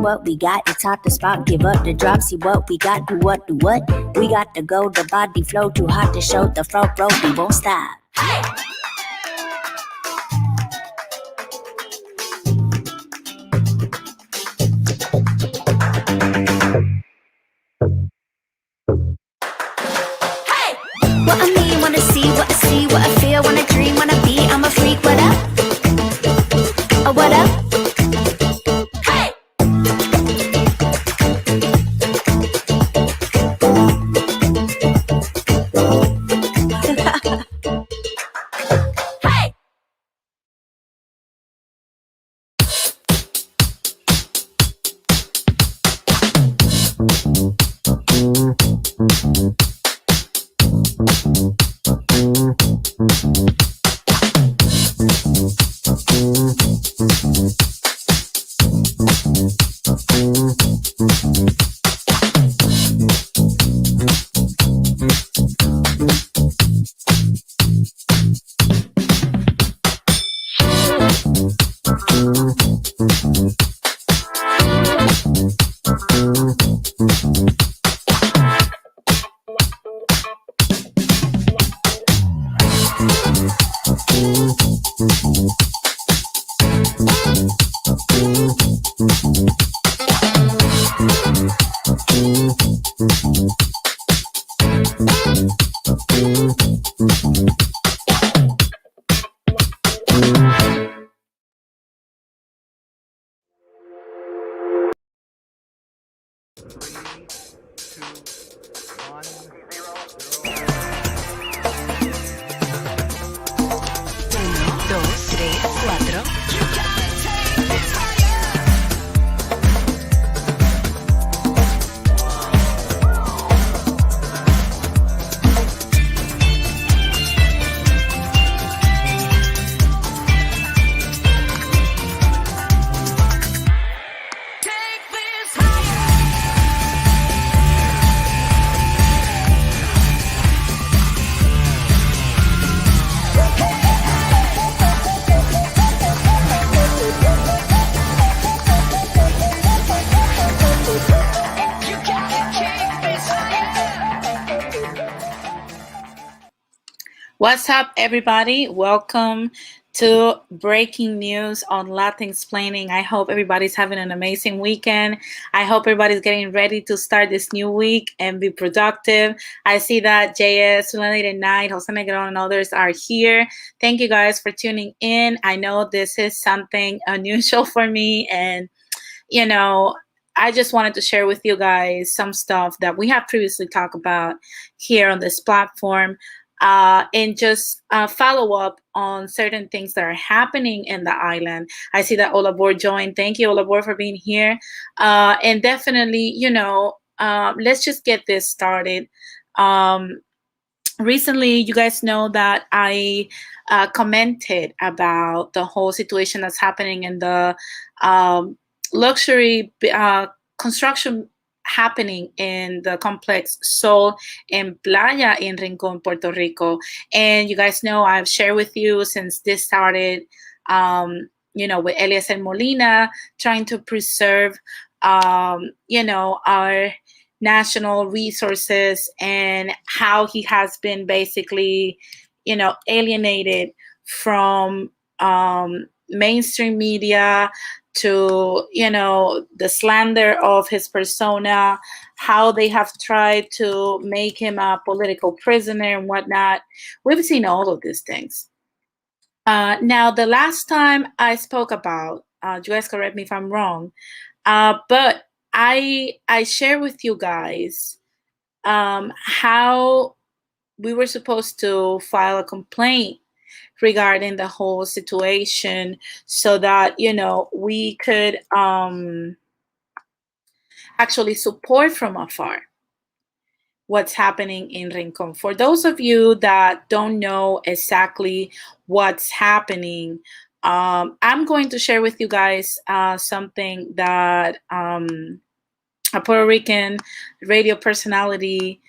What we got, it's hot to spot, give up the drop, see what we got, do what, we got to go, the body flow, too hot to show, the front row, we won't stop. Hey! What I mean, wanna see, what I see, what I feel, wanna dream, wanna be, I'm a freak, what up? Oh, what up? Uno, dos, tres, cuatro. What's up, everybody? Welcome to Breaking News on Latin Explaining. I hope everybody's having an amazing weekend. I hope everybody's getting ready to start this new week and be productive. I see that JS, Late Night, Jose Negron, and others are here. Thank you guys for tuning in. I know this is something unusual for me, and I just wanted to share with you guys some stuff that we have previously talked about here on this platform, and just follow up on certain things that are happening in the island. I see that Olabor joined. Thank you, Olabor, for being here. And definitely, let's just get this started. Recently, you guys know that I commented about the whole situation that's happening in the luxury construction happening in the complex Sol en Playa in Rincon, Puerto Rico. And you guys know I've shared with you since this started, with Eliezer Molina trying to preserve, our national resources, and how he has been basically, alienated from mainstream media, to the slander of his persona, how they have tried to make him a political prisoner and whatnot. We've seen all of these things. Now, the last time I spoke about, you guys correct me if I'm wrong, but I share with you guys how we were supposed to file a complaint regarding the whole situation, so that we could actually support from afar what's happening in Rincon. For those of you that don't know exactly what's happening, I'm going to share with you guys something that a Puerto Rican radio personality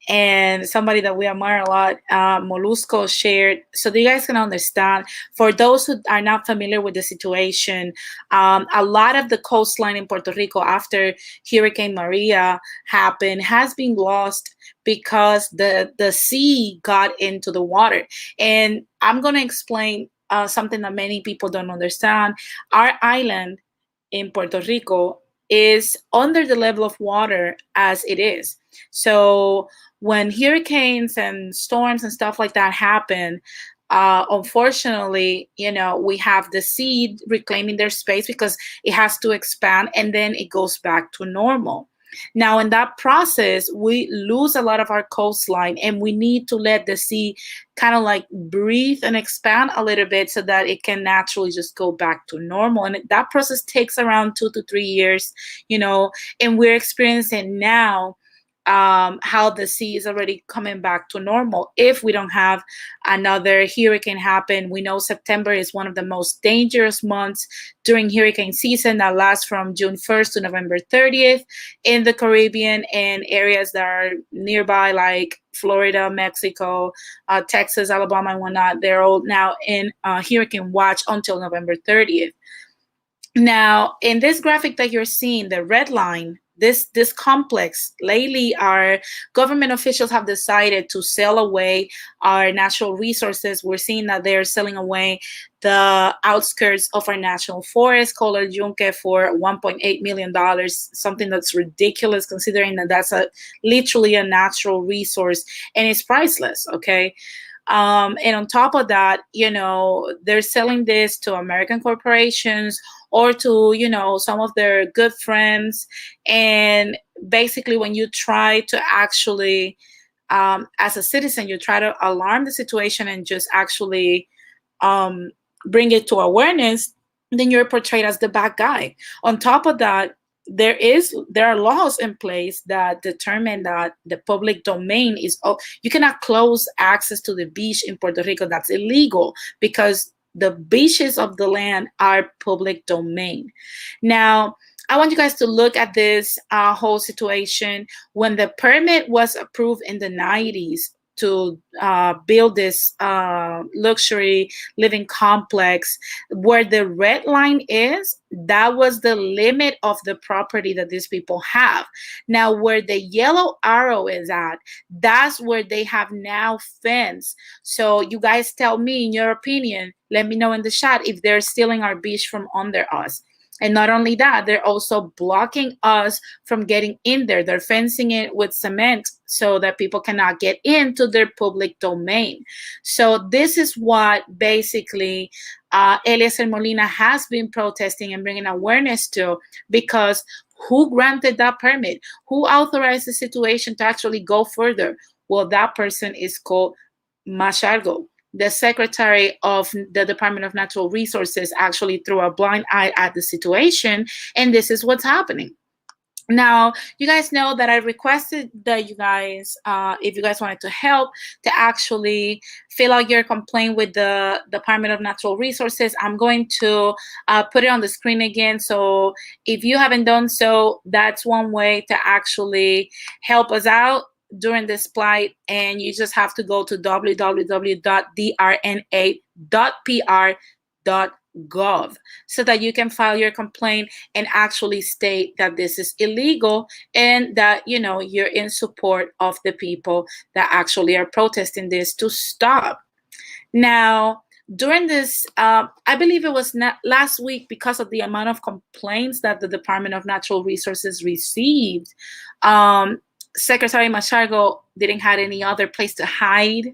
and somebody that we admire a lot, Molusco, shared, so that you guys can understand. For those who are not familiar with the situation, a lot of the coastline in Puerto Rico after Hurricane Maria happened has been lost because the sea got into the water. And I'm going to explain something that many people don't understand. Our island in Puerto Rico is under the level of water as it is. So when hurricanes and storms and stuff like that happen, unfortunately, we have the sea reclaiming their space because it has to expand, and then it goes back to normal. Now, in that process, we lose a lot of our coastline, and we need to let the sea kind of like breathe and expand a little bit so that it can naturally just go back to normal. And that process takes around 2 to 3 years, and we're experiencing now how the sea is already coming back to normal. If we don't have another hurricane happen, we know September is one of the most dangerous months during hurricane season that lasts from June 1st to November 30th in the Caribbean and areas that are nearby, like Florida, Mexico, Texas, Alabama, and whatnot. They're all now in hurricane watch until November 30th. Now, in this graphic that you're seeing, the red line this complex. Lately, our government officials have decided to sell away our natural resources. We're seeing that they're selling away the outskirts of our national forest called El Yunque for $1.8 million, something that's ridiculous considering that that's literally a natural resource and it's priceless. Okay. And on top of that, they're selling this to American corporations or to, some of their good friends. And basically, when you try to actually, as a citizen, you try to alarm the situation and just actually bring it to awareness, then you're portrayed as the bad guy. On top of that, there are laws in place that determine that the public domain is, you cannot close access to the beach in Puerto Rico. That's illegal because the beaches of the land are public domain. Now, I want you guys to look at this whole situation. When the permit was approved in the 90s to build this luxury living complex, where the red line is, that was the limit of the property that these people have. Now, where the yellow arrow is at, that's where they have now fenced. So you guys tell me, in your opinion, let me know in the chat if they're stealing our beach from under us. And not only that, they're also blocking us from getting in there. They're fencing it with cement so that people cannot get into their public domain. So this is what basically Eliezer Molina has been protesting and bringing awareness to, because who granted that permit? Who authorized the situation to actually go further? Well, that person is called Machargo. The secretary of the Department of Natural Resources actually threw a blind eye at the situation, and this is what's happening. Now, you guys know that I requested that you guys, if you guys wanted to help, to actually fill out your complaint with the Department of Natural Resources. I'm going to put it on the screen again. So if you haven't done so, that's one way to actually help us out during this plight. And you just have to go to www.drna.pr.gov so that you can file your complaint and actually state that this is illegal and that you're in support of the people that actually are protesting this to stop. Now, during this, I believe it was last week, because of the amount of complaints that the Department of Natural Resources received, Secretary Machargo didn't have any other place to hide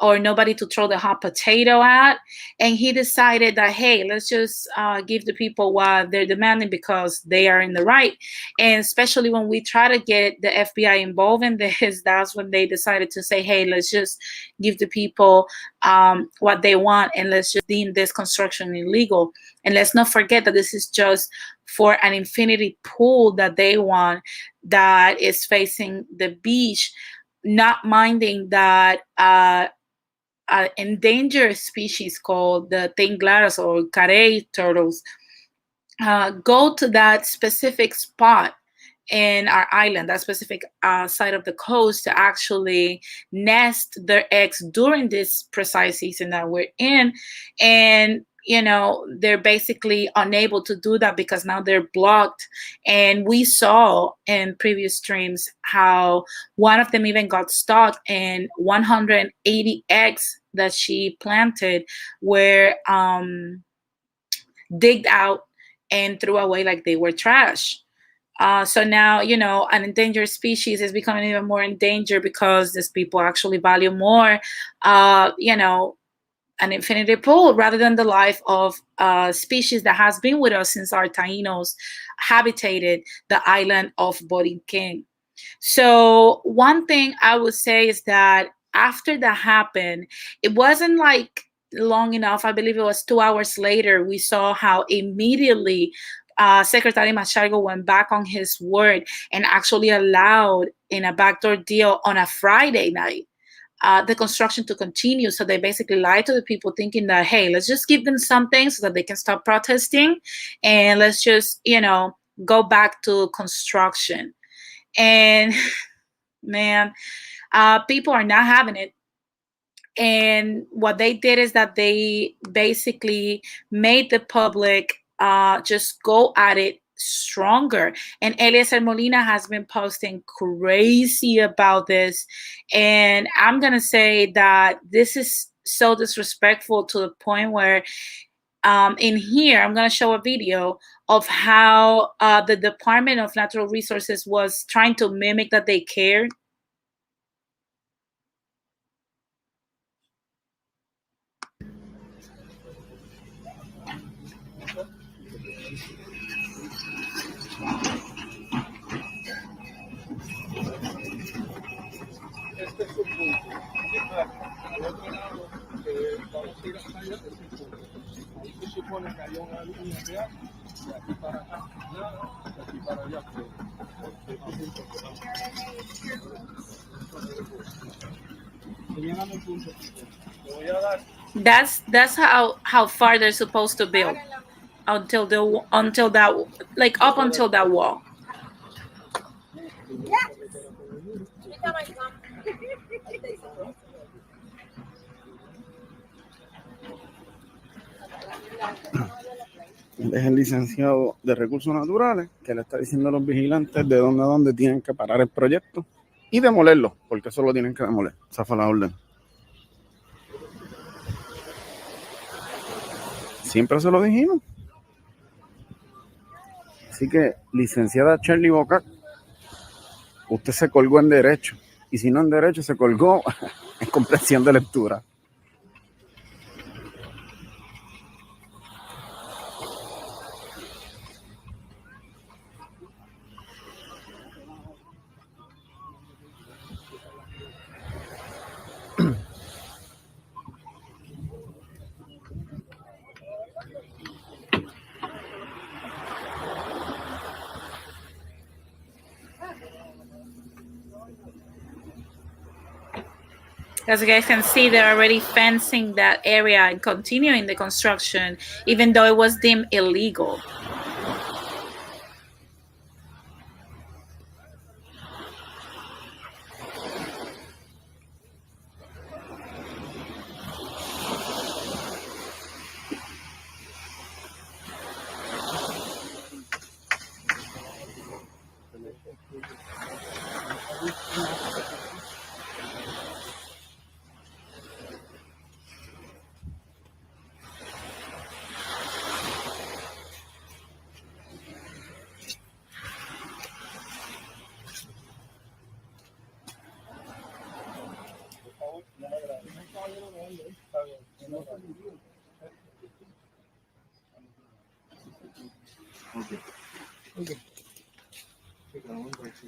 or nobody to throw the hot potato at. And he decided that, hey, let's just give the people what they're demanding because they are in the right. And especially when we try to get the FBI involved in this, that's when they decided to say, hey, let's just give the people what they want and let's just deem this construction illegal. And let's not forget that this is just for an infinity pool that they want that is facing the beach, not minding that endangered species called the tinglaras or carey turtles go to that specific spot in our island, that specific side of the coast, to actually nest their eggs during this precise season that we're in. And they're basically unable to do that because now they're blocked. And we saw in previous streams how one of them even got stuck, and 180 eggs that she planted were digged out and threw away like they were trash. So now, an endangered species is becoming even more endangered because these people actually value more, an infinity pool rather than the life of a species that has been with us since our Taínos habitated the island of Borinquen. So one thing I would say is that after that happened, it wasn't like long enough. I believe it was 2 hours later, we saw how immediately Secretary Machargo went back on his word and actually allowed, in a backdoor deal on a Friday night, the construction to continue. So they basically lied to the people, thinking that, hey, let's just give them something so that they can stop protesting, and let's just, go back to construction. And man, people are not having it. And what they did is that they basically made the public just go at it stronger. And Eliezer Molina has been posting crazy about this. And I'm going to say that this is so disrespectful to the point where in here, I'm going to show a video of how the Department of Natural Resources was trying to mimic that they cared. Este es un punto. Al otro lado, vamos a ir hasta allá, es un punto. Ahí se supone que hay una línea de agua, de aquí para acá, nada, de aquí para allá, señalame el punto. Le voy a dar. That's how far they're supposed to build until that, like up until that wall. Es el licenciado de Recursos Naturales que le está diciendo a los vigilantes de dónde a dónde tienen que parar el proyecto y demolerlo, porque eso lo tienen que demoler. Esa fue la orden. Siempre se lo dijimos. Así que, licenciada Shirley Bocac, usted se colgó en Derecho. Y si no en Derecho, se colgó en comprensión de lectura. As you guys can see, they're already fencing that area and continuing the construction, even though it was deemed illegal.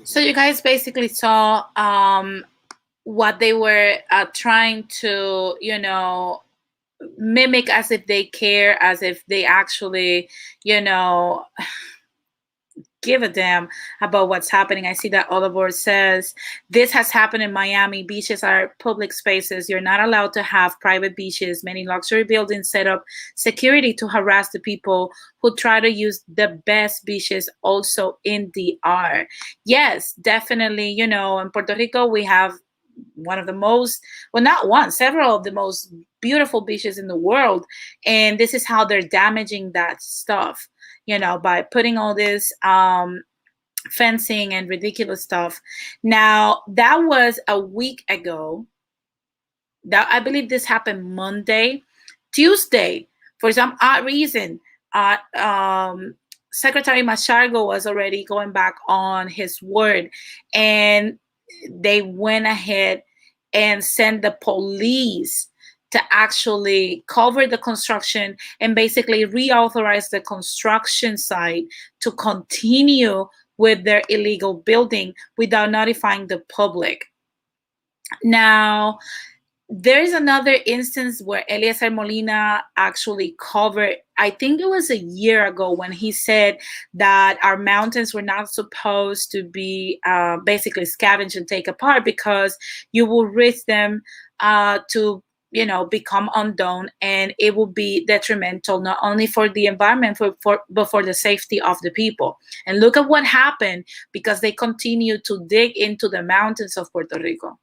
So you guys basically saw what they were trying to, mimic, as if they care, as if they actually, give a damn about what's happening. I see that Oliver says, this has happened in Miami. Beaches are public spaces. You're not allowed to have private beaches. Many luxury buildings set up security to harass the people who try to use the best beaches also in DR. Yes, definitely. In Puerto Rico, we have one of the most, well, not one, several of the most beautiful beaches in the world. And this is how they're damaging that stuff. By putting all this fencing and ridiculous stuff. Now, that was a week ago. That I believe this happened Monday. Tuesday, for some odd reason, Secretary Machargo was already going back on his word, and they went ahead and sent the police to actually cover the construction and basically reauthorize the construction site to continue with their illegal building without notifying the public. Now, there's another instance where Eliezer Molina actually covered, I think it was a year ago, when he said that our mountains were not supposed to be basically scavenged and take apart because you will risk them to become undone, and it will be detrimental not only for the environment but for the safety of the people. And look at what happened, because they continue to dig into the mountains of Puerto Rico.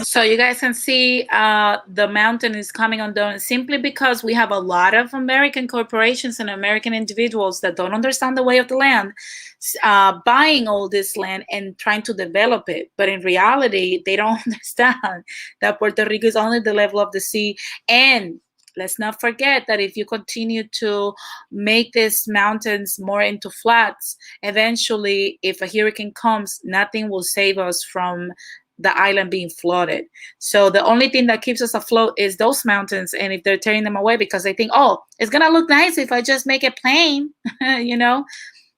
So you guys can see the mountain is coming undone simply because we have a lot of American corporations and American individuals that don't understand the way of the land, buying all this land and trying to develop it. But in reality, they don't understand that Puerto Rico is only the level of the sea. And let's not forget that if you continue to make these mountains more into flats, eventually, if a hurricane comes, nothing will save us from the island being flooded. So the only thing that keeps us afloat is those mountains. And if they're tearing them away because they think, oh, it's gonna look nice if I just make it plain,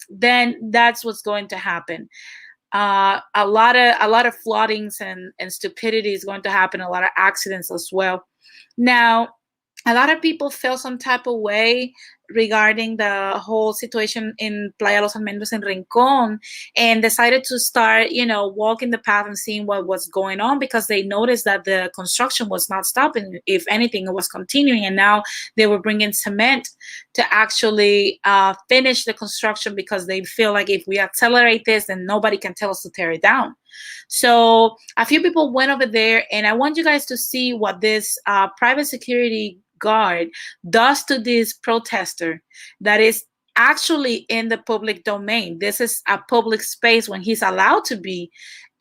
then that's what's going to happen. A lot of floodings and stupidity is going to happen. A lot of accidents as well. Now, a lot of people feel some type of way regarding the whole situation in Playa Los Almendros and Rincon, and decided to start, walking the path and seeing what was going on, because they noticed that the construction was not stopping. If anything, it was continuing, and now they were bringing cement to actually finish the construction, because they feel like if we accelerate this, then nobody can tell us to tear it down. So a few people went over there, and I want you guys to see what this private security guard does to this protester that is actually in the public domain. This is a public space when he's allowed to be.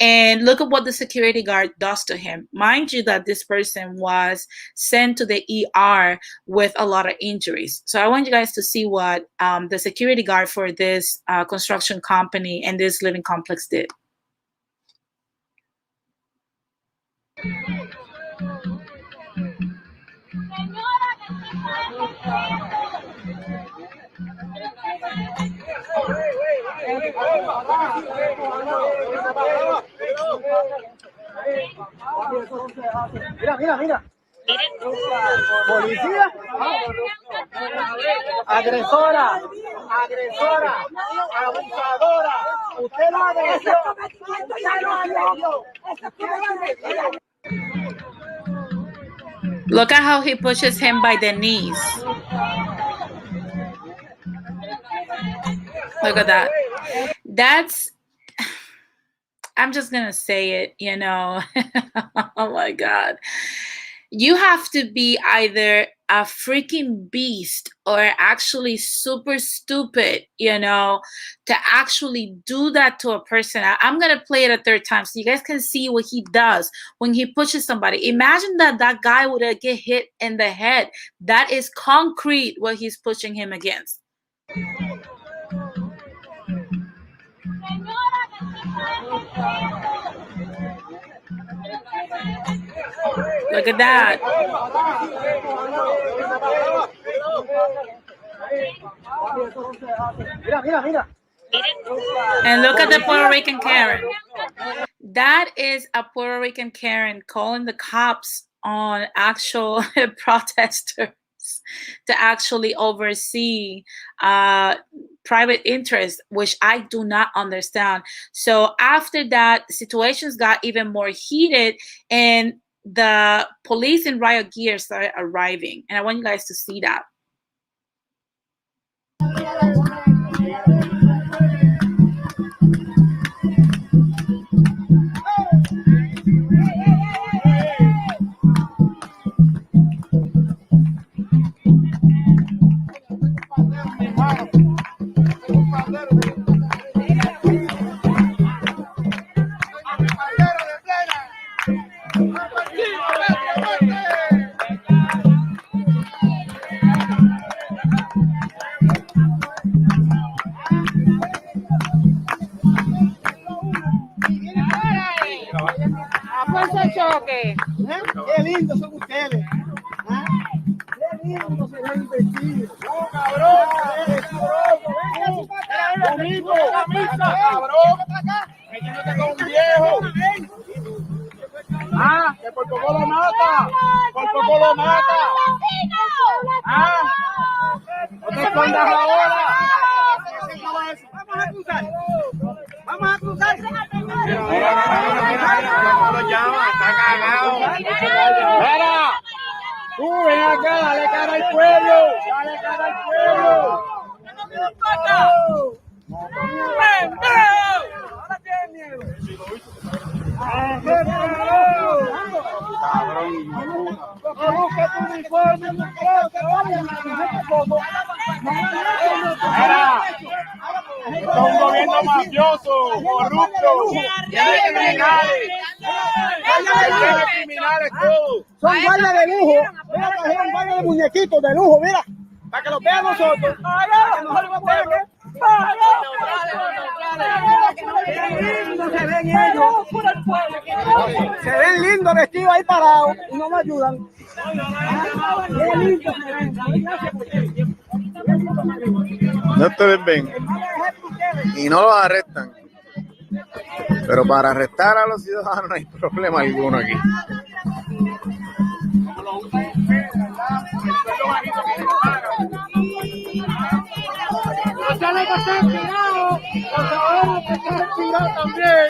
And look at what the security guard does to him. Mind you that this person was sent to the ER with a lot of injuries. So I want you guys to see what the security guard for this construction company and this living complex did. Mira. Policía. Agresora. Abusadora. Usted la agredió. Look at how he pushes him by the knees. Look at that. I'm just going to say it, Oh my God. You have to be either a freaking beast or actually super stupid, to actually do that to a person. I'm going to play it a third time so you guys can see what he does when he pushes somebody. Imagine that guy would get hit in the head. That is concrete what he's pushing him against. Look at that. Mira. And look at the Puerto Rican Karen. That is a Puerto Rican Karen calling the cops on actual protesters to actually oversee private interest, which I do not understand. So after that, situations got even more heated, and the police in riot gear started arriving. And I want you guys to see that. Choque. Qué lindos son ustedes. Qué lindos se ven vestidos. Cabrón. Bonito. Cabrón. Metiéndote con un viejo. Que por poco lo mata. No te escondas ahora. Vamos a cruzar. Mira, cómo lo llama, está cagado. Mira, tú ven acá, dale cara al pueblo. ¡Ven! Esto es un gobierno mafioso, corrupto, lleno de criminales. Lleno de criminales todos. Son guardias de lujo. Mira, trajeron guardias de muñequitos de lujo, mira. Para que los vean nosotros. Se ven ellos. Se ven lindos vestidos ahí parados y no me ayudan. Qué lindo se ven. No ustedes ven. Y no los arrestan. Pero para arrestar a los ciudadanos no hay problema alguno aquí. Los chalecos están tirados, los abogados están tirados también.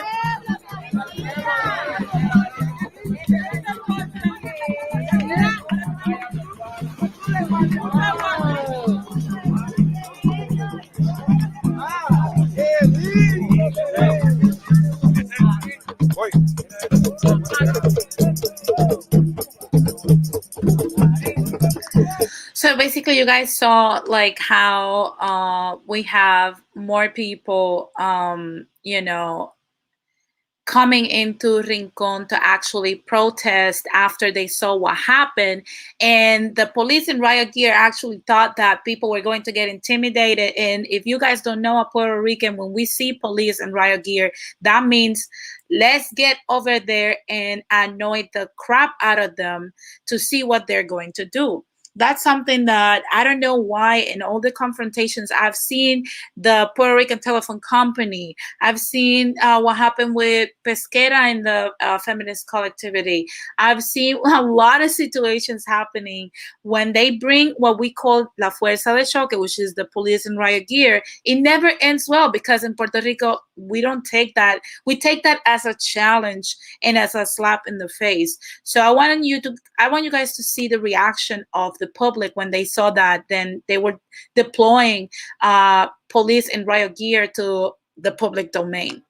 So basically, you guys saw like how we have more people, you know, coming into Rincon to actually protest after they saw what happened. And the police in riot gear actually thought that people were going to get intimidated. And if you guys don't know, a Puerto Rican, when we see police in riot gear, that means let's get over there and annoy the crap out of them to see what they're going to do. That's something that I don't know why in all the confrontations I've seen the Puerto Rican telephone company. I've seen what happened with Pesquera in the feminist collectivity. I've seen a lot of situations happening when they bring what we call La Fuerza de Choque, which is the police in riot gear. It never ends well because in Puerto Rico, we don't take that. We take that as a challenge and as a slap in the face. So I want you guys to see the reaction of the public when they saw that. Then they were deploying police in riot gear to the public domain.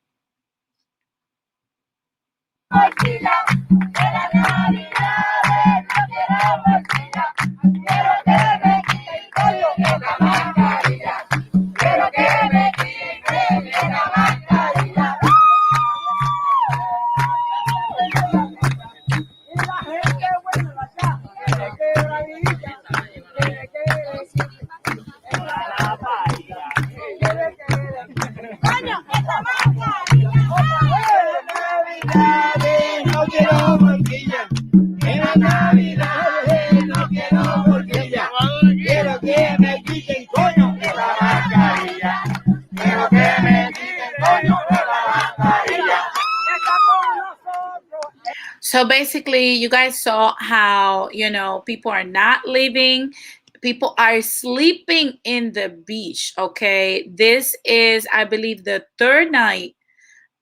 So basically, you guys saw how, you know, people are not leaving. People are sleeping in the beach, okay? This is, I believe, the third night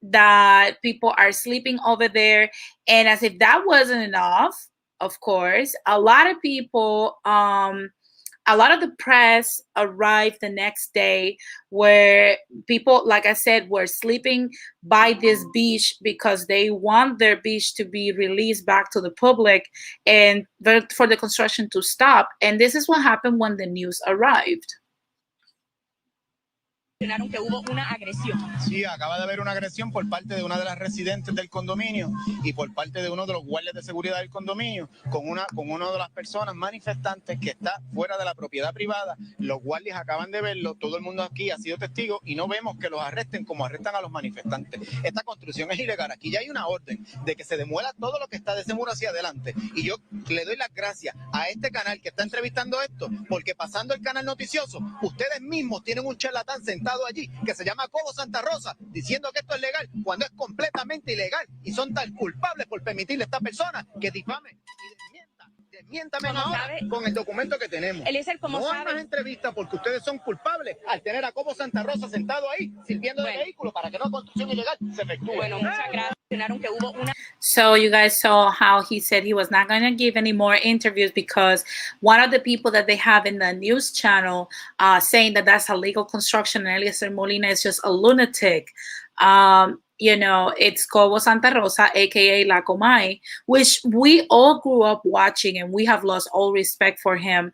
that people are sleeping over there. And as if that wasn't enough, of course, a lot of people, a lot of the press arrived the next day where people, like I said, were sleeping by this beach because they want their beach to be released back to the public and for the construction to stop. And this is what happened when the news arrived. Que hubo una agresión. Sí, acaba de haber una agresión por parte de una de las residentes del condominio y por parte de uno de los guardias de seguridad del condominio con una de las personas manifestantes que está fuera de la propiedad privada. Los guardias acaban de verlo, todo el mundo aquí ha sido testigo y no vemos que los arresten como arrestan a los manifestantes. Esta construcción es ilegal. Aquí ya hay una orden de que se demuela todo lo que está de ese muro hacia adelante. Y yo le doy las gracias a este canal que está entrevistando esto, porque pasando el canal noticioso, ustedes mismos tienen un charlatán sentado allí que se llama Cobo Santa Rosa diciendo que esto es legal cuando es completamente ilegal y son tan culpables por permitirle a esta persona que difame y desmiéntame ahora con el documento que tenemos. Eliezer, ¿cómo no sabe? hay más entrevistas porque ustedes son culpables al tener a Cobo Santa Rosa sentado ahí sirviendo de vehículo para que una construcción ilegal se efectúe. Bueno, muchas gracias. Que hubo una... So you guys saw how he said he was not going to give any more interviews because one of the people that they have in the news channel saying that that's illegal construction and Eliezer Molina is just a lunatic. it's Cobo Santa Rosa, aka La Comay, which we all grew up watching, and we have lost all respect for him.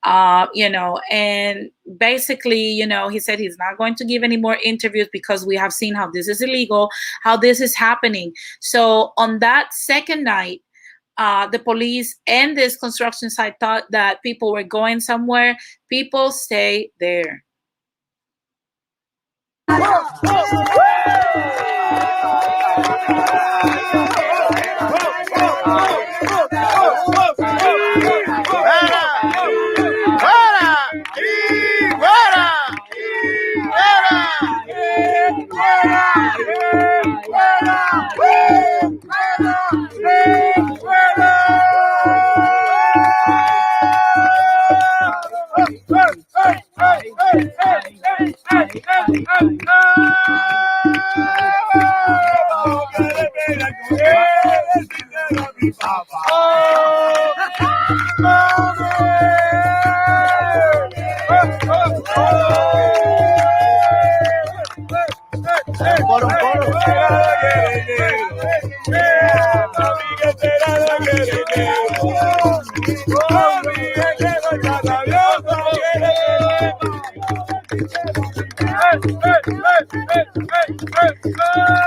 And basically, he said he's not going to give any more interviews because we have seen how this is illegal, how this is happening. So on that second night, the police and this construction site thought that people were going somewhere. People stay there.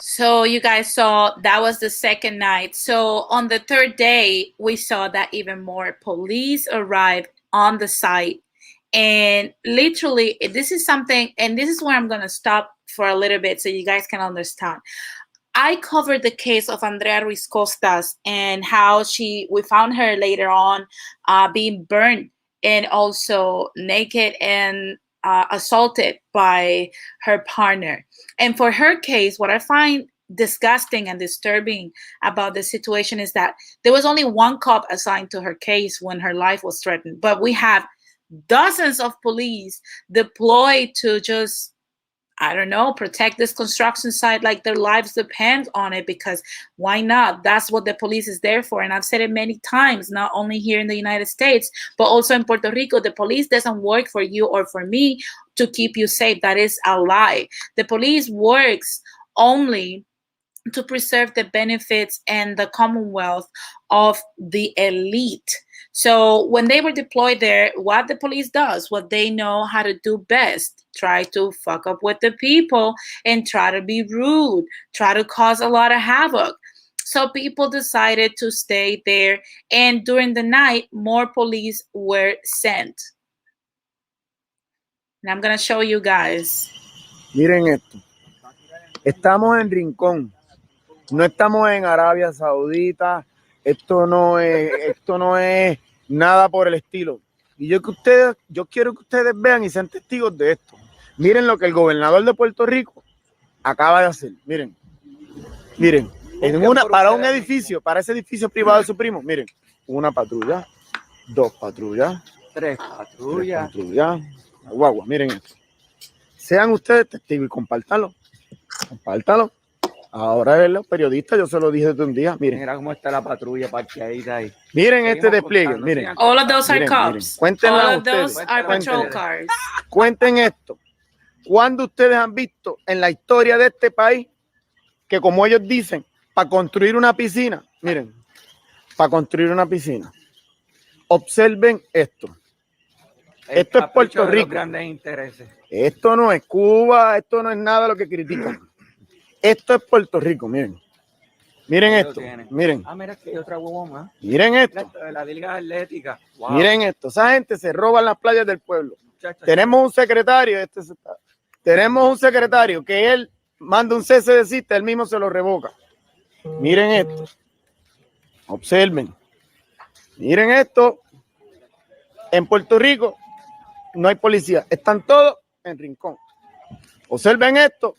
So you guys saw that was the second night. So on the third day, we saw that even more police arrived on the site. And literally, this is something, and this is where I'm going to stop for a little bit so you guys can understand. I covered the case of Andrea Ruiz Costas and how we found her later on being burned and also naked and assaulted by her partner. And for her case, what I find disgusting and disturbing about the situation is that there was only one cop assigned to her case when her life was threatened. But we have dozens of police deployed to just, I don't know, protect this construction site like their lives depend on it, because why not? That's what the police is there for. And I've said it many times, not only here in the United States, but also in Puerto Rico. The police doesn't work for you or for me to keep you safe. That is a lie. The police works only to preserve the benefits and the commonwealth of the elite. So when they were deployed there, what the police does, what they know how to do best, try to fuck up with the people and try to be rude, try to cause a lot of havoc. So people decided to stay there, and during the night, more police were sent. And I'm going to show you guys. Miren esto. Estamos en Rincón. No estamos en Arabia Saudita. Esto no es nada por el estilo. Y yo quiero que ustedes vean y sean testigos de esto. Miren lo que el gobernador de Puerto Rico acaba de hacer. Miren. Para un edificio, para ese edificio privado de su primo. Miren, una patrulla, dos patrullas, tres patrullas. Guagua, miren esto. Sean ustedes testigos y compártanlo. Ahora los periodistas, yo se lo dije desde un día. Mira cómo está la patrulla parqueadita ahí. Miren este despliegue, miren. All of those are cops. Cuéntenlo All of ustedes. those are patrol cars. Cuenten esto. ¿Cuándo ustedes han visto en la historia de este país que, como ellos dicen, para construir una piscina, miren, para construir una piscina, observen esto. Esto es Puerto Rico. Grandes intereses. Esto no es Cuba, esto no es nada lo que critican. Esto es Puerto Rico, miren. Miren esto, miren. Mira que hay otra huevona. Miren esto. La liga atlética. Wow. Miren esto. Esa gente se roba en las playas del pueblo. Tenemos un secretario, que él manda un cese de cita, él mismo se lo revoca. Miren esto. Observen. Miren esto. En Puerto Rico no hay policía. Están todos en Rincón. Observen esto.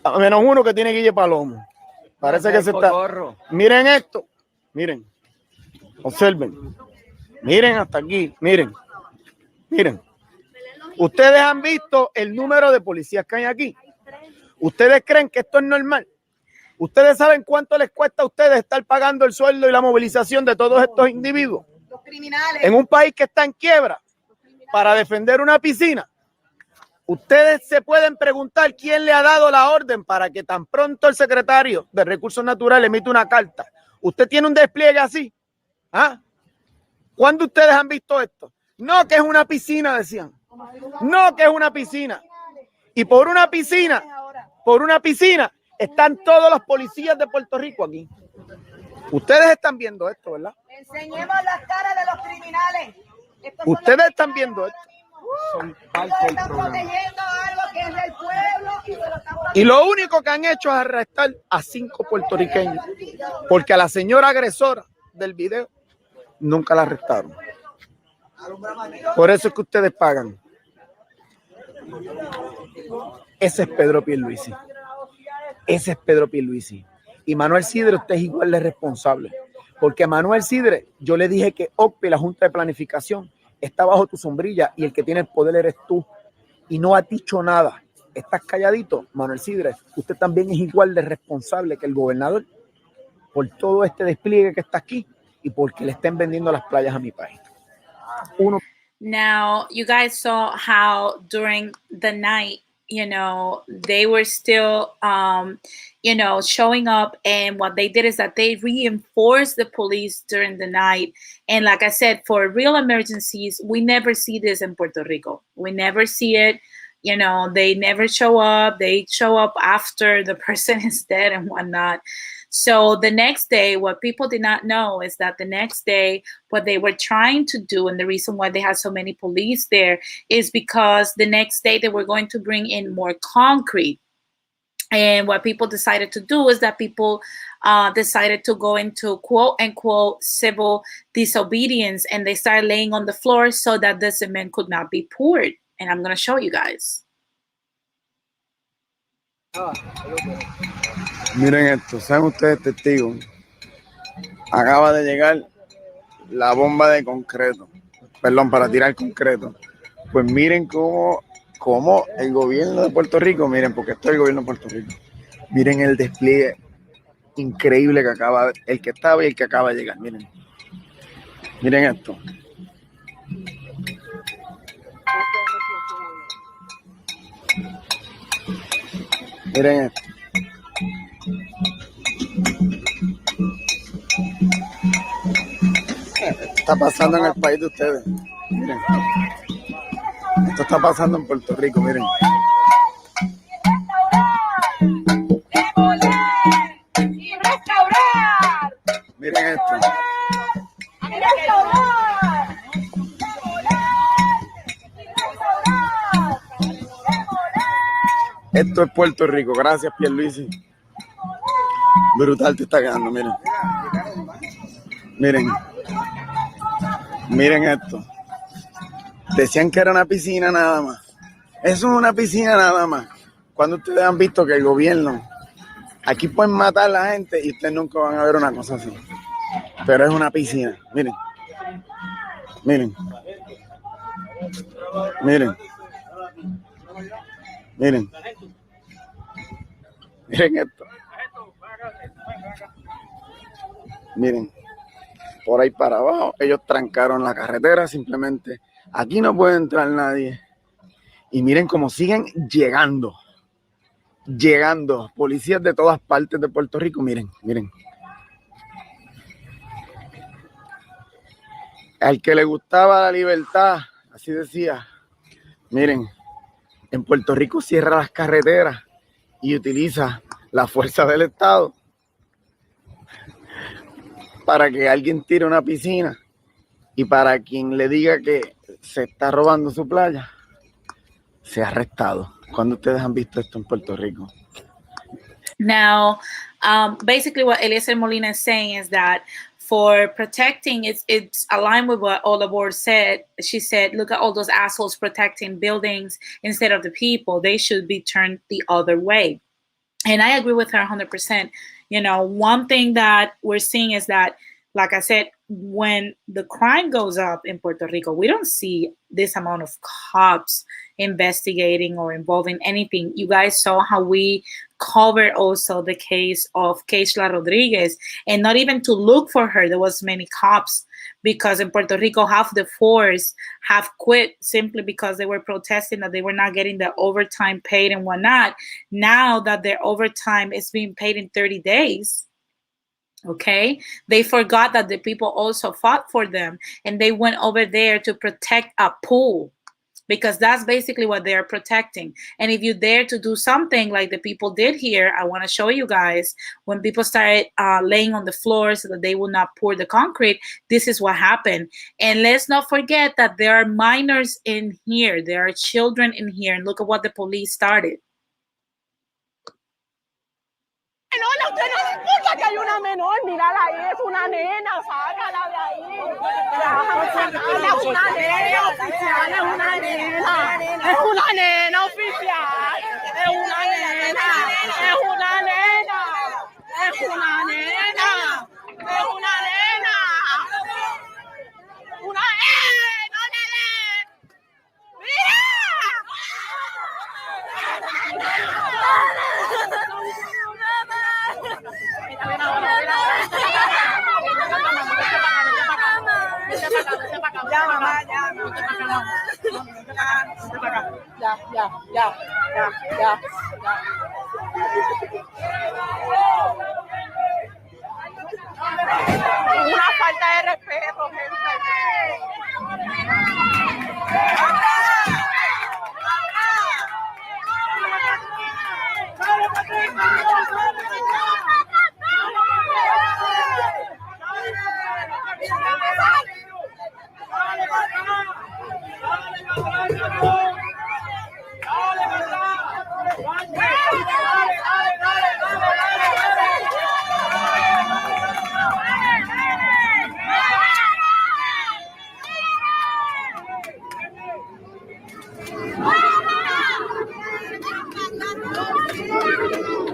A menos uno que tiene Guille Palomo. Parece que se está. Miren esto. Miren. Observen. Miren hasta aquí. Miren. Ustedes han visto el número de policías que hay aquí. ¿Ustedes creen que esto es normal? ¿Ustedes saben cuánto les cuesta a ustedes estar pagando el sueldo y la movilización de todos estos individuos? Los criminales. En un país que está en quiebra para defender una piscina. Ustedes se pueden preguntar quién le ha dado la orden para que tan pronto el secretario de Recursos Naturales emite una carta. ¿Usted tiene un despliegue así? ¿Ah? ¿Cuándo ustedes han visto esto? No, que es una piscina, decían. No, que es una piscina. Y por una piscina, están todos los policías de Puerto Rico aquí. Ustedes están viendo esto, ¿verdad? Enseñemos las caras de los criminales. Ustedes están viendo esto. Son parte del programa. Protegiendo algo que es del pueblo y se lo están Y lo único que han hecho es arrestar a 5 puertorriqueños. Porque a la señora agresora del video nunca la arrestaron. Por eso es que ustedes pagan. Ese es Pedro Pierluisi. Ese es Pedro Pierluisi. Y Manuel Sidre, usted es igual de responsable. Porque a Manuel Sidre, yo le dije que OCPE, la Junta de Planificación, está bajo tu sombrilla y el que tiene el poder eres tú. Y no ha dicho nada. Estás calladito, Manuel Sidre. Usted también es igual de responsable que el gobernador por todo este despliegue que está aquí y porque le estén vendiendo las playas a mi país. Now, you guys saw how during the night, you know, they were still, you know, showing up. And what they did is that they reinforced the police during the night. And like I said, for real emergencies, we never see this in Puerto Rico. We never see it. You know, they never show up. They show up after the person is dead and whatnot. So the next day, what people did not know is that the next day, what they were trying to do, and the reason why they had so many police there, is because the next day they were going to bring in more concrete. And what people decided to do is that people decided to go into quote unquote civil disobedience, and they started laying on the floor so that the cement could not be poured. And I'm going to show you guys. Miren esto, sean ustedes testigos. Acaba de llegar la bomba de concreto, perdón, para tirar concreto. Pues miren cómo el gobierno de Puerto Rico, miren, porque esto es el gobierno de Puerto Rico, miren el despliegue increíble que acaba, el que estaba y el que acaba de llegar, miren esto. Miren esto. Esto está pasando en el país de ustedes. Miren. Esto está pasando en Puerto Rico, miren. Miren esto. Esto es Puerto Rico. Gracias, Pierluisi. Brutal te está quedando, miren. Miren esto. Decían que era una piscina nada más. Eso es una piscina nada más. Cuando ustedes han visto que el gobierno, aquí pueden matar a la gente y ustedes nunca van a ver una cosa así. Pero es una piscina. Miren. Miren esto. Miren, por ahí para abajo, ellos trancaron la carretera simplemente. Aquí no puede entrar nadie. Y miren cómo siguen llegando. Policías de todas partes de Puerto Rico, miren. Al que le gustaba la libertad, así decía, miren, en Puerto Rico cierra las carreteras y utiliza la fuerza del Estado para que alguien tire una piscina y para quien le diga que se está robando su playa, sea arrestado. ¿Cuándo ustedes han visto esto en Puerto Rico? Now, basically what Eliezer Molina is saying is that for protecting, it's aligned with what Ola Board said. She said, look at all those assholes protecting buildings instead of the people. They should be turned the other way. And I agree with her 100%. You know, one thing that we're seeing is that, like I said, when the crime goes up in Puerto Rico, we don't see this amount of cops, investigating or involving anything. You guys saw how we covered also the case of Keishla Rodriguez, and not even to look for her. There was many cops because in Puerto Rico, half the force have quit simply because they were protesting that they were not getting the overtime paid and whatnot. Now that their overtime is being paid in 30 days, okay, they forgot that the people also fought for them, and they went over there to protect a pool, because that's basically what they're protecting. And if you dare to do something like the people did here, I want to show you guys, when people started laying on the floor so that they will not pour the concrete, this is what happened. And let's not forget that there are minors in here, there are children in here, and look at what the police started. No, usted no le importa que hay una menor, mírala ahí, es una nena, sácala de ahí. Sacarla, es una nena oficial, es una nena. Es una nena oficial, es una nena, es una nena, es una nena, es una nena. Una nena, no le den. ¡Mira! Ya, mamá, ya. Ya. Una falta de respeto, gente.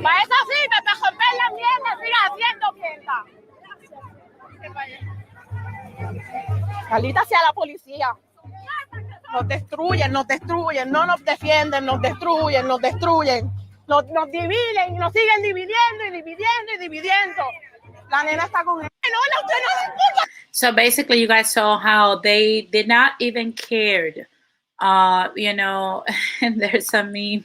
Para eso sirve, para romper la mierda, siga haciendo mierda. Maldita sea la policía. Nos destruyen, no nos defienden, nos destruyen. Nos dividen, nos siguen dividiendo. La nena está con él. No, usted no le importa. So basically, you guys saw how they did not even cared. And there's a meme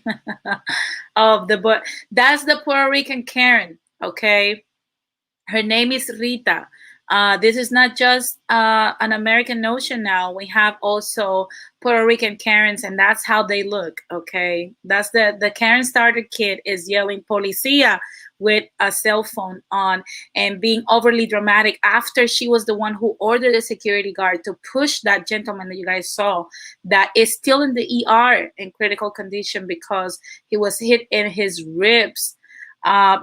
of but that's the Puerto Rican Karen, okay? Her name is Rita. This is not just an American notion now. We have also Puerto Rican Karens, and that's how they look, okay? That's the Karen starter kid is yelling "Policía" with a cell phone on and being overly dramatic after she was the one who ordered the security guard to push that gentleman that you guys saw that is still in the ER in critical condition because he was hit in his ribs.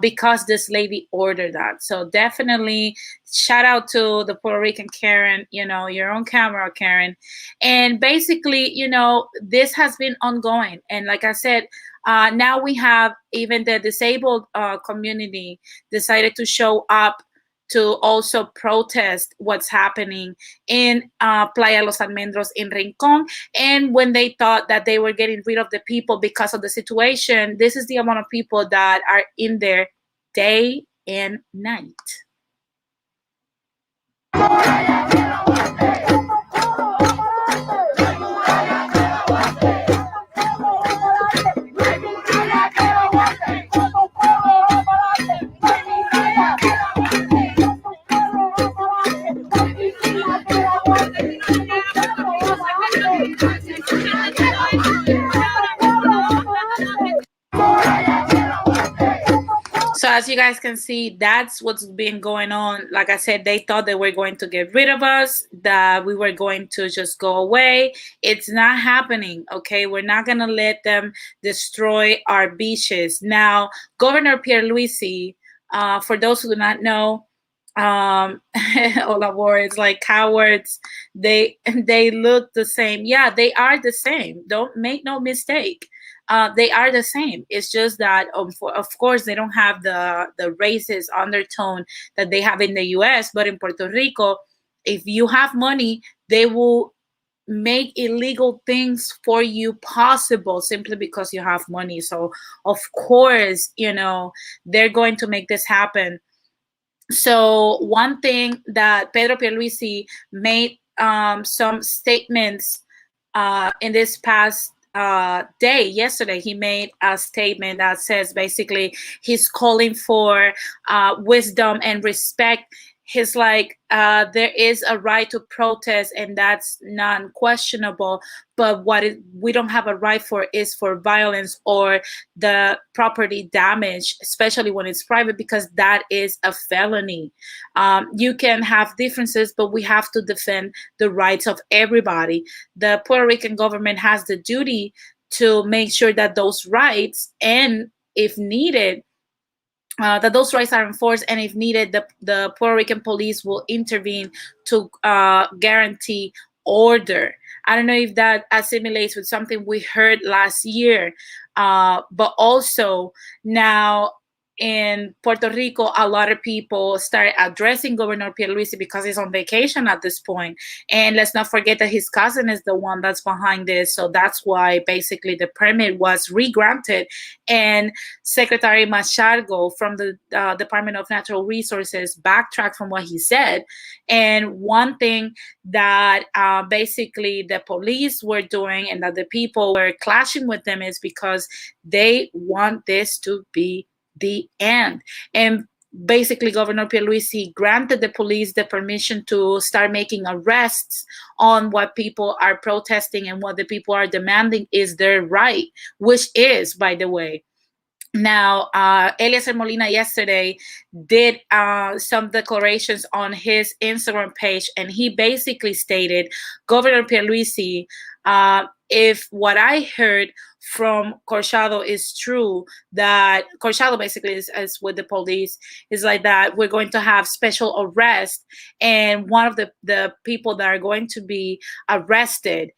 Because this lady ordered that. So definitely shout out to the Puerto Rican Karen, your own camera, Karen. And basically, this has been ongoing. And like I said, now we have even the disabled community decided to show up to also protest what's happening in Playa Los Almendros in Rincon. And when they thought that they were getting rid of the people because of the situation, this is the amount of people that are in there day and night. So as you guys can see, that's what's been going on. Like I said, they thought they were going to get rid of us, that we were going to just go away. It's not happening, okay? We're not going to let them destroy our beaches. Now, Governor Pierluisi, for those who do not know, all our words like cowards, they look the same. Yeah, they are the same. Don't make no mistake. They are the same. It's just that, of course, they don't have the racist undertone that they have in the U.S. But in Puerto Rico, if you have money, they will make illegal things for you possible simply because you have money. So of course, they're going to make this happen. So one thing that Pedro Pierluisi made some statements in this past yesterday, he made a statement that says basically he's calling for wisdom and respect. He's like, there is a right to protest, and that's non-questionable. But we don't have a right for is for violence or the property damage, especially when it's private, because that is a felony. You can have differences, but we have to defend the rights of everybody. The Puerto Rican government has the duty to make sure that those rights, and if needed, that those rights are enforced, and if needed, the Puerto Rican police will intervene to guarantee order. I don't know if that assimilates with something we heard last year, but also now in Puerto Rico, a lot of people started addressing Governor Pierluisi because he's on vacation at this point. And let's not forget that his cousin is the one that's behind this. So that's why basically the permit was re-granted. And Secretary Machargo from the Department of Natural Resources backtracked from what he said. And one thing that basically the police were doing and that the people were clashing with them is because they want this to be the end. And basically Governor Pierluisi granted the police the permission to start making arrests on what people are protesting, and what the people are demanding is their right, which is, by the way. Now, Eliezer Molina yesterday did some declarations on his Instagram page, and he basically stated, Governor Pierluisi, if what I heard from Corchado is true, that Corchado basically is with the police, is like that we're going to have special arrest, and one of the people that are going to be arrested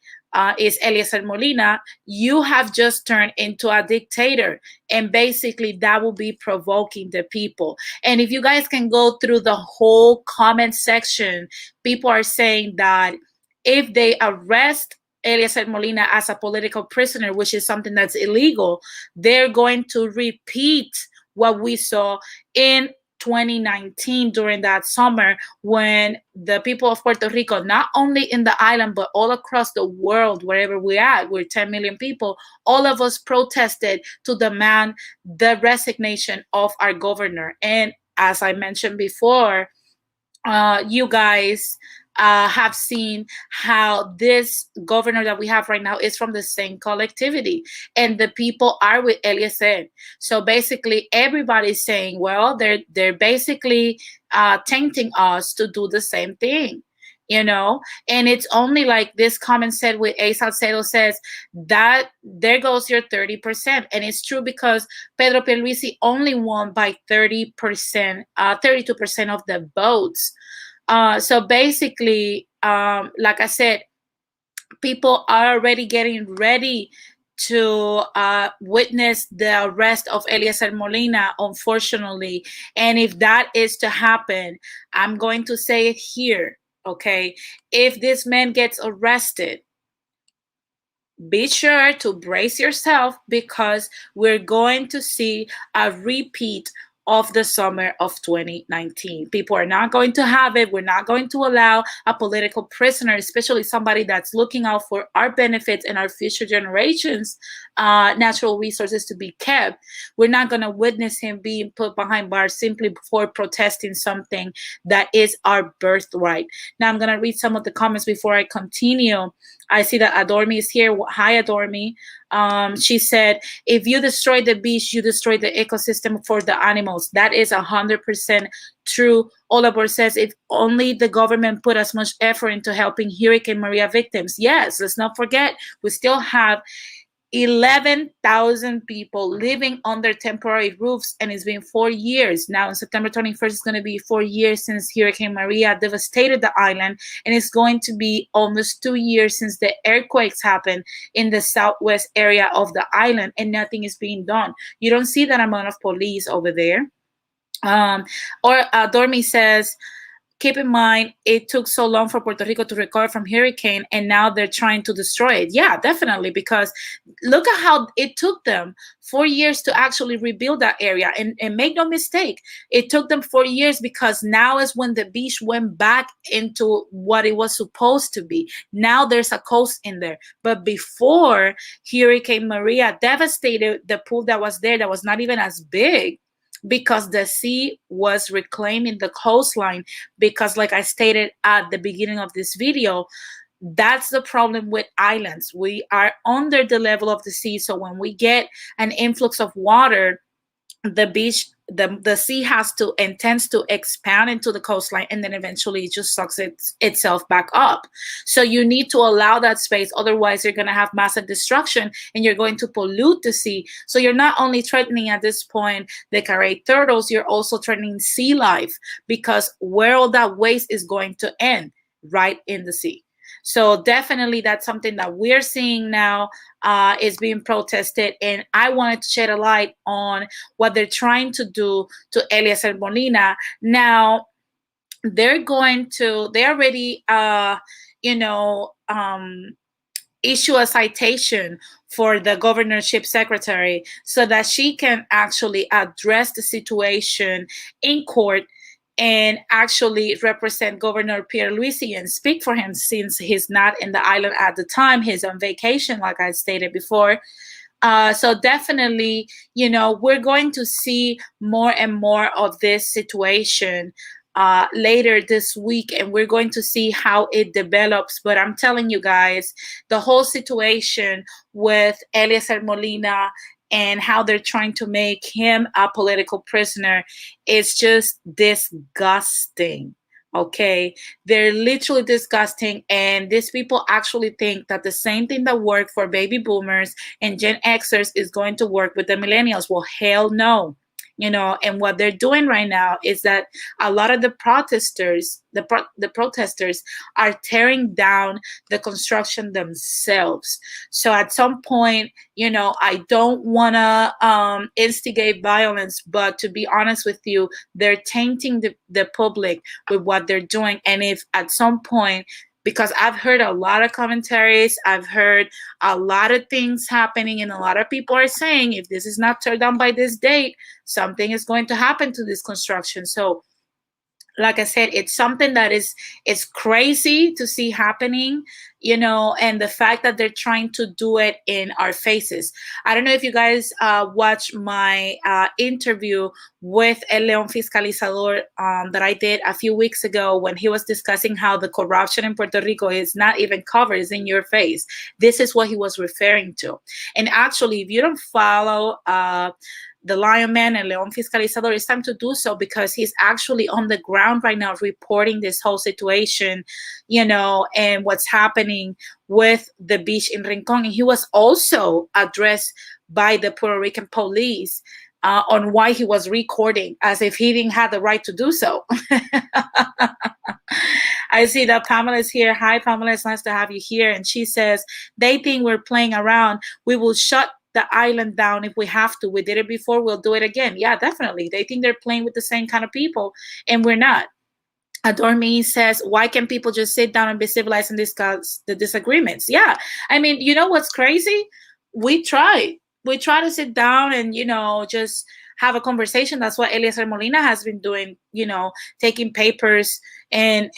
is Eliezer Molina. You have just turned into a dictator, and basically that will be provoking the people. And if you guys can go through the whole comment section, people are saying that if they arrest Eliezer Molina as a political prisoner, which is something that's illegal, they're going to repeat what we saw in 2019 during that summer, when the people of Puerto Rico, not only in the island but all across the world, wherever we're 10 million people, all of us protested to demand the resignation of our governor. And as I mentioned before, you guys have seen how this governor that we have right now is from the same collectivity, and the people are with Eliezer. So basically everybody's saying, well, they're basically tainting us to do the same thing, and it's only like this comment said with A. Salcedo says that there goes your 30%. And it's true, because Pedro Pierluisi only won by 30%, 32% of the votes. So basically, like I said, people are already getting ready to witness the arrest of Eliezer Molina, unfortunately. And if that is to happen, I'm going to say it here, okay? If this man gets arrested, be sure to brace yourself, because we're going to see a repeat of the summer of 2019. People are not going to have it. We're not going to allow a political prisoner, especially somebody that's looking out for our benefits and our future generations' natural resources, to be kept. We're not going to witness him being put behind bars simply for protesting something that is our birthright. Now I'm going to read some of the comments before I continue. I see that Adormi is here. Hi, Adormi. She said, if you destroy the beach, you destroy the ecosystem for the animals. That is 100% true. Olabor says, if only the government put as much effort into helping Hurricane Maria victims. Yes, let's not forget, we still have 11,000 people living under temporary roofs, and it's been 4 years now. On September 21st, it's going to be 4 years since Hurricane Maria devastated the island, and it's going to be almost 2 years since the earthquakes happened in the southwest area of the island, and nothing is being done. You don't see that amount of police over there. Or Dormi says, keep in mind, it took so long for Puerto Rico to recover from hurricane, and now they're trying to destroy it. Yeah, definitely, because look at how it took them 4 years to actually rebuild that area. And make no mistake, it took them 4 years, because now is when the beach went back into what it was supposed to be. Now there's a coast in there. But before Hurricane Maria devastated the pool that was there, that was not even as big, because the sea was reclaiming the coastline. Because like I stated at the beginning of this video, that's the problem with islands. We are under the level of the sea. So when we get an influx of water, the beach, the sea has to and tends to expand into the coastline, and then eventually it just sucks itself back up. So you need to allow that space, otherwise you're going to have massive destruction and you're going to pollute the sea. So you're not only threatening at this point the carey turtles, you're also threatening sea life, because where all that waste is going to end, right in the sea. So definitely that's something that we're seeing now, is being protested. And I wanted to shed a light on what they're trying to do to Eliezer Molina. Now, they already, issue a citation for the governorship secretary so that she can actually address the situation in court and actually represent Governor Pierluisi and speak for him, since he's not in the island at the time. He's on vacation, like I stated before. So definitely, we're going to see more and more of this situation later this week, and we're going to see how it develops. But I'm telling you guys, the whole situation with Eliezer Molina and how they're trying to make him a political prisoner is just disgusting. Okay, they're literally disgusting. And these people actually think that the same thing that worked for baby boomers and Gen Xers is going to work with the millennials. Well, hell no. And what they're doing right now is that a lot of the protesters, the protesters are tearing down the construction themselves. So at some point, I don't want to instigate violence, but to be honest with you, they're tainting the public with what they're doing. And if at some point, because I've heard a lot of commentaries, I've heard a lot of things happening, and a lot of people are saying if this is not turned down by this date, something is going to happen to this construction. So like I said, it's something that is crazy to see happening, and the fact that they're trying to do it in our faces. I don't know if you guys watched my interview with El León Fiscalizador that I did a few weeks ago, when he was discussing how the corruption in Puerto Rico is not even covered, it's in your face. This is what he was referring to. And actually, if you don't follow the Lion Man and León Fiscalizador, it's time to do so, because he's actually on the ground right now reporting this whole situation, and what's happening with the beach in Rincon. And he was also addressed by the Puerto Rican police on why he was recording, as if he didn't have the right to do so. I see that Pamela is here. Hi, Pamela. It's nice to have you here. And she says, they think we're playing around. We will shut the island down if we have to. We did it before, we'll do it again. Yeah, definitely. They think they're playing with the same kind of people, and we're not. Adore Me says, why can't people just sit down and be civilized and discuss the disagreements? Yeah, I mean, you know what's crazy? We try to sit down and just have a conversation. That's what Eliezer Molina has been doing, taking papers and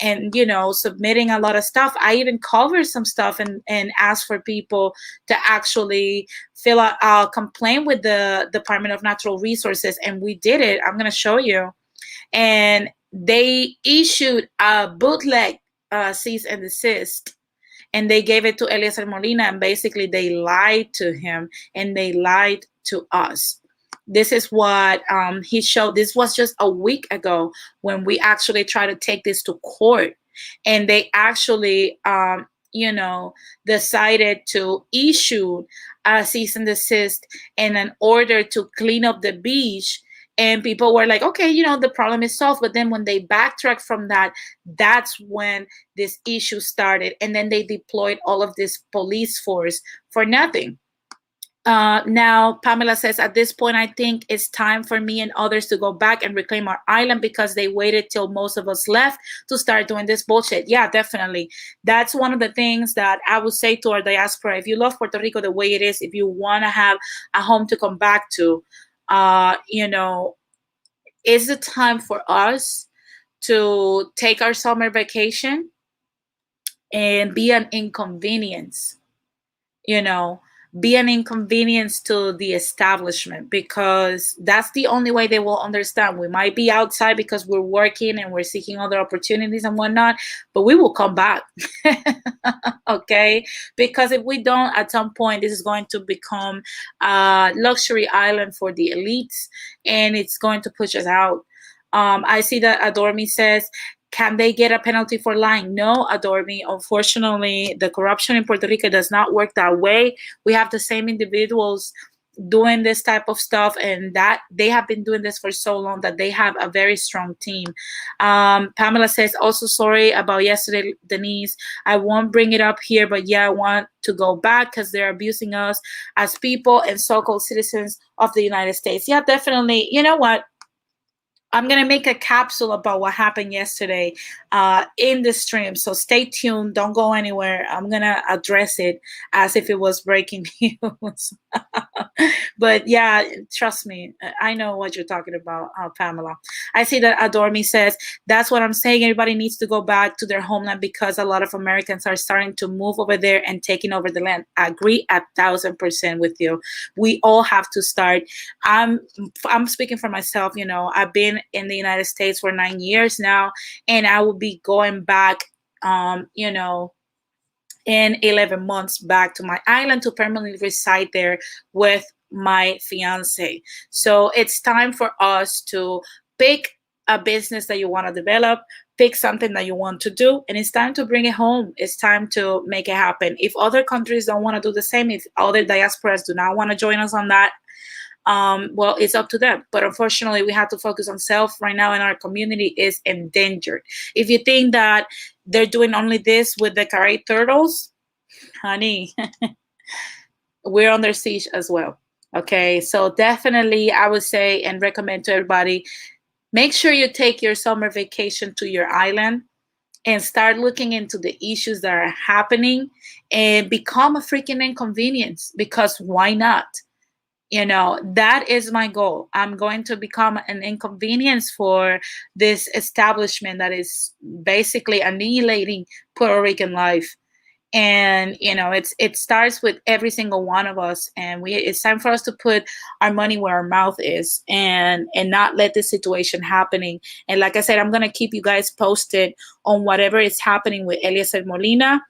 submitting a lot of stuff. I even covered some stuff and asked for people to actually fill out a complaint with the Department of Natural Resources, and we did it. I'm going to show you. And they issued a bootleg cease and desist, and they gave it to Eliezer Molina, and basically they lied to him and they lied to us. This is what he showed. This was just a week ago when we actually tried to take this to court, and they actually, decided to issue a cease and desist and an order to clean up the beach. And people were like, okay, the problem is solved. But then when they backtracked from that, that's when this issue started. And then they deployed all of this police force for nothing. Now, Pamela says, at this point, I think it's time for me and others to go back and reclaim our island because they waited till most of us left to start doing this bullshit. Yeah, definitely. That's one of the things that I would say to our diaspora. If you love Puerto Rico the way it is, if you want to have a home to come back to, you know, it's the time for us to take our summer vacation and be an inconvenience, you know, be an inconvenience to the establishment, because that's the only way they will understand. We might be outside because we're working and we're seeking other opportunities and whatnot, but we will come back. Okay, because if we don't, at some point this is going to become a luxury island for the elites, and it's going to push us out. I see that Adormi says, can they get a penalty for lying? No, Adormi. Unfortunately, the corruption in Puerto Rico does not work that way. We have the same individuals doing this type of stuff, and that they have been doing this for so long that they have a very strong team. Pamela says, also sorry about yesterday, Denise. I won't bring it up here, but yeah, I want to go back because they're abusing us as people and so-called citizens of the United States. Yeah, definitely. You know what? I'm going to make a capsule about what happened yesterday in the stream. So stay tuned. Don't go anywhere. I'm going to address it as if it was breaking news. But yeah, trust me. I know what you're talking about, Pamela. I see that Adormi says, that's what I'm saying. Everybody needs to go back to their homeland because a lot of Americans are starting to move over there and taking over the land. I agree 1,000% with you. We all have to start. I'm speaking for myself. You know, I've been in the United States for 9 years now, and I will be going back, you know, in 11 months back to my island to permanently reside there with my fiance. So it's time for us to pick a business that you want to develop, pick something that you want to do, and it's time to bring it home. It's time to make it happen. If other countries don't want to do the same, if other diasporas do not want to join us on that, well, it's up to them. But unfortunately, we have to focus on self right now, and our community is endangered. If you think that they're doing only this with the carrot turtles, honey, we're under siege as well. Okay, so definitely I would say and recommend to everybody, make sure you take your summer vacation to your island and start looking into the issues that are happening and become a freaking inconvenience, because why not? You know, that is my goal. I'm going to become an inconvenience for this establishment that is basically annihilating Puerto Rican life. And you know, it starts with every single one of us, and it's time for us to put our money where our mouth is, and not let this situation happening. And like I said, I'm going to keep you guys posted on whatever is happening with Eliezer Molina.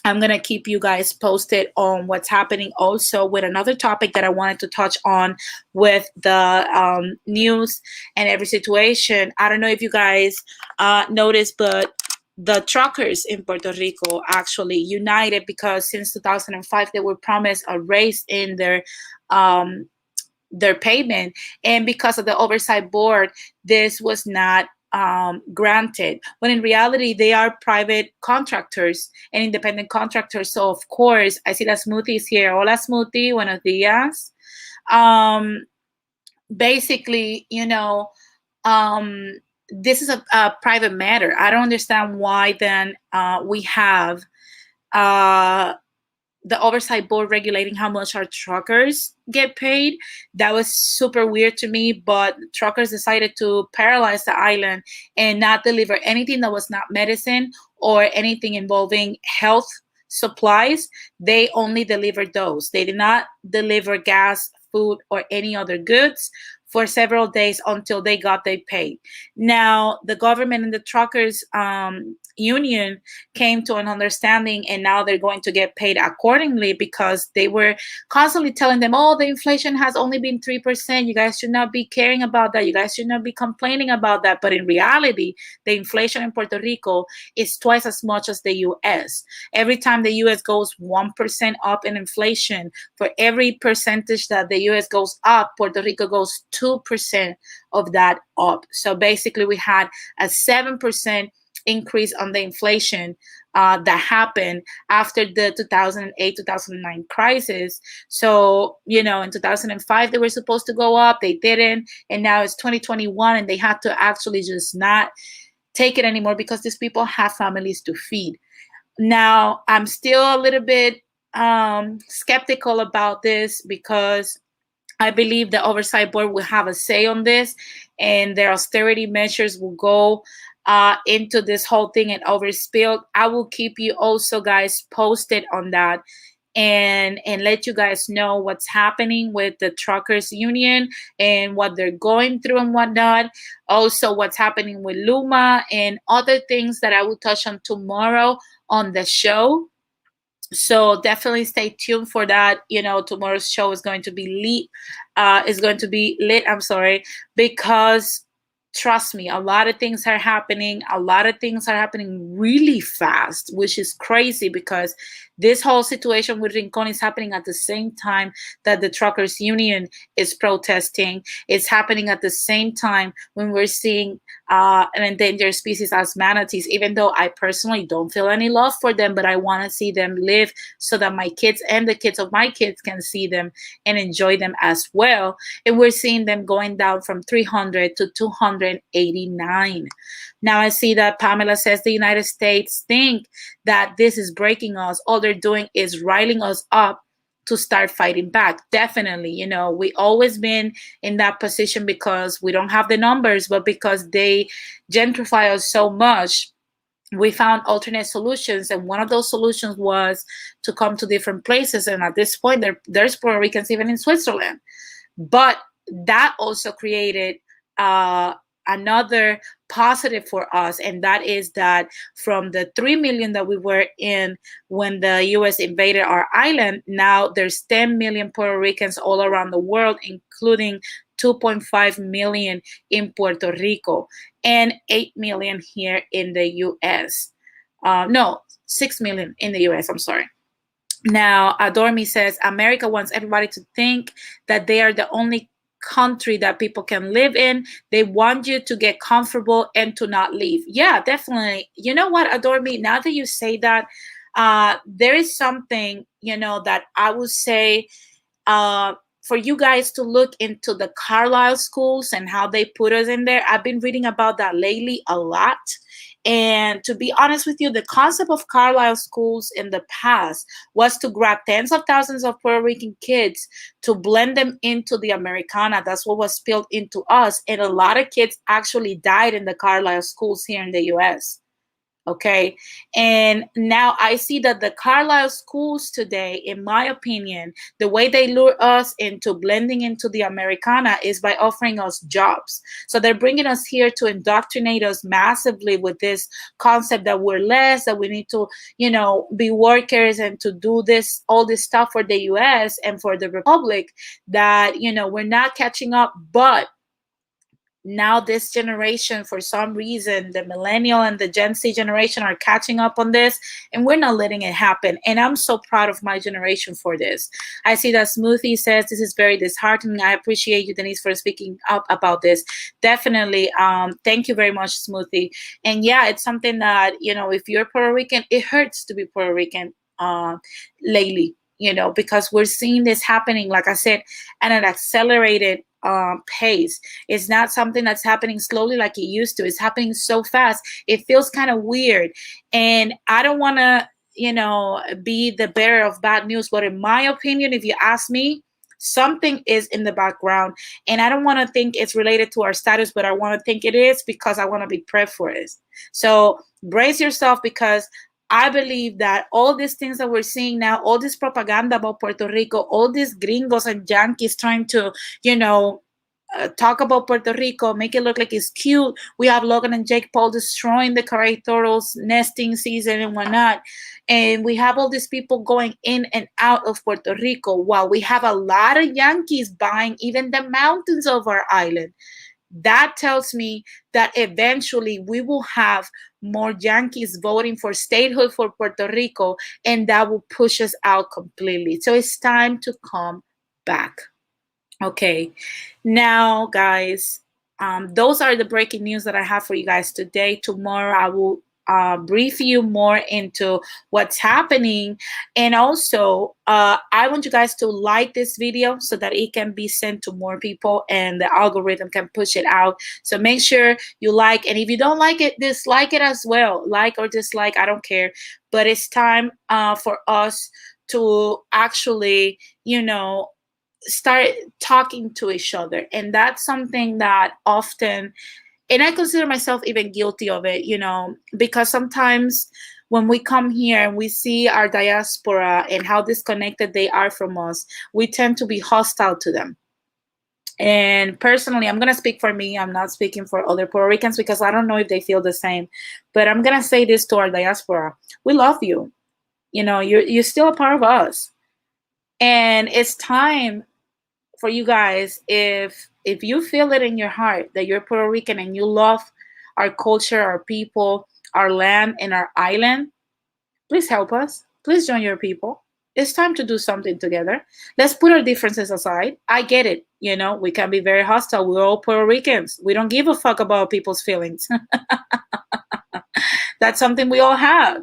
I'm going to keep you guys posted on what's happening also with another topic that I wanted to touch on with the news and every situation. I don't know if you guys noticed, but the truckers in Puerto Rico actually united because since 2005 they were promised a raise in their payment, and because of the oversight board, this was not granted, when in reality they are private contractors and independent contractors. So of course, I see that Smoothie is here. Hola Smoothie, buenos días. Basically, you know, this is a private matter. I don't understand why then we have the oversight board regulating how much our truckers get paid. That was super weird to me, but truckers decided to paralyze the island and not deliver anything that was not medicine or anything involving health supplies. They only delivered those. They did not deliver gas, food, or any other goods for several days until they got their pay. Now, the government and the truckers union came to an understanding, and now they're going to get paid accordingly, because they were constantly telling them, oh, the inflation has only been 3%. You guys should not be caring about that. You guys should not be complaining about that. But in reality, the inflation in Puerto Rico is twice as much as the US. Every time the US goes 1% up in inflation, for every percentage that the US goes up, Puerto Rico goes 2% of that up. So basically we had a 7% increase on the inflation that happened after the 2008-2009 crisis. So, you know, in 2005 they were supposed to go up, they didn't, and now it's 2021 and they had to actually just not take it anymore because these people have families to feed. Now, I'm still a little bit skeptical about this because I believe the oversight board will have a say on this, and their austerity measures will go into this whole thing and overspill. I will keep you also guys posted on that, and let you guys know what's happening with the truckers union and what they're going through and whatnot. Also, what's happening with Luma and other things that I will touch on tomorrow on the show. So definitely stay tuned for that. You know, tomorrow's show is going to be lit. I'm sorry, because trust me, a lot of things are happening. A lot of things are happening really fast, which is crazy because this whole situation with Rincon is happening at the same time that the truckers union is protesting. It's happening at the same time when we're seeing an endangered species as manatees, even though I personally don't feel any love for them, but I want to see them live so that my kids and the kids of my kids can see them and enjoy them as well. And we're seeing them going down from 300 to 289. Now I see that Pamela says the United States think that this is breaking us. All they're doing is riling us up to start fighting back. Definitely, you know, we always been in that position because we don't have the numbers, but because they gentrify us so much, we found alternate solutions, and one of those solutions was to come to different places. And at this point, there's Puerto Ricans even in Switzerland. But that also created another positive for us, and that is that from the 3 million that we were in when the US invaded our island, now there's 10 million Puerto Ricans all around the world, including 2.5 million in Puerto Rico and 8 million here in the US. No, 6 million in the US, I'm sorry. Now, Adormi says, America wants everybody to think that they are the only country that people can live in. They want you to get comfortable and to not leave. Yeah, definitely. You know what, Adormi, now that you say that, there is something, you know, that I would say for you guys to look into the Carlisle schools and how they put us in there. I've been reading about that lately a lot. And to be honest with you, the concept of Carlisle schools in the past was to grab tens of thousands of Puerto Rican kids to blend them into the Americana. That's what was spilled into us. And a lot of kids actually died in the Carlisle schools here in the US. Okay. And now I see that the Carlisle schools today, in my opinion, the way they lure us into blending into the Americana is by offering us jobs. So they're bringing us here to indoctrinate us massively with this concept that we're less, that we need to, you know, be workers and to do this, all this stuff for the US and for the Republic, that, you know, we're not catching up. But now this generation, for some reason, the millennial and the Gen Z generation are catching up on this, and we're not letting it happen. And I'm so proud of my generation for this. I see that Smoothie says this is very disheartening. I appreciate you, Denise, for speaking up about this. Definitely. Thank you very much, Smoothie. And yeah, it's something that, you know, if you're Puerto Rican, it hurts to be Puerto Rican lately, you know, because we're seeing this happening, like I said, at an accelerated pace. It's not something that's happening slowly like it used to. It's happening so fast. It feels kind of weird. And I don't want to, you know, be the bearer of bad news, but in my opinion, if you ask me, something is in the background. And I don't want to think it's related to our status, but I want to think it is because I want to be prepped for it. So brace yourself, because I believe that all these things that we're seeing now, all this propaganda about Puerto Rico, all these gringos and Yankees trying to, you know, talk about Puerto Rico, make it look like it's cute. We have Logan and Jake Paul destroying the Carey turtles nesting season and whatnot. And we have all these people going in and out of Puerto Rico, while we have a lot of Yankees buying even the mountains of our island. That tells me that eventually we will have more Yankees voting for statehood for Puerto Rico, and that will push us out completely. So it's time to come back. Okay, now guys, those are the breaking news that I have for you guys today. Tomorrow I will brief you more into what's happening. And also, I want you guys to like this video so that it can be sent to more people and the algorithm can push it out. So make sure you like, and if you don't like it, dislike it as well. Like or dislike, I don't care. But it's time for us to actually, start talking to each other. And that's something that often, and I consider myself even guilty of it, because sometimes when we come here and we see our diaspora and how disconnected they are from us, we tend to be hostile to them. And personally, I'm going to speak for me. I'm not speaking for other Puerto Ricans because I don't know if they feel the same. But I'm going to say this to our diaspora. We love you. You're still a part of us. And it's time for you guys, if you feel it in your heart that you're Puerto Rican and you love our culture, our people, our land, and our island, please help us. Please join your people. It's time to do something together. Let's put our differences aside. I get it. We can be very hostile. We're all Puerto Ricans. We don't give a fuck about people's feelings. That's something we all have.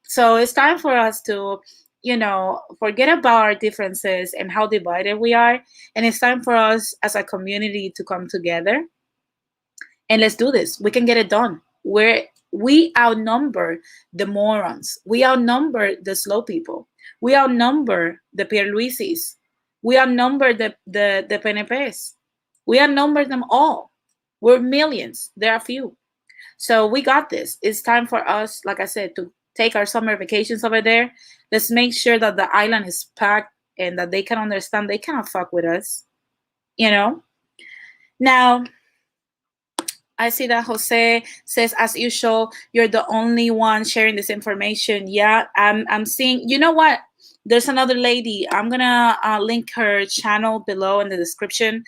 So it's time for us to forget about our differences and how divided we are. And it's time for us as a community to come together and let's do this. We can get it done. We outnumber the morons. We outnumber the slow people. We outnumber the Pierluisis. We outnumber the PNPs. We outnumber them all. We're millions. There are few. So we got this. It's time for us, like I said, to take our summer vacations over there. Let's make sure that the island is packed and that they can understand they cannot fuck with us. Now, I see that Jose says, as usual, you're the only one sharing this information. Yeah, I'm seeing, you know what? There's another lady. I'm going to link her channel below in the description.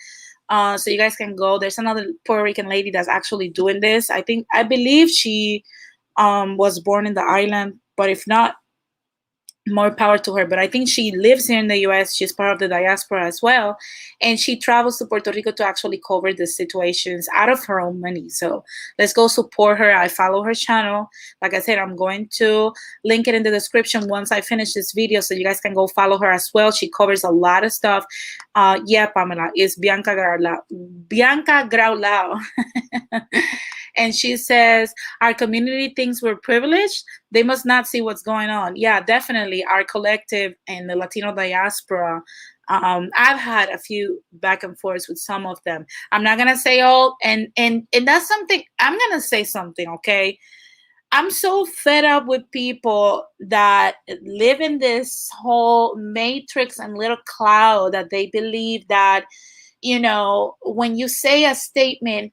So you guys can go. There's another Puerto Rican lady that's actually doing this. I believe she was born in the island, but if not, more power to her. But I think she lives here in the US. She's part of the diaspora as well. And she travels to Puerto Rico to actually cover the situations out of her own money. So let's go support her. I follow her channel. Like I said, I'm going to link it in the description once I finish this video so you guys can go follow her as well. She covers a lot of stuff. Yeah, Pamela, it's Bianca Graulao. And she says, our community thinks we're privileged. They must not see what's going on. Yeah, definitely. Our collective and the Latino diaspora, I've had a few back and forths with some of them. I'm not going to say all. And that's something, I'm going to say something, okay? I'm so fed up with people that live in this whole matrix and little cloud that they believe that, when you say a statement,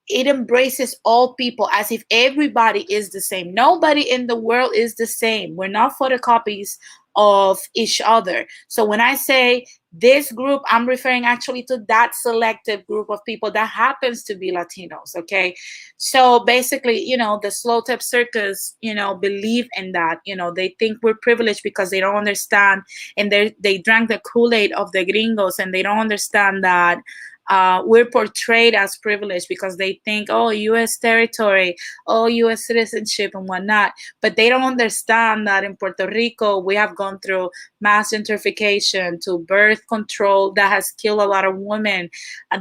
it embraces all people as if everybody is the same. Nobody in the world is the same. We're not photocopies of each other. So when I say this group, I'm referring actually to that selective group of people that happens to be Latinos, okay? So basically, the slow tip circus, believe in that. They think we're privileged because they don't understand, and they drank the Kool-Aid of the gringos, and they don't understand that we're portrayed as privileged because they think, oh, U.S. territory, oh, U.S. citizenship and whatnot. But they don't understand that in Puerto Rico, we have gone through mass gentrification to birth control that has killed a lot of women,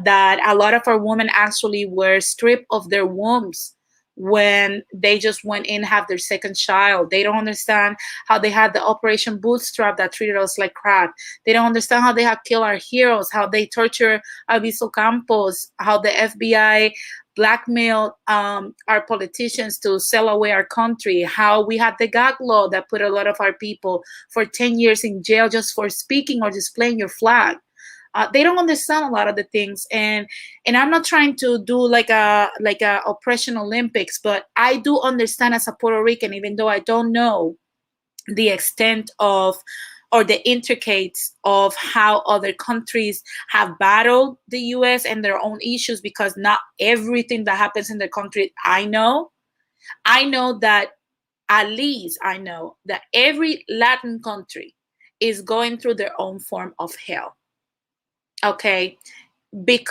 that a lot of our women actually were stripped of their wombs when they just went in have their second child. They don't understand how they had the Operation Bootstrap that treated us like crap. They don't understand how they have killed our heroes, how they torture Aviso Campos, how the FBI blackmailed our politicians to sell away our country, how we had the gag law that put a lot of our people for 10 years in jail just for speaking or displaying your flag. They don't understand a lot of the things, and I'm not trying to do like a oppression Olympics, but I do understand as a Puerto Rican, even though I don't know the extent of or the intricates of how other countries have battled the US and their own issues, because not everything that happens in the country I know that at least I know that every Latin country is going through their own form of hell. Okay,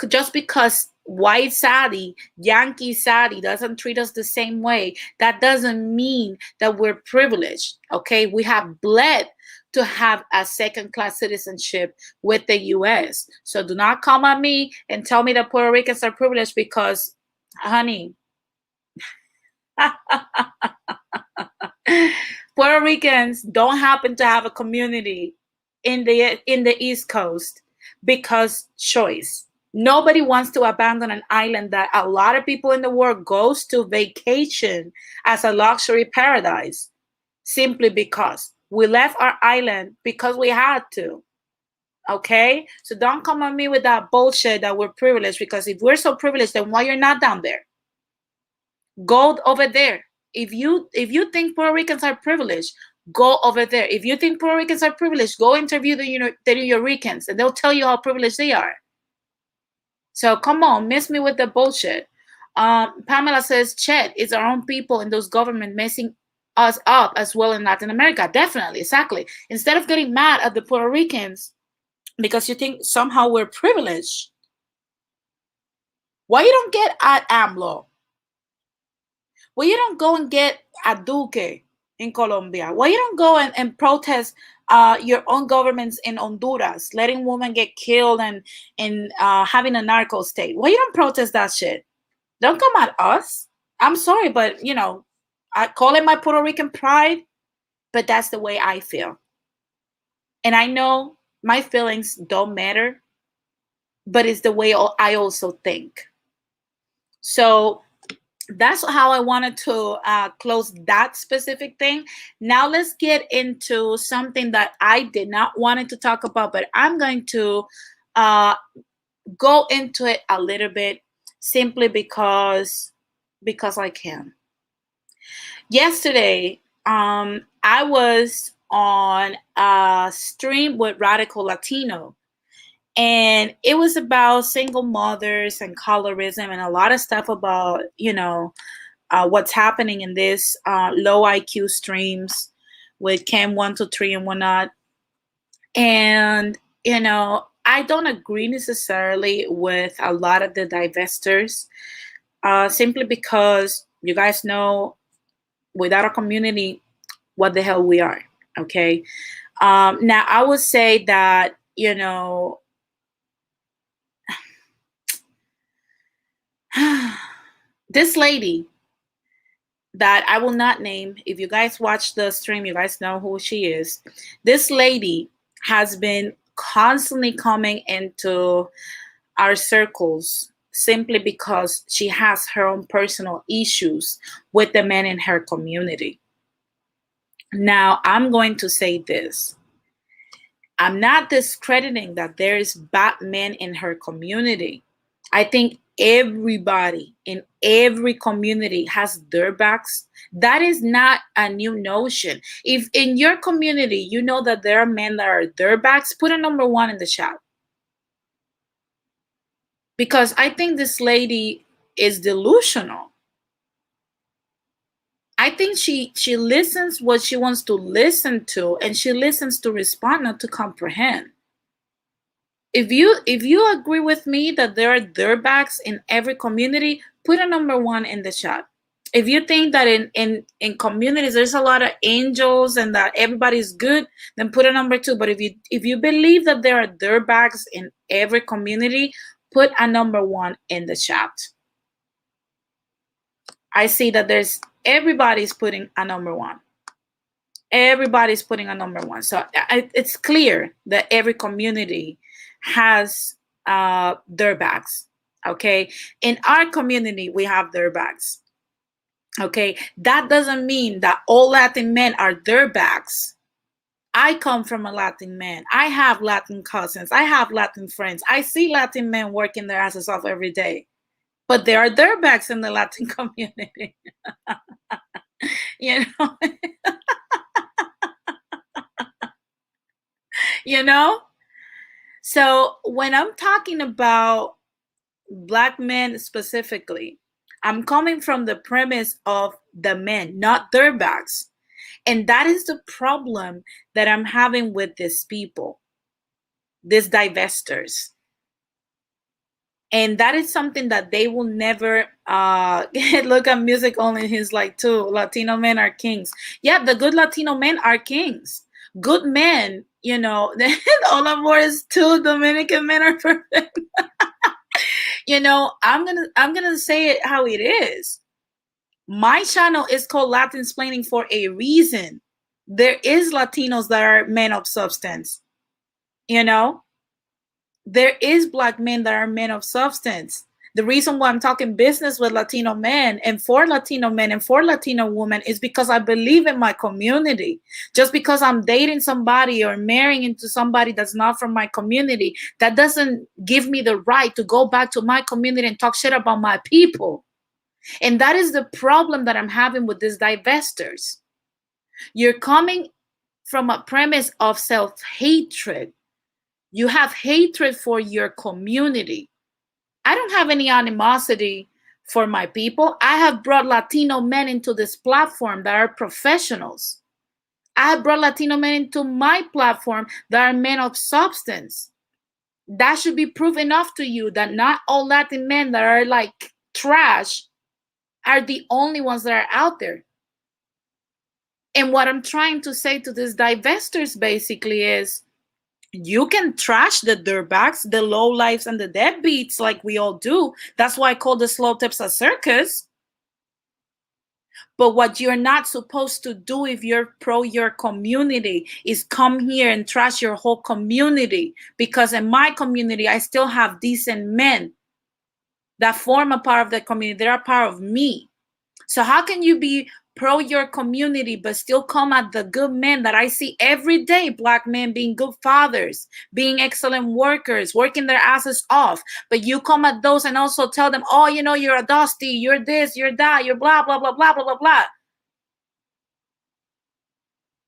just because white Saudi, Yankee Saudi doesn't treat us the same way, that doesn't mean that we're privileged, okay? We have bled to have a second-class citizenship with the U.S. So do not come at me and tell me that Puerto Ricans are privileged because, honey, Puerto Ricans don't happen to have a community in the East Coast because choice. Nobody wants to abandon an island that a lot of people in the world goes to vacation as a luxury paradise simply because we left our island because we had to. Okay? So don't come at me with that bullshit that we're privileged, because if we're so privileged, then why you're not down there? Go over there. If you think Puerto Ricans are privileged, go over there. If you think Puerto Ricans are privileged, go interview the New Ricans and they'll tell you how privileged they are. So come on, miss me with the bullshit. Pamela says, Chet, it's our own people and those government messing us up as well in Latin America. Definitely, exactly. Instead of getting mad at the Puerto Ricans because you think somehow we're privileged, why you don't get at AMLO? Why you don't go and get a Duque in Colombia? Why you don't go and protest your own governments in Honduras, letting women get killed and having a narco state? Why you don't protest that shit? Don't come at us. I'm sorry, but I call it my Puerto Rican pride, but that's the way I feel. And I know my feelings don't matter, but it's the way I also think. So that's how I wanted to close that specific thing. Now let's get into something that I did not want to talk about, but I'm going to go into it a little bit simply because I can. Yesterday, I was on a stream with Radical Latino, and it was about single mothers and colorism and a lot of stuff about, what's happening in this low IQ streams with Chem 123 and whatnot. And, I don't agree necessarily with a lot of the divestors simply because you guys know without a community, what the hell we are, okay? Now, I would say that, this lady that I will not name, if you guys watch the stream, you guys know who she is. This lady has been constantly coming into our circles simply because she has her own personal issues with the men in her community. Now, I'm going to say this. I'm not discrediting that there is bad men in her community. I think everybody in every community has dirtbags. That is not a new notion. If in your community you know that there are men that are dirtbags, put a number 1 in the chat. Because I think this lady is delusional. I think she listens what she wants to listen to, and she listens to respond, not to comprehend. If you agree with me that there are dirtbags in every community, put a number 1 in the chat. If you think that in communities there's a lot of angels and that everybody's good, then put a number 2. But if you believe that there are dirtbags in every community, put a number 1 in the chat. I see that everybody's putting a number 1. Everybody's putting a number 1. So it's clear that every community has dirtbags. Okay, in our community we have dirtbags. Okay, that doesn't mean that all Latin men are dirtbags. I come from a Latin man. I have Latin cousins. I have Latin friends. I see Latin men working their asses off every day. But there are dirtbags in the Latin community. So when I'm talking about Black men specifically, I'm coming from the premise of the men, not dirtbags. And that is the problem that I'm having with these people, these divestors. And that is something that they will never look at music only. He's like, two Latino men are kings. Yeah, the good Latino men are kings. Good men, you know, all of more is two Dominican men are perfect. You know, I'm gonna say it how it is. My channel is called Latin Splaining for a reason. There is Latinos that are men of substance. You know, there is Black men that are men of substance. The reason why I'm talking business with Latino men and for Latino men and for Latino women is because I believe in my community. Just because I'm dating somebody or marrying into somebody that's not from my community, that doesn't give me the right to go back to my community and talk shit about my people. And that is the problem that I'm having with these divestors. You're coming from a premise of self-hatred. You have hatred for your community. I don't have any animosity for my people. I have brought Latino men into this platform that are professionals. I have brought Latino men into my platform that are men of substance. That should be proof enough to you that not all Latin men that are like trash are the only ones that are out there. And what I'm trying to say to these divestors basically is, you can trash the dirtbags, the lowlifes, and the deadbeats like we all do. That's why I call the slow tips a circus. But what you're not supposed to do if you're pro your community is come here and trash your whole community. Because in my community, I still have decent men that form a part of the community. They're a part of me. So how can you be pro your community but still come at the good men that I see every day? Black men being good fathers, being excellent workers, working their asses off. But you come at those and also tell them, oh, you know, you're a dusty, you're this, you're that, you're blah, blah, blah, blah, blah, blah, blah.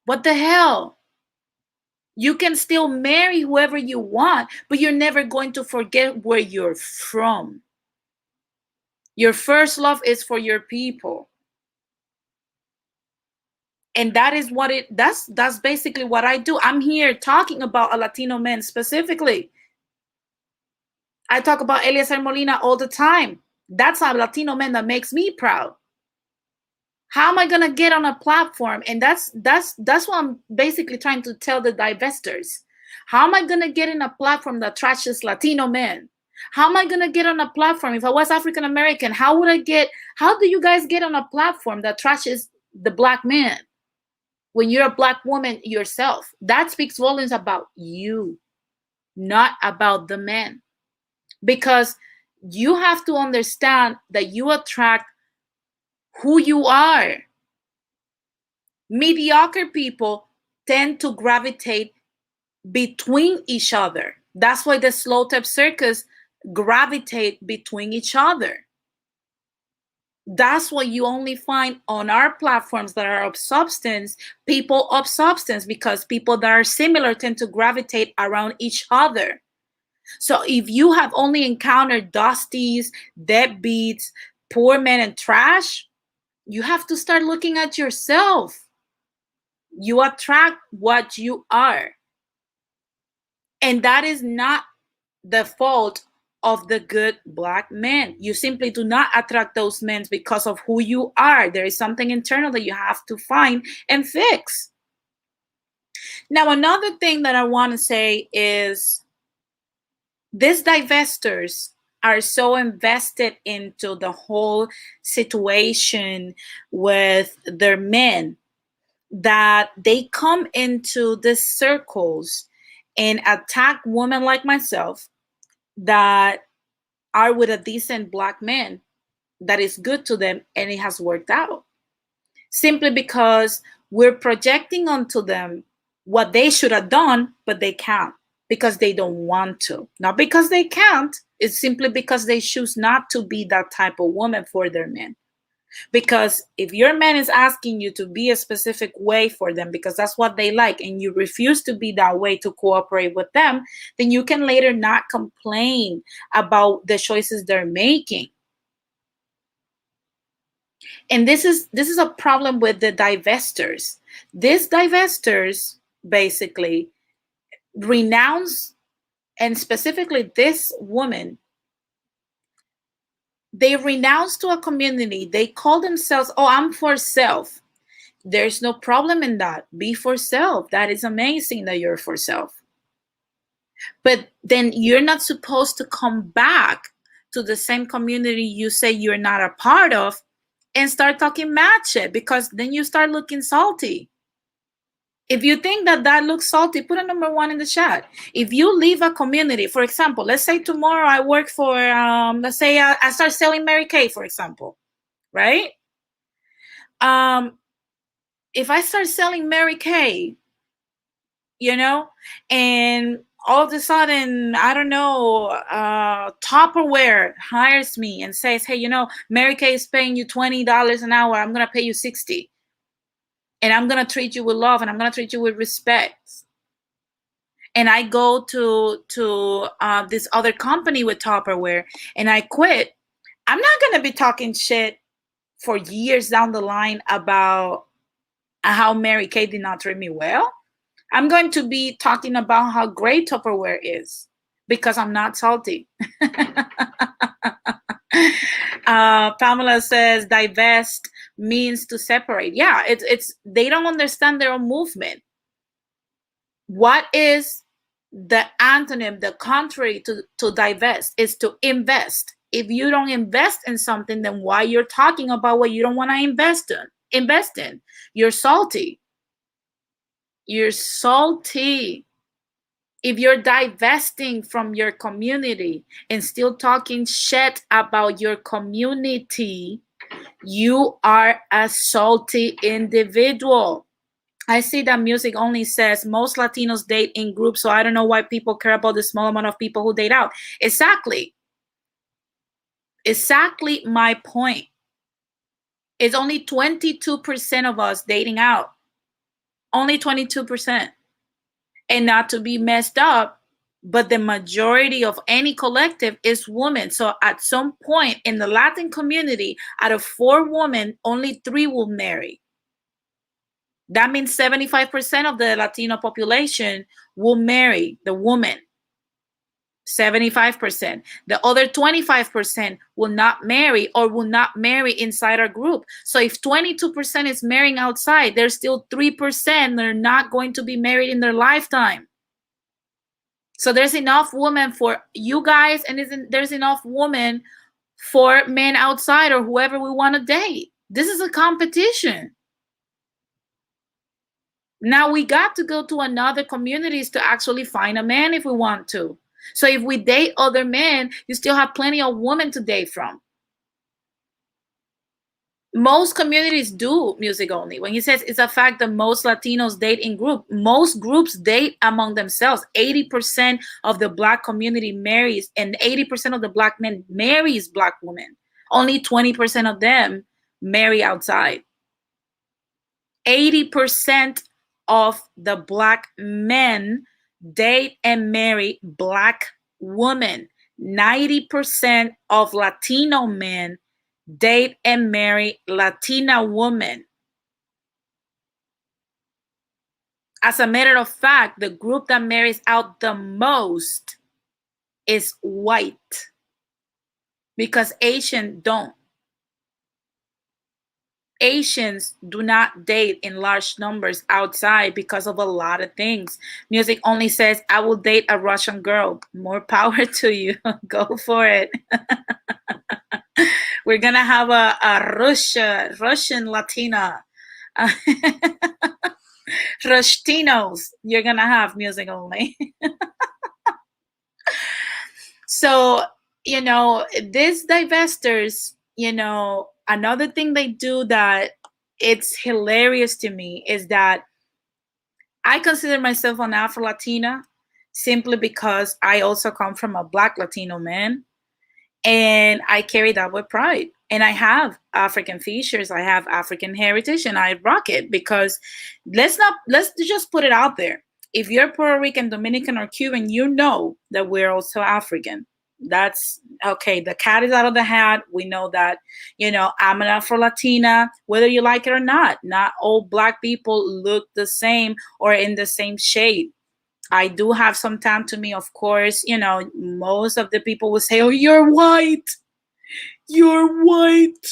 What the hell? You can still marry whoever you want, but you're never going to forget where you're from. Your first love is for your people. And that is what that's basically what I do. I'm here talking about a Latino man specifically. I talk about Eliezer Molina all the time. That's a Latino man that makes me proud. How am I gonna get on a platform? And that's what I'm basically trying to tell the divestors. How am I gonna get in a platform that trashes Latino men? How am I gonna get on a platform if I was African American? How do you guys get on a platform that trashes the Black man? When you're a Black woman yourself, that speaks volumes about you, not about the men. Because you have to understand that you attract who you are. Mediocre people tend to gravitate between each other. That's why the slow tip circus gravitate between each other. That's what you only find on our platforms that are of substance, people of substance, because people that are similar tend to gravitate around each other. So if you have only encountered dusties, deadbeats, poor men, and trash, you have to start looking at yourself. You attract what you are. And that is not the fault of the good Black men. You simply do not attract those men because of who you are. There is something internal that you have to find and fix. Now, another thing that I want to say is these divestors are so invested into the whole situation with their men that they come into these circles and attack women like myself that are with a decent Black man that is good to them and it has worked out. Simply because we're projecting onto them what they should have done, but they can't because they don't want to. Not because they can't, it's simply because they choose not to be that type of woman for their men. Because if your man is asking you to be a specific way for them because that's what they like and you refuse to be that way to cooperate with them, then you can later not complain about the choices they're making. And this is a problem with the divestors. These divestors basically renounce, and specifically this woman They renounce to a community. They call themselves, oh, I'm for self. There's no problem in that. Be for self. That is amazing that you're for self. But then you're not supposed to come back to the same community you say you're not a part of and start talking mad shit, because then you start looking salty. If you think that that looks salty, put a number 1 in the chat. If you leave a community, for example, let's say tomorrow I work for, let's say I start selling Mary Kay, for example, right? If I start selling Mary Kay, you know, and all of a sudden, I don't know, Tupperware hires me and says, hey, you know, Mary Kay is paying you $20 an hour. I'm going to pay you $60. And I'm going to treat you with love, and I'm going to treat you with respect. And I go to this other company with Tupperware and I quit. I'm not going to be talking shit for years down the line about how Mary Kay did not treat me well. I'm going to be talking about how great Tupperware is, because I'm not salty. Pamela says divest means to separate. Yeah, it's they don't understand their own movement. What is the antonym, the contrary to divest, is to invest. If you don't invest in something, then why you're talking about what you don't want to invest in? You're salty. You're salty. If you're divesting from your community and still talking shit about your community, you are a salty individual. I see that Music Only says most Latinos date in groups, so I don't know why people care about the small amount of people who date out. Exactly my point. It's only 22% of us dating out. Only 22%. And not to be messed up, but the majority of any collective is women. So at some point in the Latin community, out of 4 women, only 3 will marry. That means 75% of the Latino population will marry the woman. 75%. The other 25% will not marry, or will not marry inside our group. So if 22% is marrying outside, there's still 3% that are not going to be married in their lifetime. So there's enough women for you guys, and there's enough women for men outside or whoever we want to date. This is a competition. Now we got to go to another communities to actually find a man if we want to. So if we date other men, you still have plenty of women to date from. Most communities do Music Only. When he says it's a fact that most Latinos date in group, most groups date among themselves. 80% of the Black community marries, and 80% of the Black men marries Black women. Only 20% of them marry outside. 80% of the Black men date and marry Black women. 90% of Latino men date and marry Latina women. As a matter of fact, the group that marries out the most is white, because Asian don't. Asians do not date in large numbers outside because of a lot of things. Music Only says, I will date a Russian girl. More power to you. Go for it. We're going to have a Russian Latina. Rushtinos. You're going to have Music Only. So, these divestors, another thing they do that it's hilarious to me is that I consider myself an Afro-Latina simply because I also come from a Black Latino man, and I carry that with pride. And I have African features, I have African heritage, and I rock it, because let's just put it out there. If you're Puerto Rican, Dominican, or Cuban, you know that we're also African. That's okay. The cat is out of the hat. We know that, I'm an Afro-Latina, whether you like it or not. Not all Black people look the same or in the same shade. I do have some tan to me, of course. Most of the people will say, oh, you're white. You're white.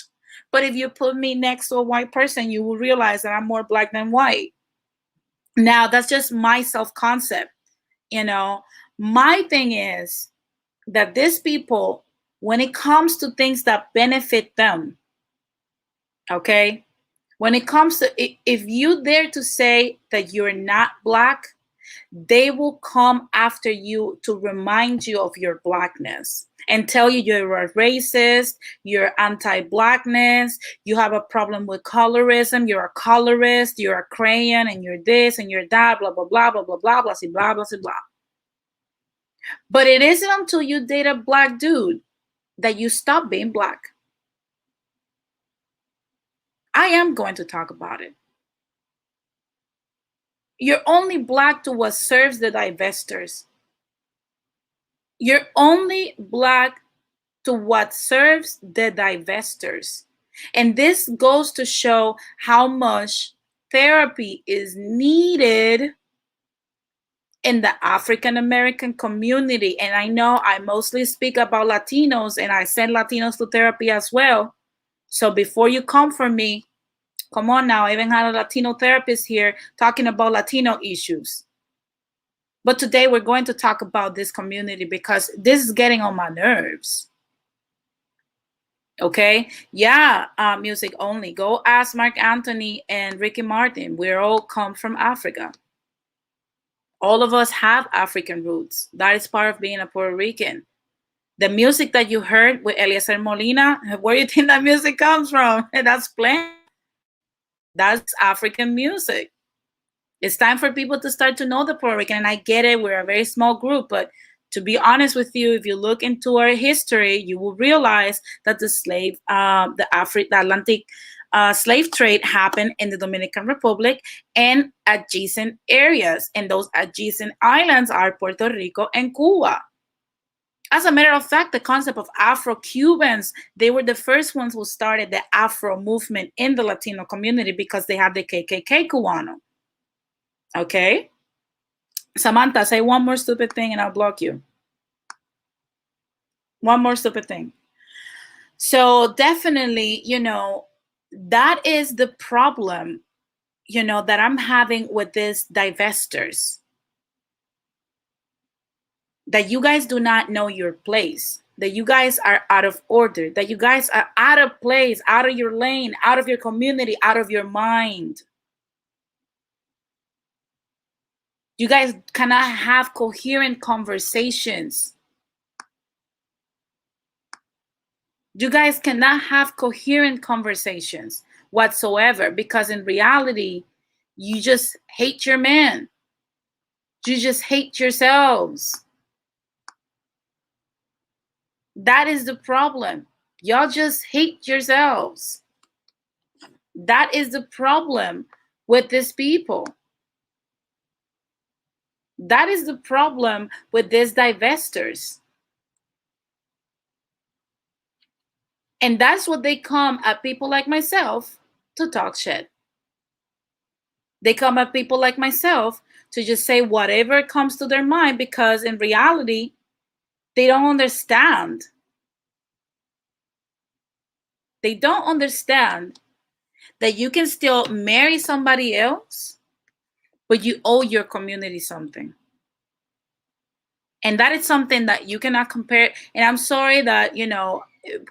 But if you put me next to a white person, you will realize that I'm more black than white. Now, that's just my self-concept. My thing is that these people, when it comes to things that benefit them, okay, when it comes to, if you dare to say that you're not black, they will come after you to remind you of your blackness and tell you you're a racist, you're anti-blackness, you have a problem with colorism, you're a colorist, you're a crayon, and you're this and you're that, blah, blah, blah, blah, blah, blah, blah, blah, blah, blah, blah. But it isn't until you date a black dude that you stop being black. I am going to talk about it. You're only black to what serves the divestors. You're only black to what serves the divestors. And this goes to show how much therapy is needed in the African American community. And I know I mostly speak about Latinos, and I send Latinos to therapy as well. So before you come for me, come on now, I even had a Latino therapist here talking about Latino issues. But today we're going to talk about this community because this is getting on my nerves. Okay? Yeah, music only. Go ask Mark Anthony and Ricky Martin. We all come from Africa. All of us have African roots. That is part of being a Puerto Rican. The music that you heard with Eliezer Molina, where do you think that music comes from? That's plain. That's African music. It's time for people to start to know the Puerto Rican. And I get it, we're a very small group, but to be honest with you, if you look into our history, you will realize that the Atlantic slave trade happened in the Dominican Republic and adjacent areas. And those adjacent islands are Puerto Rico and Cuba. As a matter of fact, the concept of Afro-Cubans, they were the first ones who started the Afro movement in the Latino community because they had the KKK Cubano. Okay? Samantha, say one more stupid thing and I'll block you. One more stupid thing. So definitely, that is the problem, that I'm having with these divestors. That you guys do not know your place. That you guys are out of order. That you guys are out of place, out of your lane, out of your community, out of your mind. You guys cannot have coherent conversations. You guys cannot have coherent conversations whatsoever because in reality, you just hate your man. You just hate yourselves. That is the problem. Y'all just hate yourselves. That is the problem with these people. That is the problem with these divestors. And that's what they come at people like myself to talk shit. They come at people like myself to just say whatever comes to their mind because in reality, they don't understand. They don't understand that you can still marry somebody else, but you owe your community something. And that is something that you cannot compare. And I'm sorry that,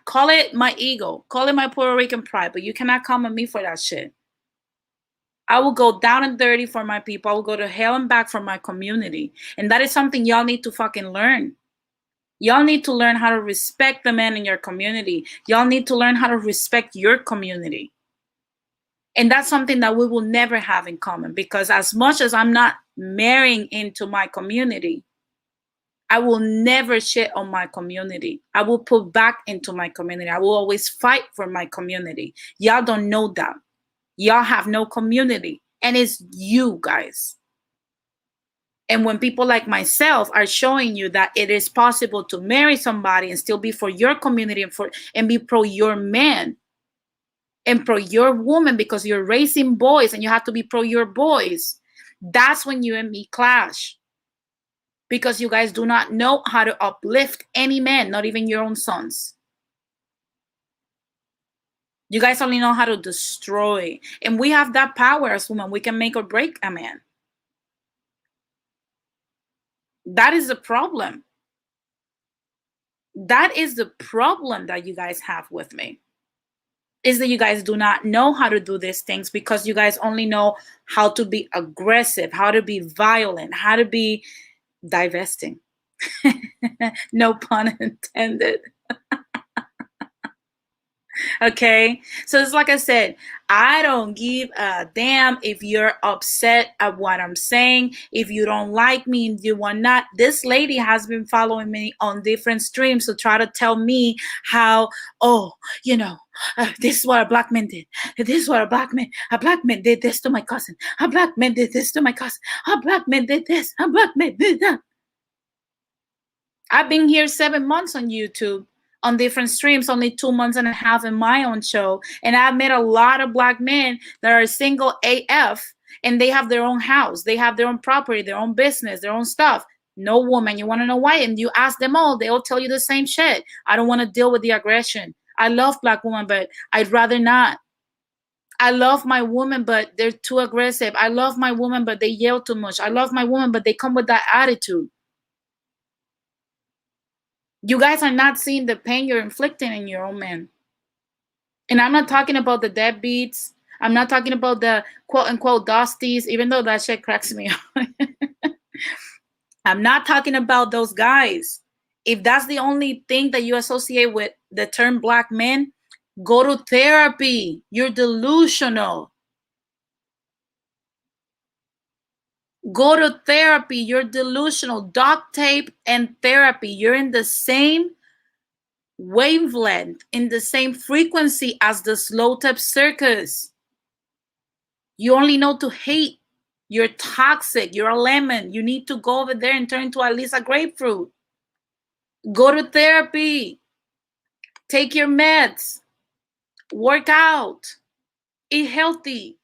call it my ego, call it my Puerto Rican pride, but you cannot come at me for that shit. I will go down and dirty for my people. I will go to hell and back for my community. And that is something y'all need to fucking learn. Y'all need to learn how to respect the men in your community. Y'all need to learn how to respect your community. And that's something that we will never have in common because as much as I'm not marrying into my community, I will never shit on my community. I will put back into my community. I will always fight for my community. Y'all don't know that. Y'all have no community. And it's you guys. And when people like myself are showing you that it is possible to marry somebody and still be for your community and be pro your man and pro your woman because you're raising boys and you have to be pro your boys, that's when you and me clash. Because you guys do not know how to uplift any man, not even your own sons. You guys only know how to destroy. And we have that power as women. We can make or break a man. That is the problem. That is the problem that you guys have with me. Is that you guys do not know how to do these things because you guys only know how to be aggressive, how to be violent, how to be divesting. No pun intended. Okay, so it's like I said, I don't give a damn if you're upset at what I'm saying, if you don't like me, and you want not. This lady has been following me on different streams to try to tell me how, oh, you know, this is what a black man did. This is what a black man did this to my cousin. A black man did this to my cousin. A black man did this. A black man did that. I've been here 7 months on YouTube, on different streams, only 2 months and a half in my own show. And I've met a lot of black men that are single AF and they have their own house. They have their own property, their own business, their own stuff. No woman. You want to know why? And you ask them all, they all tell you the same shit. I don't want to deal with the aggression. I love black women, but I'd rather not. I love my woman, but they're too aggressive. I love my woman, but they yell too much. I love my woman, but they come with that attitude. You guys are not seeing the pain you're inflicting in your own men. And I'm not talking about the deadbeats. I'm not talking about the quote-unquote dusties, even though that shit cracks me up. I'm not talking about those guys. If that's the only thing that you associate with the term black men, go to therapy. You're delusional. Go to therapy. You're delusional. Duct tape and therapy. You're in the same wavelength, in the same frequency as the slow tip circus. You only know to hate. You're toxic. You're a lemon. You need to go over there and turn into at least a grapefruit. Go to therapy. Take your meds. Work out. Eat healthy.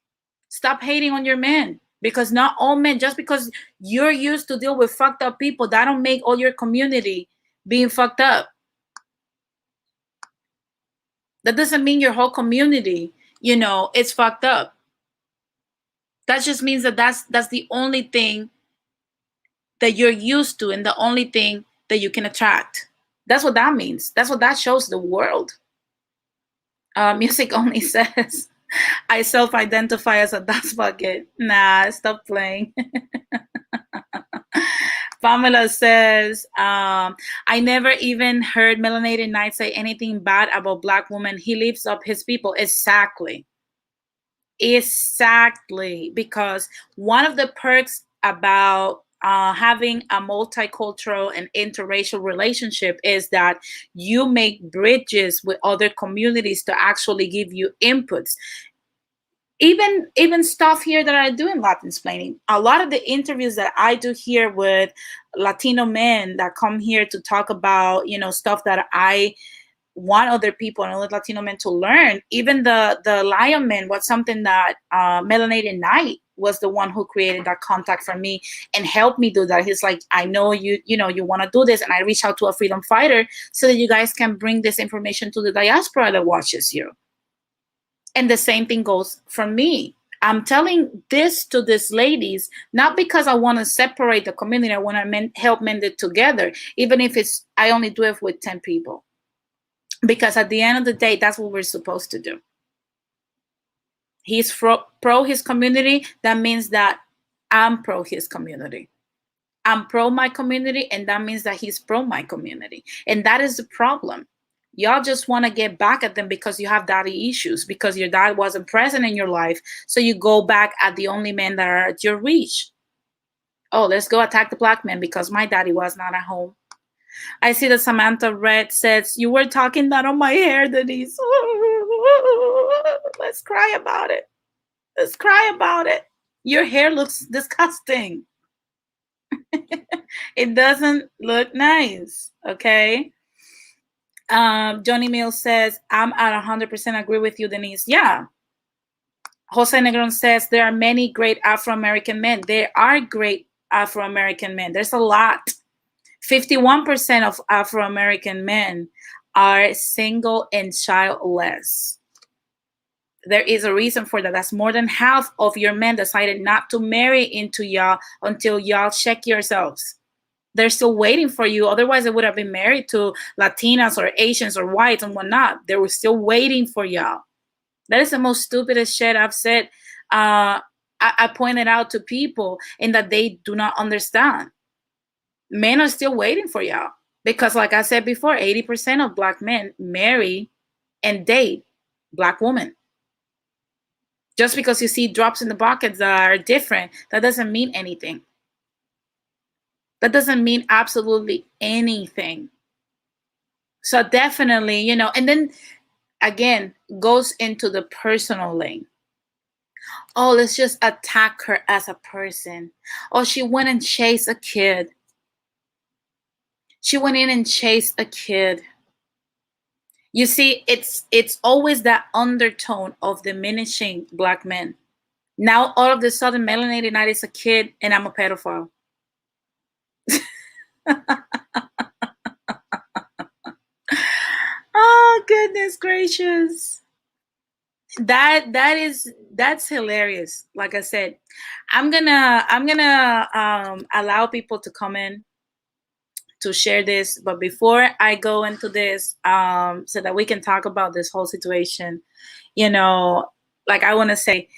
Stop hating on your men. Because not all men, just because you're used to deal with fucked up people, that don't make all your community being fucked up. That doesn't mean your whole community, you know, it's fucked up. That just means that that's the only thing that you're used to and the only thing that you can attract. That's what that means. That's what that shows the world. Music only says, I self-identify as a dust bucket. Nah, stop playing. Pamela says, I never even heard Melanated Knight say anything bad about black women. He lifts up his people. Exactly. Exactly. Because one of the perks about having a multicultural and interracial relationship is that you make bridges with other communities to actually give you inputs. Even stuff here that I do in Latin explaining, a lot of the interviews that I do here with Latino men that come here to talk about, you know, stuff that I want other people and other Latino men to learn. Even the Lion Man was something that Melanated Knight was the one who created that contact for me and helped me do that. He's like, I know you know, you want to do this. And I reach out to a freedom fighter so that you guys can bring this information to the diaspora that watches you. And the same thing goes for me. I'm telling this to these ladies, not because I want to separate the community. I want to help mend it together, even if I only do it with 10 people. Because at the end of the day, that's what we're supposed to do. He's pro his community. That means that I'm pro his community. I'm pro my community, and that means that he's pro my community. And that is the problem. Y'all just want to get back at them because you have daddy issues, because your dad wasn't present in your life. So you go back at the only men that are at your reach. Oh, let's go attack the black man because my daddy was not at home. I see that Samantha Red says, you were talking that on my hair, Denise. Let's cry about it. Let's cry about it. Your hair looks disgusting. It doesn't look nice, okay? Johnny Mills says, I'm at 100% agree with you, Denise. Yeah. Jose Negron says, there are many great Afro-American men. There are great Afro-American men. There's a lot. 51% of Afro-American men are single and childless. There is a reason for that. That's more than half of your men decided not to marry into y'all until y'all check yourselves. They're still waiting for you. Otherwise, they would have been married to Latinas or Asians or whites and whatnot. They were still waiting for y'all. That is the most stupidest shit I've said. I pointed out to people and that they do not understand. Men are still waiting for y'all because, like I said before, 80% of Black men marry and date Black women. Just because you see drops in the buckets that are different, that doesn't mean anything. That doesn't mean absolutely anything. So definitely, you know, and then again, goes into the personal lane. Oh, let's just attack her as a person. Oh, she went and chased a kid. She went in and chased a kid. You see, it's always that undertone of diminishing Black men. Now, all of a sudden, melanated night is a kid and I'm a pedophile. Oh, goodness gracious. That's hilarious. Like I said, I'm gonna allow people to come in to share this, but before I go into this, so that we can talk about this whole situation, you know, like I want to say,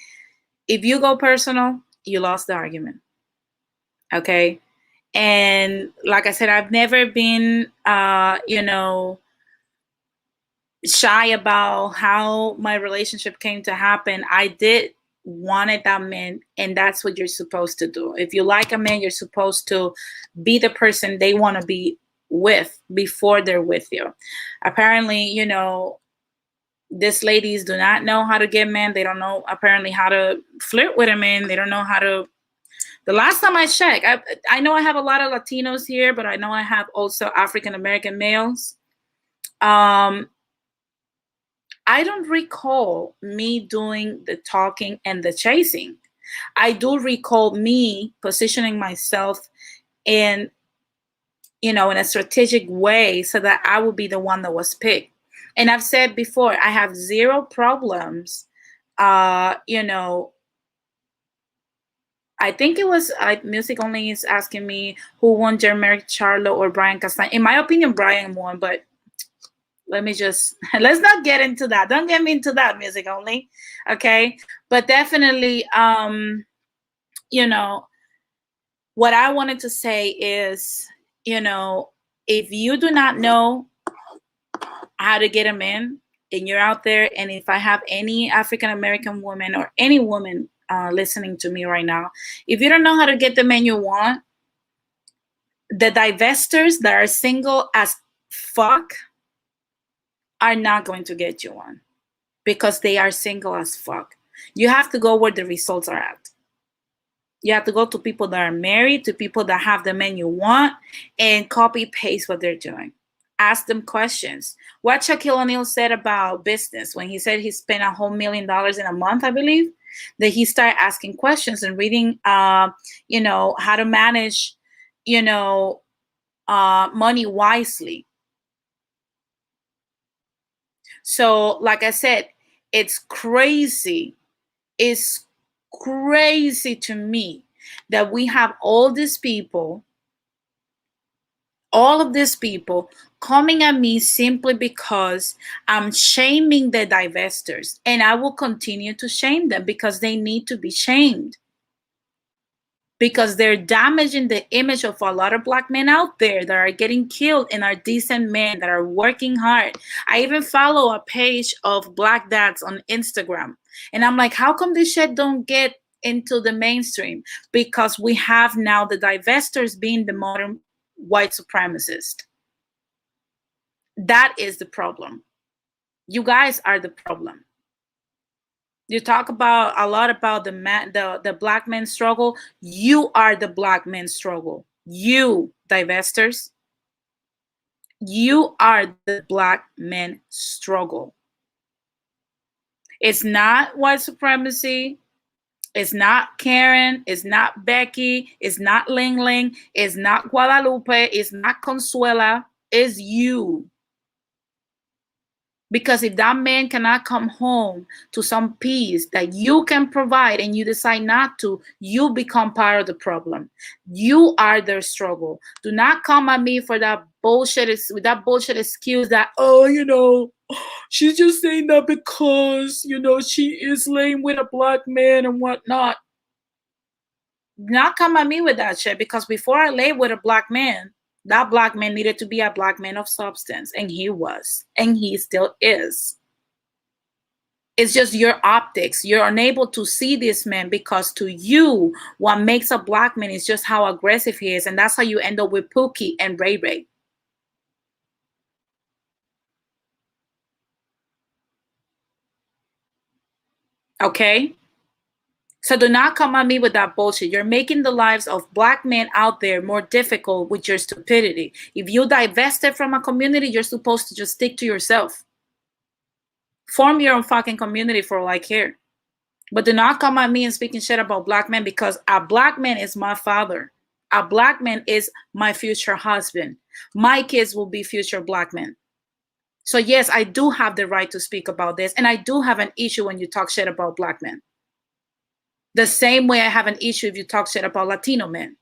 if you go personal, you lost the argument. Okay. And like I said, I've never been, you know, shy about how my relationship came to happen. I did wanted that man, and that's what you're supposed to do. If you like a man, you're supposed to be the person they want to be with before they're with you. Apparently, you know, these ladies do not know how to get men. They don't know apparently how to flirt with a man. They don't know how to. The last time I checked, I know I have a lot of Latinos here, but I know I have also African American males. I don't recall me doing the talking and the chasing. I do recall me positioning myself in, you know, in a strategic way so that I would be the one that was picked. And I've said before, I have zero problems, you know, I think it was Music Only is asking me who won, Jermerick Charlo or Brian Castagna. In my opinion, Brian won, but let's not get into that. Don't get me into that, Music Only. Okay. But definitely, you know, what I wanted to say is, you know, if you do not know how to get them in and you're out there, and if I have any African American woman or any woman listening to me right now, if you don't know how to get the men you want, the divestors that are single as fuck are not going to get you one because they are single as fuck. You have to go where the results are at. You have to go to people that are married, to people that have the men you want, and copy paste what they're doing. Ask them questions. What Shaquille O'Neal said about business when he said he spent $1 million in a month, I believe, that he started asking questions and reading, you know, how to manage, you know, money wisely. So, like I said, it's crazy. It's crazy to me that we have all of these people coming at me simply because I'm shaming the divestors. And I will continue to shame them because they need to be shamed. Because they're damaging the image of a lot of Black men out there that are getting killed and are decent men that are working hard. I even follow a page of Black dads on Instagram. And I'm like, how come this shit don't get into the mainstream? Because we have now the divestors being the modern white supremacist. That is the problem. You guys are the problem. You talk about a lot about the Black men struggle. You are the Black men struggle. You divestors. You are the Black men struggle. It's not white supremacy. It's not Karen. It's not Becky. It's not Ling Ling. It's not Guadalupe. It's not Consuela. It's you. Because if that man cannot come home to some peace that you can provide and you decide not to, you become part of the problem. You are their struggle. Do not come at me for that bullshit, with that bullshit excuse that, oh, you know, she's just saying that because, you know, she is laying with a black man and whatnot. Not come at me with that shit, because before I lay with a black man, that black man needed to be a black man of substance, and he was, and he still is. It's just your optics. You're unable to see this man because to you, what makes a black man is just how aggressive he is, and that's how you end up with Pookie and Ray Ray. Okay? So do not come at me with that bullshit. You're making the lives of black men out there more difficult with your stupidity. If you divested from a community, you're supposed to just stick to yourself. Form your own fucking community for all I care. But do not come at me and speaking shit about black men, because a black man is my father. A black man is my future husband. My kids will be future black men. So yes, I do have the right to speak about this, and I do have an issue when you talk shit about black men. The same way I have an issue if you talk shit about Latino men.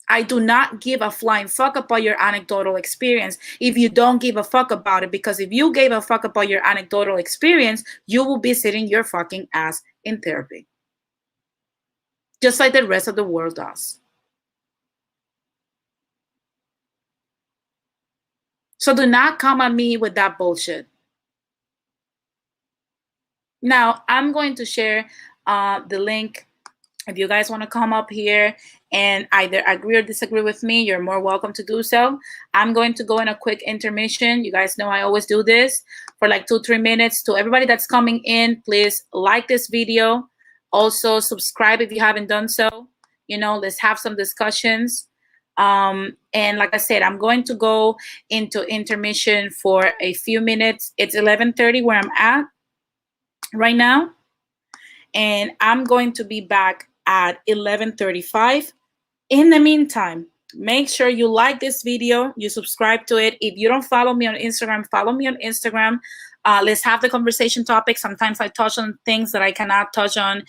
I do not give a flying fuck about your anecdotal experience if you don't give a fuck about it, because if you gave a fuck about your anecdotal experience, you will be sitting your fucking ass in therapy. Just like the rest of the world does. So do not come at me with that bullshit. Now, I'm going to share the link. If you guys want to come up here and either agree or disagree with me, you're more welcome to do so. I'm going to go in a quick intermission. You guys know I always do this for like 2-3 minutes. To everybody that's coming in, please like this video. Also, subscribe if you haven't done so. You know, let's have some discussions. And like I said, I'm going to go into intermission for a few minutes. It's 11:30 where I'm at right now, and I'm going to be back at 11:35. In the meantime, make sure you like this video, you subscribe to it. If you don't follow me on Instagram, follow me on Instagram. Let's have the conversation topic. Sometimes I touch on things that I cannot touch on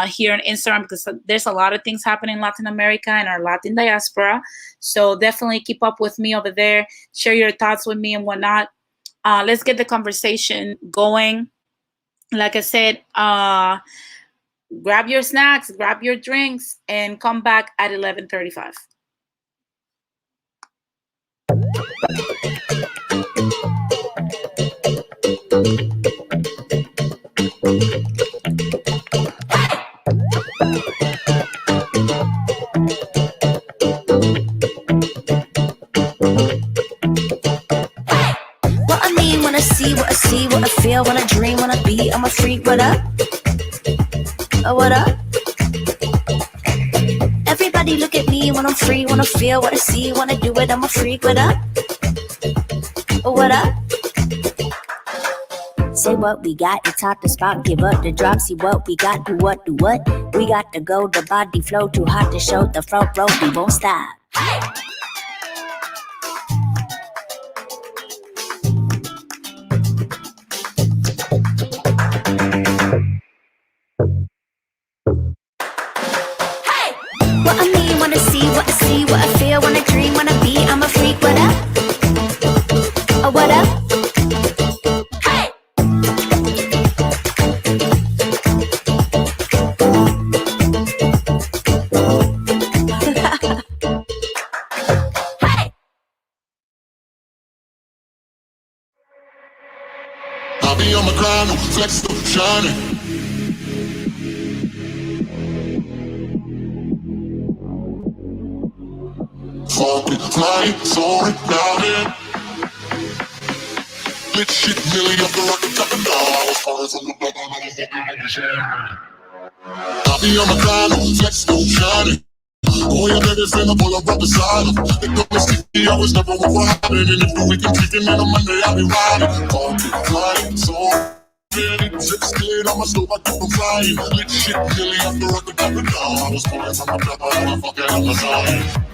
here on Instagram, because there's a lot of things happening in Latin America and our Latin diaspora. So definitely keep up with me over there. Share your thoughts with me and whatnot. Let's get the conversation going. Like I said, grab your snacks, grab your drinks, and come back at 11:35. What I mean when I see, what I see, what I feel, when I dream, when I be, I'm a freak. What up? Oh, what up? Everybody look at me when I'm free, when I feel, what I see, when I do it, I'm a freak. What up? Oh, what up? Say what we got, it's hot to spot, give up the drop, see what we got, do what, we got to go, the body flow, too hot to show, the front row, we won't stop. What I mean when I see, what I see, what I feel, when I dream, when I be, I'm a freak. What up? Oh, what up? Hey! Hey! I'll be on my grind, flexible, shining. Fucking flying, soaring down in. Lit shit, nearly up the rocket top, and now I was falling from the back on the fucking shit. I'll be on my grind, flexible, shining. Oh, yeah, baby, friend, I pull up right beside him. They know me sticky, I was never what happened. And if the weekend kicking in on Monday, I'll be riding. Fucking flying, soaring. Zip skid, I'ma slow, I keep on flying. Lit shit, nearly up the rocket top, and now I was falling from the back on the fucking side.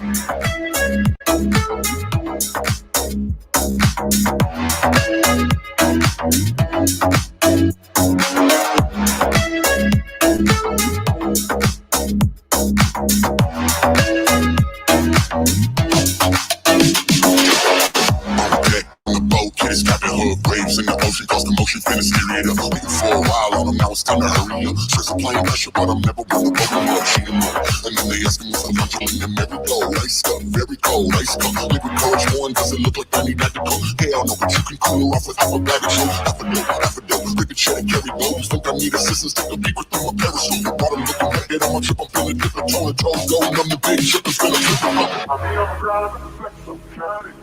Waves in the ocean cause commotion finna steer it up. Waiting for a while on them, now it's time to hurry up. Stress applying pressure, but I'm never gonna go up. Shoot 'em up, and then they asking me for lunch, and them every go. Ice up, very cold, ice cup. Liquid courage one, does it look like I need that to go? Hell no, but you can cool her off with half a bag of shit. Half a dope, ricochet and carry blows. Think I need assistance, take a peek within my parachute. The bottom looking like it on my trip, I'm feeling different. Toe and toes going, I'm the big ship that's gonna flip 'em up. I mean, I'm proud of the flex, I'm shining.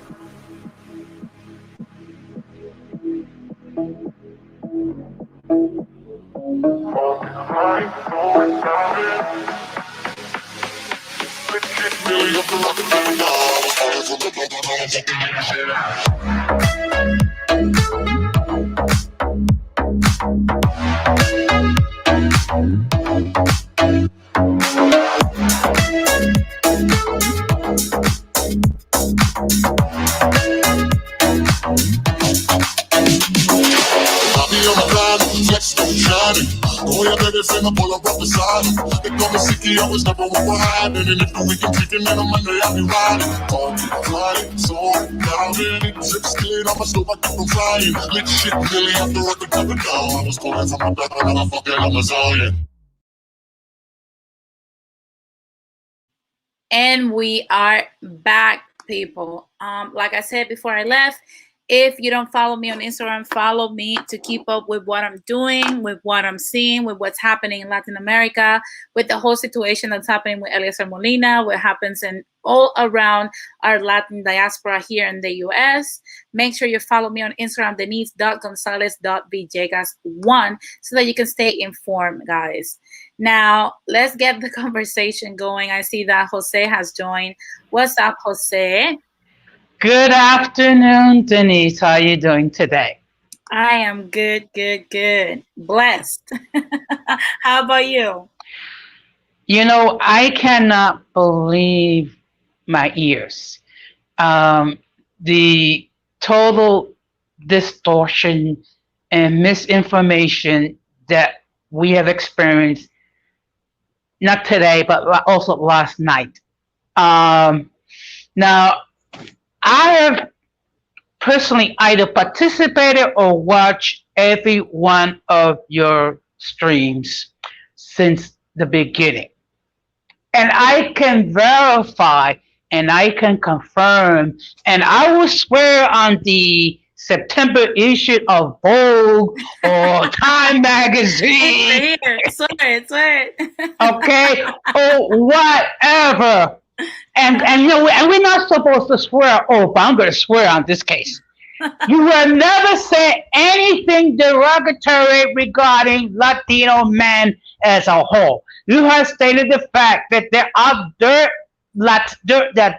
Oh yeah, baby, finna pull up beside him. They call me Sicky, I was never one behind. And if the weekend kicking in on Monday, I'll be riding. All keep flying, so now in trip skid, I'ma stove, I keep on flying. Lit shit, really after I could tap it down. I was calling from my back, and I'm fucking Amazonian. And we are back, people. Like I said before I left, if you don't follow me on Instagram, follow me to keep up with what I'm doing, with what I'm seeing, with what's happening in Latin America, with the whole situation that's happening with Eliezer Molina, what happens in all around our Latin diaspora here in the US. Make sure you follow me on Instagram, denise.gonzalez.villegas1, so that you can stay informed, guys. Now, let's get the conversation going. I see that Jose has joined. What's up, Jose? Good afternoon, Denise. How are you doing today? I am good. Blessed. How about you? You know, I cannot believe my ears. The total distortion and misinformation that we have experienced, not today, but also last night. Now, I have personally either participated or watched every one of your streams since the beginning. And I can verify and I can confirm, and I will swear on the September issue of Vogue or Time Magazine. Swear it. Okay, or whatever. And you know, and we're not supposed to swear. Oh, but I'm going to swear on this case. You have never said anything derogatory regarding Latino men as a whole. You have stated the fact that there are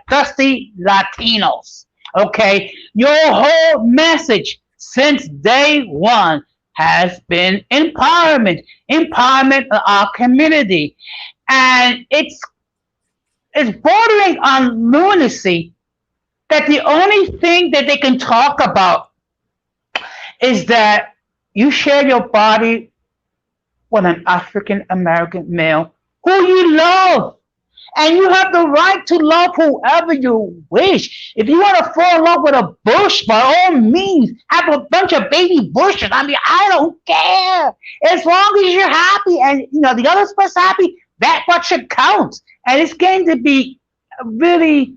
dusty Latinos. Okay, your whole message since day one has been empowerment of our community, and it's bordering on lunacy that the only thing that they can talk about is that you share your body with an African American male who you love. And you have the right to love whoever you wish. If you want to fall in love with a bush, by all means, have a bunch of baby bushes. I mean, I don't care. As long as you're happy and you know the other person's happy, that's what should count. And it's going to be really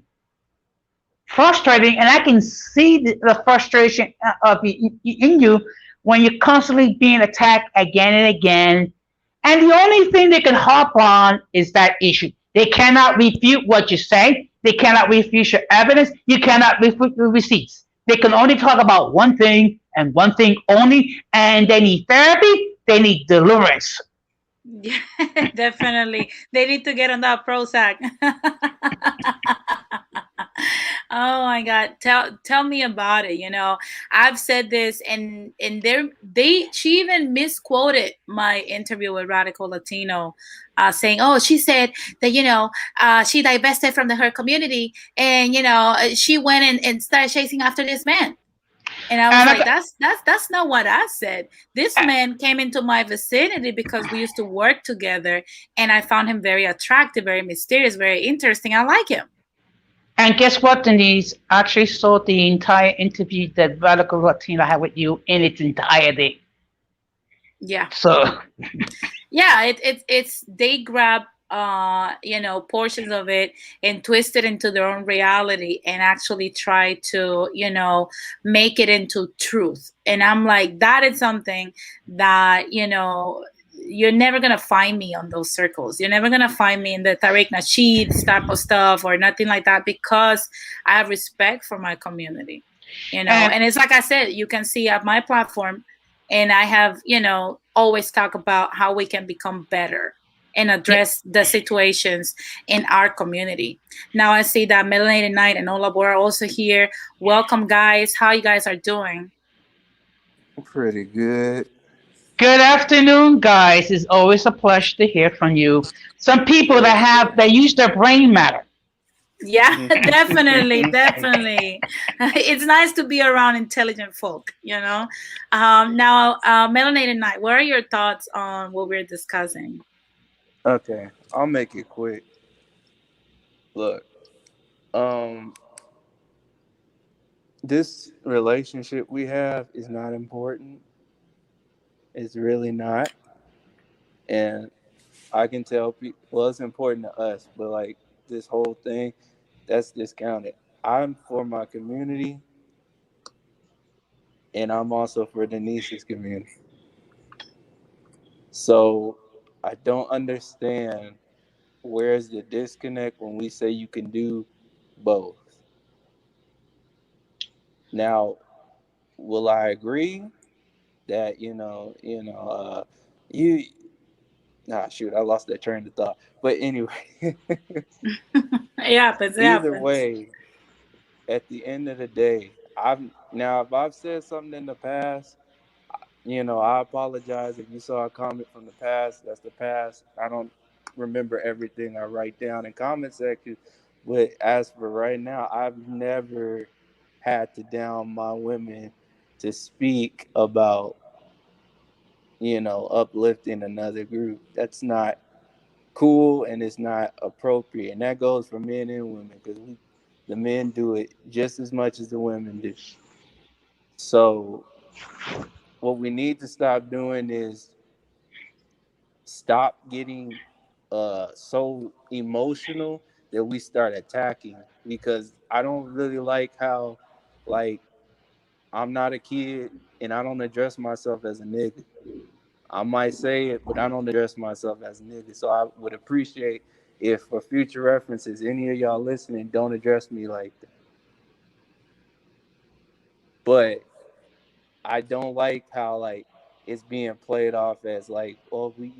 frustrating, and I can see the frustration in you when you're constantly being attacked again and again. And the only thing they can harp on is that issue. They cannot refute what you say. They cannot refute your evidence. You cannot refute the receipts. They can only talk about one thing and one thing only, and they need therapy. They need deliverance. Yeah, definitely. They need to get on that Prozac. Oh my God. Tell me about it. You know, I've said this and she even misquoted my interview with Radical Latino, saying, oh, she said that, you know, she divested from her community and, you know, she went and started chasing after this man. And I was And like, that's not what I said. This man came into my vicinity because we used to work together, and I found him very attractive, very mysterious, very interesting. I like him. and guess what, Denise? I actually saw the entire interview that Radical Latina had with you in its entirety. Yeah. So Yeah, it's they grab portions of it and twist it into their own reality and actually try to make it into truth. And I'm like, that is something that you're never gonna find me on those circles. You're never gonna find me in the Tariq Nasheed type of stuff or nothing like that, because I have respect for my community. and And it's like I said, you can see at my platform, and I have, always talk about how we can become better and address the situations in our community. Now I see that Melanated Night and Ola are also here. Welcome, guys. How you guys are doing? Pretty good. good afternoon, guys. It's always a pleasure to hear from you. Some people Yes, sir. that use their brain matter. Yeah, definitely, definitely. It's nice to be around intelligent folk. Now, Melanated Night, what are your thoughts on what we're discussing? Okay, I'll make it quick. Look, um, this relationship we have is not important. It's really not, and I can tell people. Well, it's important to us, but like this whole thing, that's discounted. I'm for my community, and I'm also for Denise's community. So I don't understand where's the disconnect when we say you can do both. Now, will I agree that you shoot, I lost that train of thought. But anyway, It happens, it either happens. way, at the end of the day, if I've said something in the past, I apologize if you saw a comment from the past. That's the past. I don't remember everything I write down in comment section. But as for right now, I've never had to down my women to speak about, uplifting another group. That's not cool and it's not appropriate. And that goes for men and women because the men do it just as much as the women do. So what we need to stop doing is stop getting so emotional that we start attacking, because I don't really like how, like, I'm not a kid and I don't address myself as a nigga. I might say it, but I don't address myself as a nigga. So I would appreciate if, for future references, any of y'all listening, don't address me like that. But I don't like how, like, it's being played off as like, oh, we've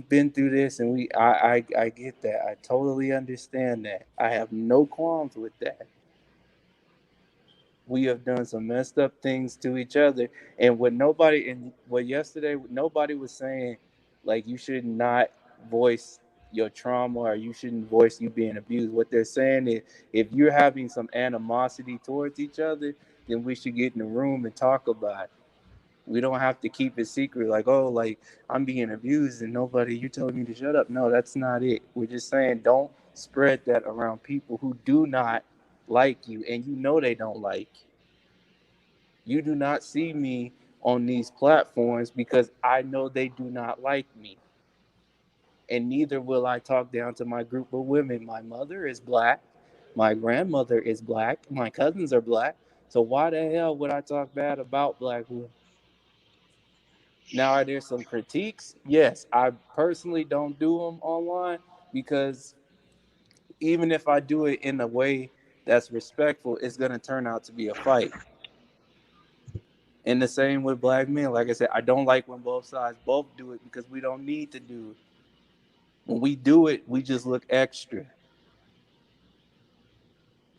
been through this, and I get that. I totally understand that. I have no qualms with that. We have done some messed up things to each other, and what yesterday nobody was saying, like, you should not voice your trauma or you shouldn't voice you being abused. What they're saying is, if you're having some animosity towards each other, then we should get in the room and talk about it. We don't have to keep it secret, like, oh, like, I'm being abused and you telling me to shut up. No, that's not it. We're just saying, don't spread that around people who do not like you, and they don't like you. You do not see me on these platforms because I know they do not like me. And neither will I talk down to my group of women. My mother is black. My grandmother is black. My cousins are black. So why the hell would I talk bad about black women? Now, are there some critiques? Yes. I personally don't do them online because even if I do it in a way that's respectful, it's going to turn out to be a fight. And the same with black men. Like I said, I don't like when both sides both do it because we don't need to do it. When we do it, we just look extra.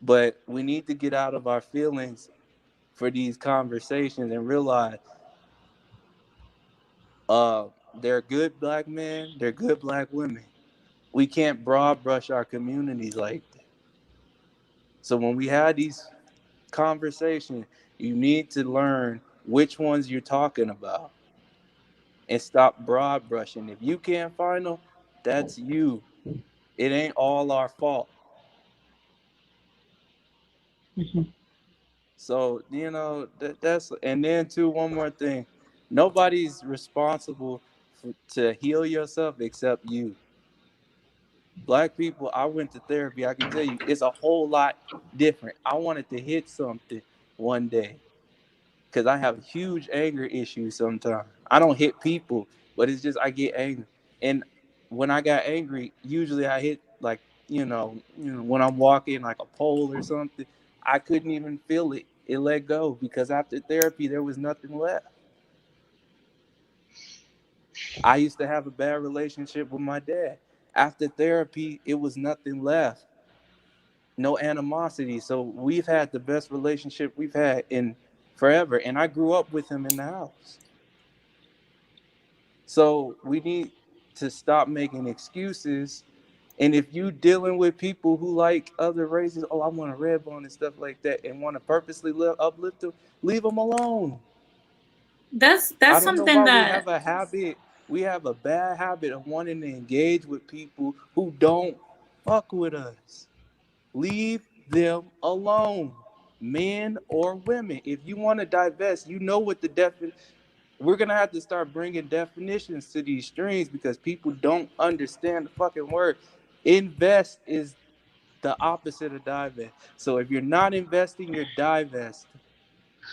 But we need to get out of our feelings for these conversations and realize they're good black men, they're good black women. We can't broad brush our communities like that. So when we have these conversation, you need to learn which ones you're talking about and stop broad brushing. If you can't find them, that's you. It ain't all our fault. So, that's, and then too, one more thing. Nobody's responsible to heal yourself except you. Black people, I went to therapy. I can tell you, it's a whole lot different. I wanted to hit something one day because I have huge anger issues sometimes. I don't hit people, but it's just I get angry. And when I got angry, usually I hit like, when I'm walking like a pole or something, I couldn't even feel it. It let go because after therapy, there was nothing left. I used to have a bad relationship with my dad. After therapy, it was nothing left. No animosity. So we've had the best relationship we've had in forever. And I grew up with him in the house. So we need to stop making excuses. And if you dealing with people who like other races, oh, I want a red bone and stuff like that, and want to purposely uplift them, leave them alone. That's I don't know something why that we have a bad habit of wanting to engage with people who don't fuck with us. Leave them alone, men or women. If you want to divest, you know what the definition. We're gonna have to start bringing definitions to these streams because people don't understand the fucking word. Invest is the opposite of divest. So if you're not investing, you're divesting.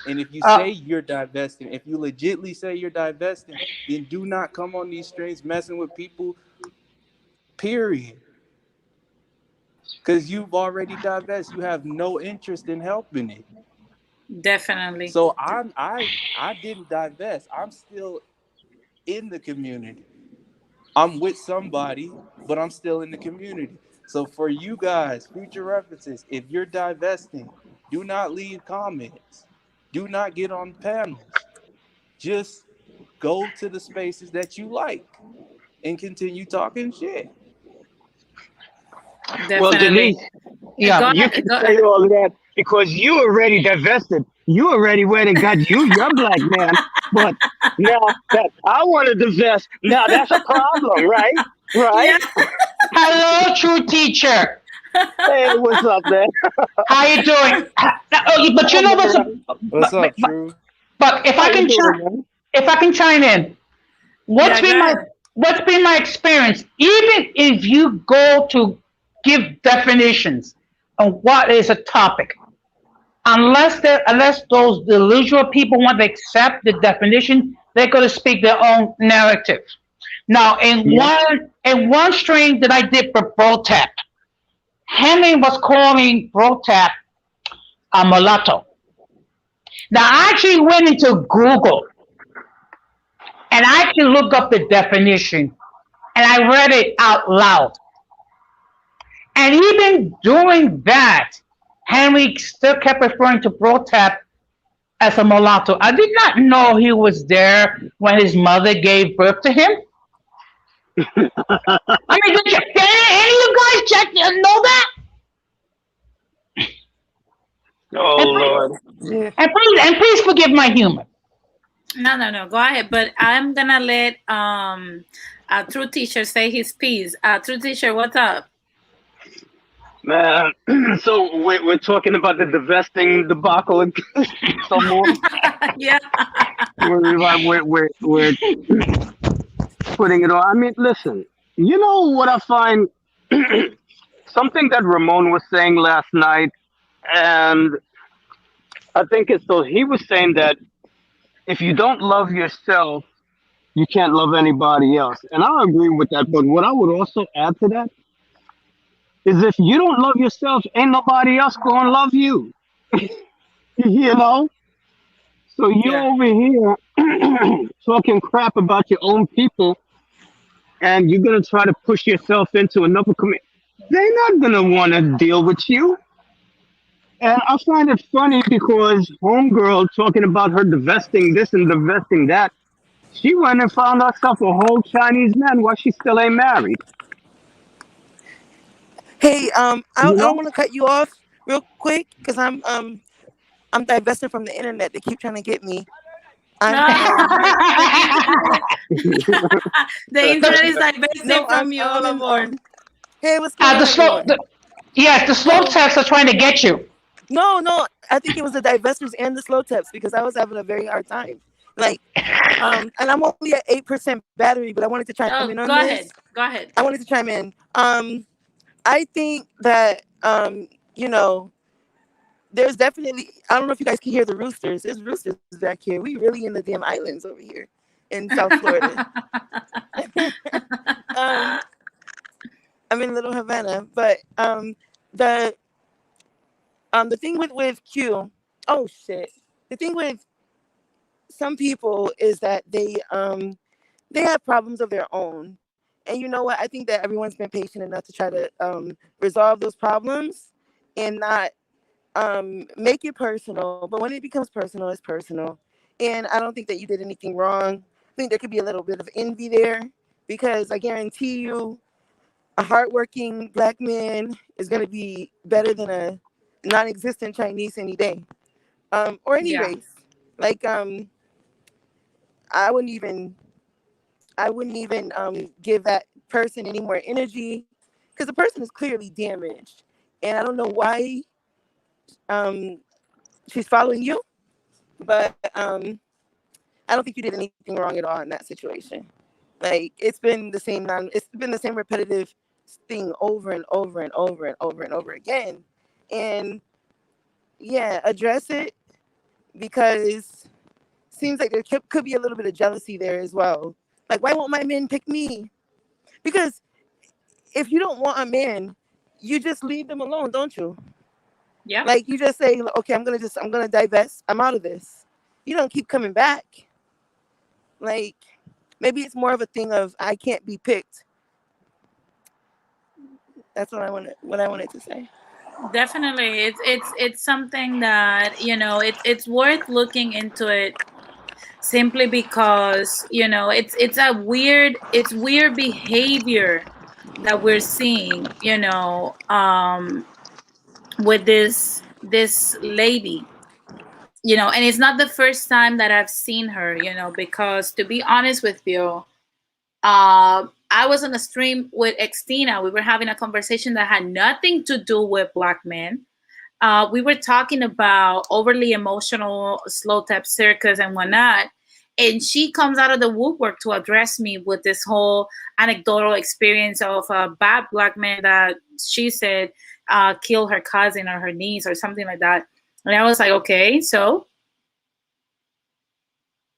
And if you say you're divesting, if you legitly say you're divesting, then do not come on these streams messing with people, period. Because you've already divested. You have no interest in helping it. definitely. So I didn't divest. I'm still in the community. I'm with somebody, but I'm still in the community. So for you guys, future references, if you're divesting, do not leave comments. Do not get on panels. Just go to the spaces that you like and continue talking shit. Well, Definitely. Denise, you can say all of that because you already divested. You already went and got your black man. But now that I want to divest, now that's a problem, right? Right? Yeah. Hello, true teacher. Hey, what's up, man? How you doing? But you I'm know all what's right. What's up, True? but How you doing, man? if I can chime in, what's Yeah, go been my ahead. what's been my experience? Even if you go to give definitions on what is a topic, unless those delusional people want to accept the definition, they're going to speak their own narrative. Now, Yeah. in one stream that I did for Brotap, Henry was calling Brotap a mulatto. Now, I actually went into Google and I actually looked up the definition and I read it out loud. And even doing that, Henry still kept referring to Brotap as a mulatto. I did not know he was there when his mother gave birth to him. I mean, did any of you guys know that? Oh And please, Lord. and please forgive my humor. No. Go ahead. But I'm gonna let a true teacher say his piece. True teacher, what's up? Man, so we're talking about the divesting debacle and some more. Yeah. We're putting it on. I mean, listen, you know what I find? Something that Ramon was saying last night, and I think it's so he was saying that if you don't love yourself, you can't love anybody else. And I agree with that. But what I would also add to that is if you don't love yourself, ain't nobody else gonna love you. You know? So you Yeah. over here talking crap about your own people and you're gonna try to push yourself into another community. They're not gonna wanna deal with you. And I find it funny because homegirl talking about her divesting this and divesting that. She went and found herself a whole Chinese man while she still ain't married. Hey, I You don't know? want to cut you off real quick because I'm I'm divesting from the internet. They keep trying to get me. I'm The internet is divesting no, from you all in, aboard. hey, what's going The on, slow, everyone? yes, the slow texts are trying to get you. No, I think it was the divestors and the slow taps because I was having a very hard time. Like, and I'm only at 8% battery, but I wanted to chime in on Oh, this. go ahead. Go ahead. I wanted to chime in. I think that you know, there's definitely. I don't know if you guys can hear the roosters. There's roosters back here. We really in the damn islands over here in South Florida. um, I'm in Little Havana, but the the thing with Q. Oh shit. The thing with some people is that they have problems of their own. And you know what? I think that everyone's been patient enough to try to resolve those problems and not make it personal. But when it becomes personal, it's personal. And I don't think that you did anything wrong. I think there could be a little bit of envy there because I guarantee you a hardworking black man is going to be better than a non-existent Chinese any day, or any Yeah. race. Like I wouldn't even give that person any more energy because the person is clearly damaged, and I don't know why um, she's following you, but I don't think you did anything wrong at all in that situation. Like it's been the same repetitive thing over and over and over and over and over again, and yeah, address it because seems like there could be a little bit of jealousy there as well. Like, why won't my men pick me? Because if you don't want a man, you just leave them alone, don't you? Yeah. Like you just say, okay, I'm gonna divest. I'm out of this. You don't keep coming back. Like maybe it's more of a thing of I can't be picked. That's what I wanted to say. Definitely. It's something that, it's worth looking into it simply because, it's weird behavior that we're seeing, with this lady, and it's not the first time that I've seen her, because to be honest with you, I was on a stream with Extina. We were having a conversation that had nothing to do with black men. We were talking about overly emotional slow tap circus and whatnot. And she comes out of the woodwork to address me with this whole anecdotal experience of a bad black man that she said killed her cousin or her niece or something like that. And I was like, okay, so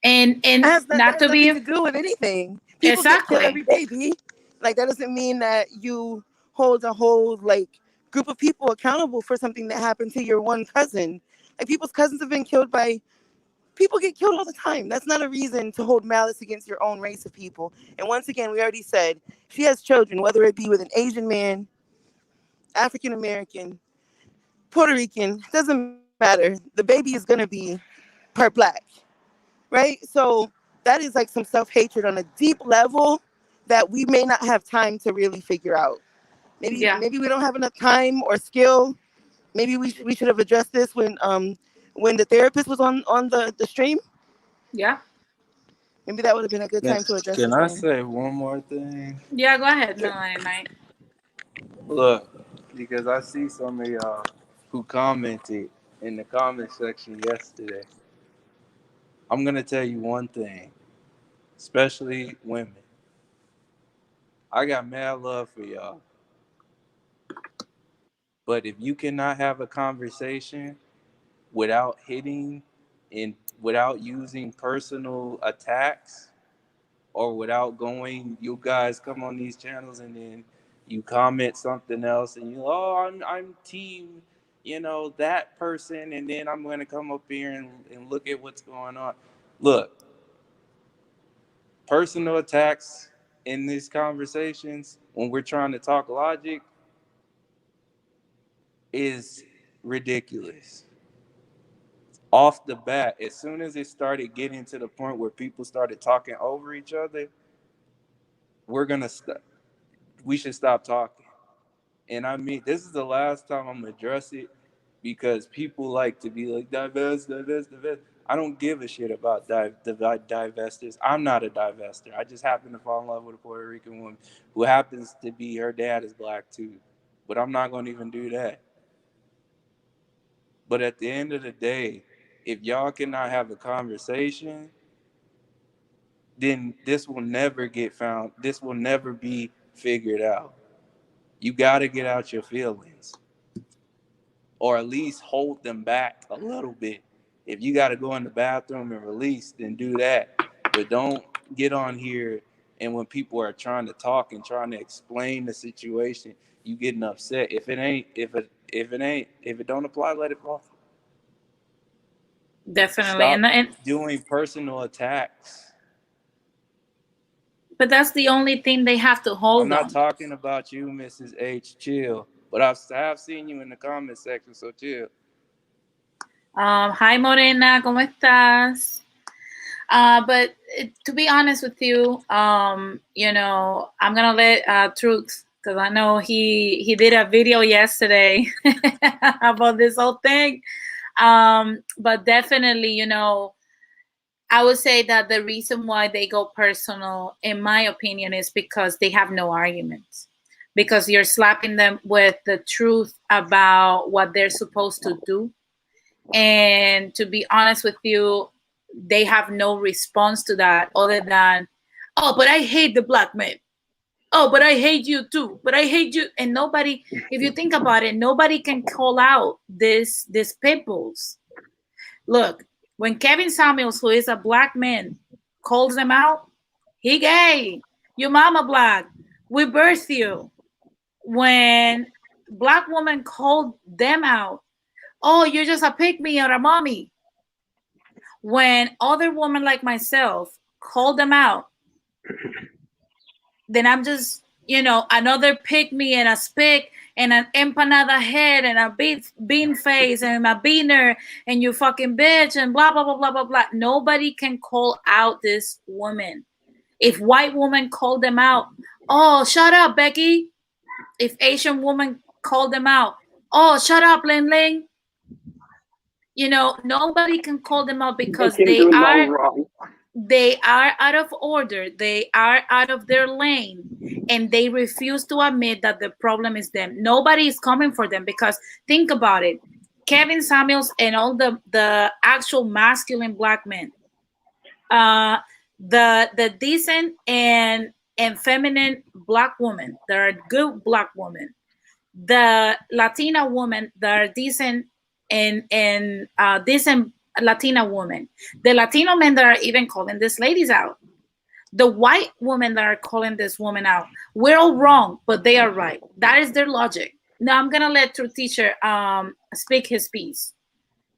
and That not has to nothing be to do with anything. People get killed exactly. every day, B. Like that doesn't mean that you hold a whole like group of people accountable for something that happened to your one cousin. Like people's cousins have been killed by people get killed all the time. That's not a reason to hold malice against your own race of people. And once again, we already said she has children, whether it be with an Asian man, African American, Puerto Rican, doesn't matter. The baby is gonna be part black, right? So that is like some self-hatred on a deep level that we may not have time to really figure out. Yeah. Maybe we don't have enough time or skill. Maybe we should have addressed this when the therapist was on the stream. Yeah. Maybe that would have been a good Can, time to address can this I then. say one more thing? Yeah, go ahead. No, Sure. I. Look, because I see some of y'all who commented in the comment section yesterday. I'm gonna tell you one thing, especially women. I got mad love for y'all. But if you cannot have a conversation without hitting and without using personal attacks or without going, you guys come on these channels and then you comment something else and I'm team, that person, and then I'm gonna come up here and look at what's going on. Look, personal attacks in these conversations when we're trying to talk logic is ridiculous. Off the bat, as soon as it started getting to the point where people started talking over each other, we're gonna we should stop talking. And I mean, this is the last time I'm gonna address it because people like to be like divest, divest, divest. I don't give a shit about divestors. I'm not a divester. I just happen to fall in love with a Puerto Rican woman who happens to be, her dad is black too. But I'm not going to even do that. But at the end of the day, if y'all cannot have a conversation, then this will never get found. This will never be figured out. You got to get out your feelings, or at least hold them back a little bit. If you got to go in the bathroom and release, then do that. But don't get on here and when people are trying to talk and trying to explain the situation, you getting upset. If it don't apply, let it fall. Definitely. Stop And doing personal attacks. but that's the only thing they have to I'm hold not on. talking about you, Mrs. H. Chill, but I have seen you in the comment section, so chill. Hi Morena, ¿cómo estás? But to be honest with you, you know, I'm gonna let Truth, because I know he did a video yesterday about this whole thing. But definitely, you know, I would say that the reason why they go personal, in my opinion, is because they have no arguments. Because you're slapping them with the truth about what they're supposed to do. And to be honest with you, they have no response to that other than, oh, but I hate the black man. Oh, but I hate you too. But I hate you. And nobody, if you think about it, nobody can call out these pit bulls. Look, when Kevin Samuels, who is a black man, calls them out, he gay. Your mama black. We birthed you. When black women called them out, oh, you're just a pick me or a mommy. When other women like myself call them out, then I'm just, you know, another pick me and a spick and an empanada head and a bean face and a beaner and you fucking bitch and blah, blah, blah, blah, blah, blah. Nobody can call out this woman. If white women call them out, oh, shut up, Becky. If Asian woman call them out, oh, shut up, Ling Ling. You know, nobody can call them out because they are out of order. They are out of their lane, and they refuse to admit that the problem is them. Nobody is coming for them because think about it. Kevin Samuels and all the actual masculine black men, the decent and feminine black women, there are good black women, the Latina women that are decent and decent Latina women, the Latino men that are even calling these ladies out, the white women that are calling this woman out. We're all wrong, but they are right. That is their logic. Now I'm gonna let True Teacher speak his piece.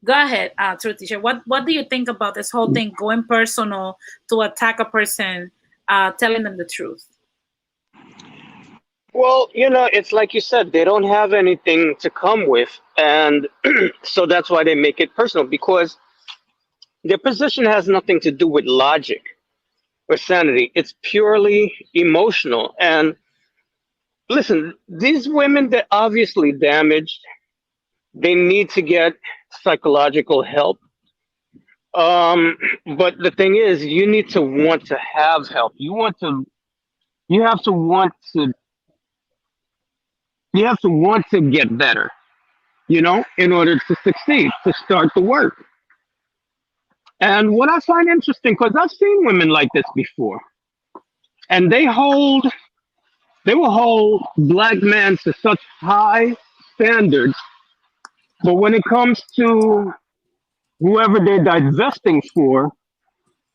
Go ahead, True Teacher. What do you think about this whole thing going personal to attack a person, telling them the truth? Well, you know, it's like you said, they don't have anything to come with. And so that's why they make it personal, because their position has nothing to do with logic or sanity. It's purely emotional. And listen, these women, they're obviously damaged. They need to get psychological help. But the thing is, you need to want to have help. You have to want to get better, you know, in order to succeed, to start the work. And what I find interesting, because I've seen women like this before, and they will hold black men to such high standards, but when it comes to whoever they're divesting for,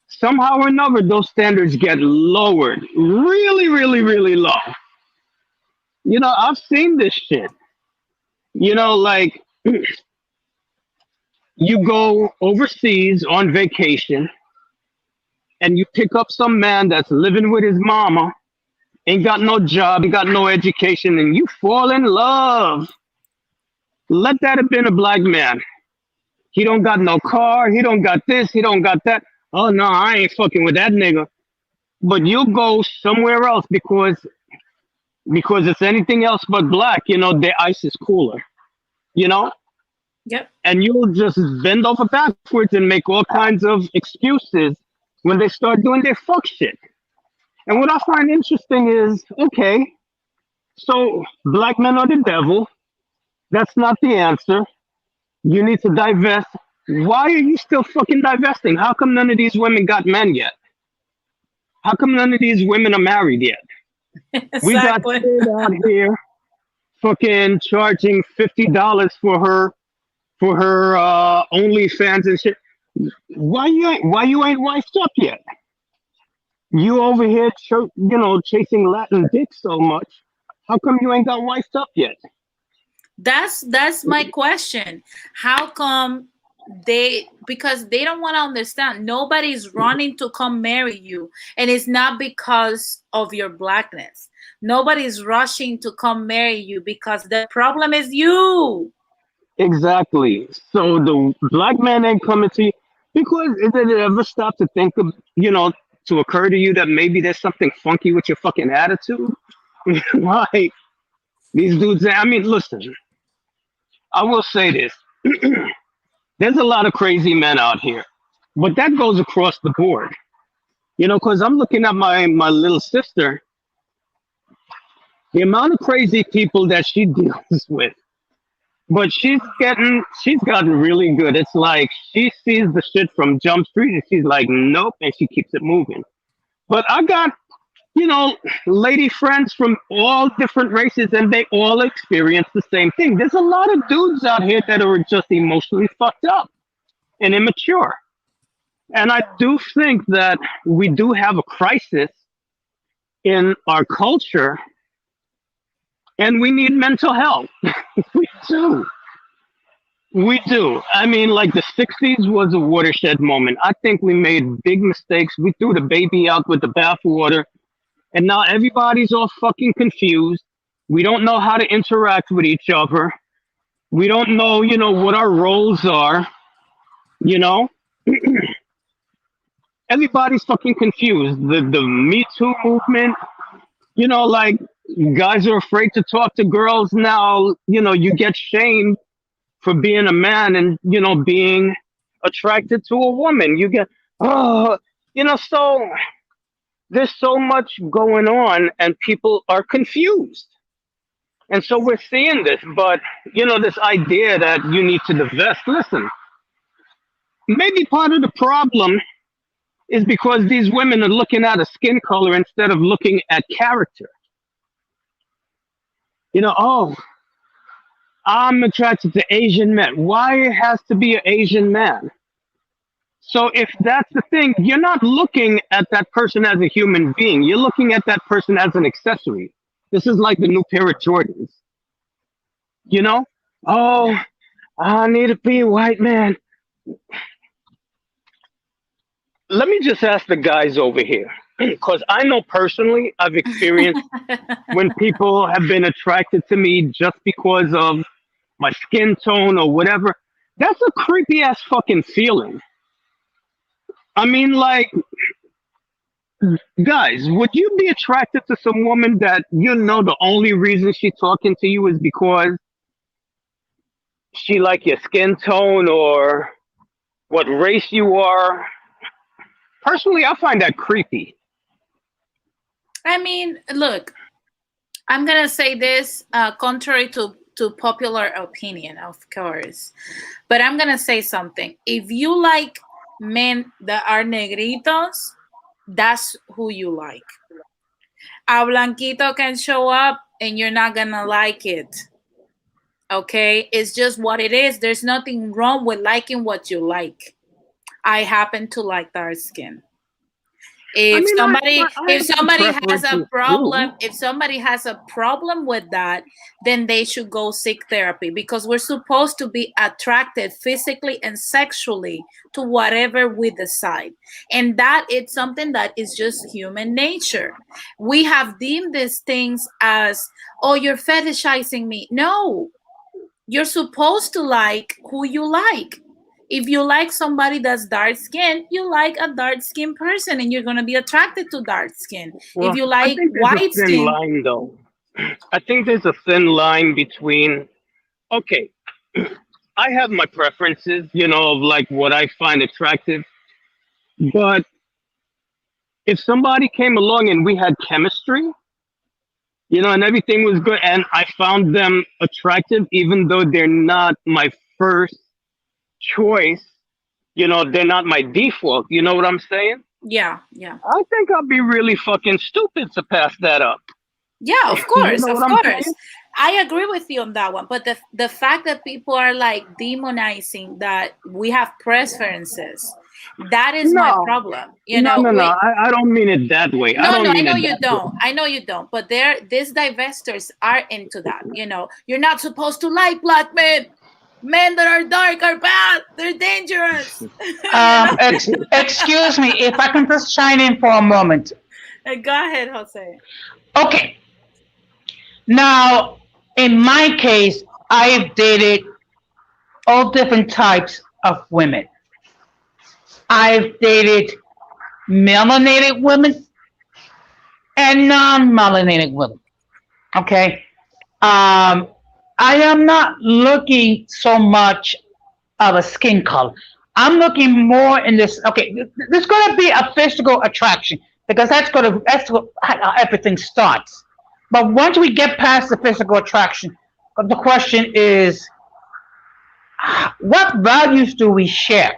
somehow or another, those standards get lowered really, really, really low. You know, I've seen this shit. You know, like you go overseas on vacation and you pick up some man that's living with his mama, ain't got no job, ain't got no education, and you fall in love. Let that have been a black man. He don't got no car, he don't got this, he don't got that. Oh no, I ain't fucking with that nigga. But you'll go somewhere else because it's anything else but black, you know, their ice is cooler, you know? Yep. And you'll just bend over backwards and make all kinds of excuses when they start doing their fuck shit. And what I find interesting is, okay, so black men are the devil. That's not the answer. You need to divest. Why are you still fucking divesting? How come none of these women got men yet? How come none of these women are married yet? We got Exactly. kid out here fucking charging $50 for her OnlyFans and shit. Why you ain't wifed up yet? You over here, chasing Latin dick so much. How come you ain't got wifed up yet? That's my question. How come because they don't want to understand, nobody's running to come marry you, and it's not because of your blackness. Nobody's rushing to come marry you because the problem is you. Exactly. So the black man ain't coming to you because did it ever stop to think of, to occur to you that maybe there's something funky with your fucking attitude? Like these dudes, I mean, listen, I will say this. There's a lot of crazy men out here, but that goes across the board, because I'm looking at my little sister, the amount of crazy people that she deals with. But she's gotten really good. It's like she sees the shit from Jump Street and she's like, nope, and she keeps it moving. But I got, lady friends from all different races and they all experience the same thing. There's a lot of dudes out here that are just emotionally fucked up and immature. And I do think that we do have a crisis in our culture and we need mental health. We do. We do. I mean, like the 60s was a watershed moment. I think we made big mistakes. We threw the baby out with the bathwater. And now everybody's all fucking confused. We don't know how to interact with each other. We don't know, what our roles are. Everybody's fucking confused. The Me Too movement, like guys are afraid to talk to girls now. You get shamed for being a man and being attracted to a woman. You get so there's so much going on and people are confused. And so we're seeing this, but this idea that you need to divest. Listen, maybe part of the problem is because these women are looking at a skin color instead of looking at character. Oh, I'm attracted to Asian men. Why it has to be an Asian man? So if that's the thing, you're not looking at that person as a human being. You're looking at that person as an accessory. This is like the new pair of Jordans. Oh, I need to be a white man. Let me just ask the guys over here, because I know personally I've experienced when people have been attracted to me just because of my skin tone or whatever. That's a creepy ass fucking feeling. I mean, like, guys, would you be attracted to some woman that the only reason she's talking to you is because she like your skin tone or what race you are? Personally, I find that creepy. I mean, look, I'm gonna say this contrary to popular opinion, of course, but I'm gonna say something. If you like men that are negritos, that's who you like. A blanquito can show up and you're not gonna like it. Okay, it's just what it is. There's nothing wrong with liking what you like. I happen to like dark skin. If somebody has a problem, if somebody has a problem with that, then they should go seek therapy, because we're supposed to be attracted physically and sexually to whatever we decide. And that is something that is just human nature. We have deemed these things as, oh, you're fetishizing me. No, you're supposed to like who you like. If you like somebody that's dark skinned, you like a dark skinned person and you're going to be attracted to dark skin. Well, if you like I think there's white a thin skin, line, though. I think there's a thin line between, okay, I have my preferences, of like what I find attractive. But if somebody came along and we had chemistry, and everything was good, and I found them attractive, even though they're not my first choice, they're not my default. You know what I'm saying? Yeah. I think I'll be really fucking stupid to pass that up. Yeah, of You course, know of what I'm course. saying? I agree with you on that one. But the fact that people are like demonizing that we have preferences, that is my No, problem. no. I don't mean it that way. I No, don't no, I mean know it you that way. don't. I know you don't. But these divestors are into that. You're not supposed to like black men. Men that are dark are bad. They're dangerous. Excuse me, if I can just chime in for a moment. Go ahead, Jose. Okay. Now, in my case, I've dated all different types of women. I've dated melanated women and non-melanated women. Okay. I am not looking so much of a skin color. I'm looking more in this. Okay, there's going to be a physical attraction because that's how everything starts. But once we get past the physical attraction, the question is, what values do we share?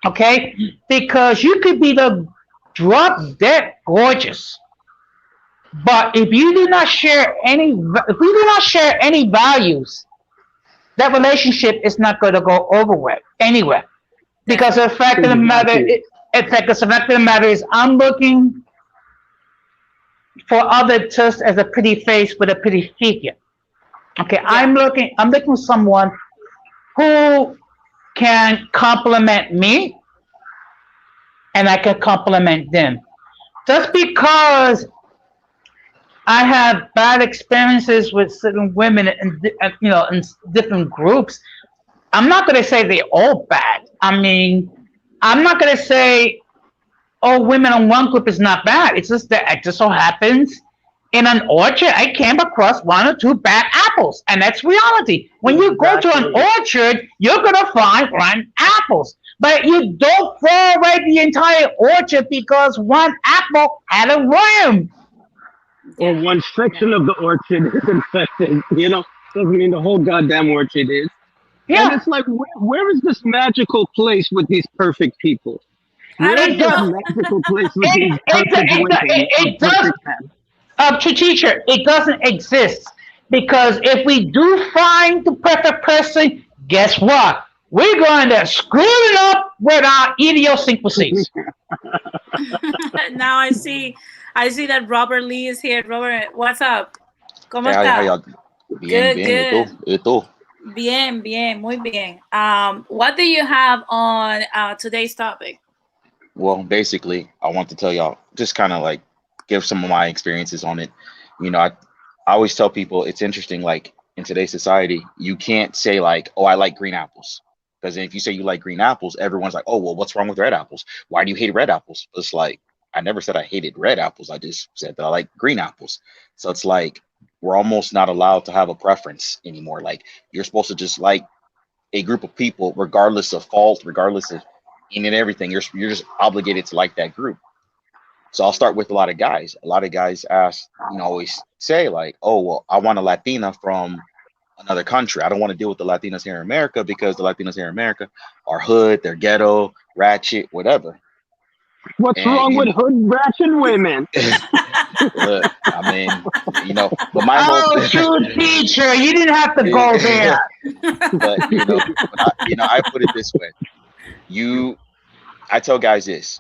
Okay, because you could be the drop dead gorgeous, but if you do not share any values, that relationship is not going to go anywhere. Because the fact of the matter, is, I'm looking for others just as a pretty face with a pretty figure. Okay, yeah. I'm looking for someone who can compliment me, and I can compliment them. Just because I have bad experiences with certain women in different groups, I'm not going to say they're all bad. I mean, I'm not going to say, oh, women in one group is not bad. It's just that it just so happens in an orchard, I came across one or two bad apples. And that's reality. When you go to an orchard, you're going to find rotten apples. But you don't throw away the entire orchard because one apple had a worm. Or one section of the orchard is infected, doesn't mean the whole goddamn orchard is. Yeah. And it's like, where is this magical place with these perfect people? Where is this magical place with these perfect women? It does, teacher, it doesn't exist. Because if we do find the perfect person, guess what? We're going to screw it up with our idiosyncrasies. Now I see that Robert Lee is here. Robert, what's up? ¿Cómo está? Bien, Good. ¿Y tú? Bien, muy bien. What do you have on today's topic? Well, basically, I want to tell y'all, just kind of like give some of my experiences on it. I always tell people it's interesting, like in today's society, you can't say like, oh, I like green apples. Because if you say you like green apples, everyone's like, oh, well, what's wrong with red apples? Why do you hate red apples? It's like, I never said I hated red apples. I just said that I like green apples. So it's like, we're almost not allowed to have a preference anymore. Like, you're supposed to just like a group of people, regardless of fault, regardless of in and everything. You're just obligated to like that group. So I'll start with a lot of guys. A lot of guys ask, always say like, oh, well, I want a Latina from another country. I don't want to deal with the Latinas here in America because the Latinas here in America are hood, they're ghetto, ratchet, whatever. What's wrong with hood ratchet women? Look, I mean, but my whole true teacher, you didn't have to go there. But I put it this way. I tell guys this,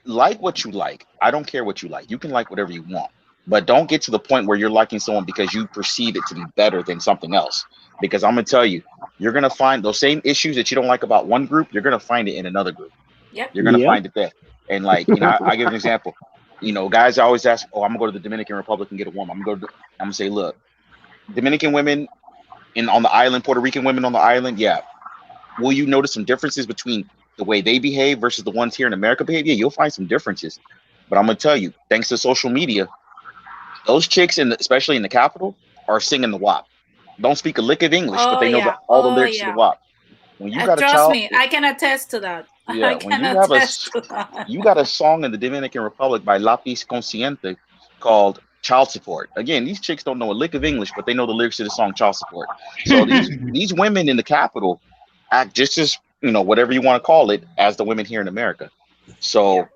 like what you like. I don't care what you like. You can like whatever you want, but don't get to the point where you're liking someone because you perceive it to be better than something else. Because I'm gonna tell you, you're gonna find those same issues that you don't like about one group, you're gonna find it in another group. Yep. You're gonna find it there. And like, I give an example. Guys always ask, oh, I'm gonna go to the Dominican Republic and get a woman. I'm gonna say, look, Dominican women on the island, Puerto Rican women on the island, yeah. Will you notice some differences between the way they behave versus the ones here in America behave? Yeah, you'll find some differences. But I'm gonna tell you, thanks to social media, those chicks especially in the capital are singing the WAP. don't speak a lick of English, but Oh they know yeah. all the Oh lyrics to the yeah. WAP. When you got a Trust child, me, I can attest to that. I yeah, when can you have attest to that. you got a song in the Dominican Republic by Lapis Consciente called Child Support. Again, these chicks don't know a lick of English, but they know the lyrics to the song Child Support. So these women in the capital act just as, whatever you want to call it, as the women here in America. Yeah. So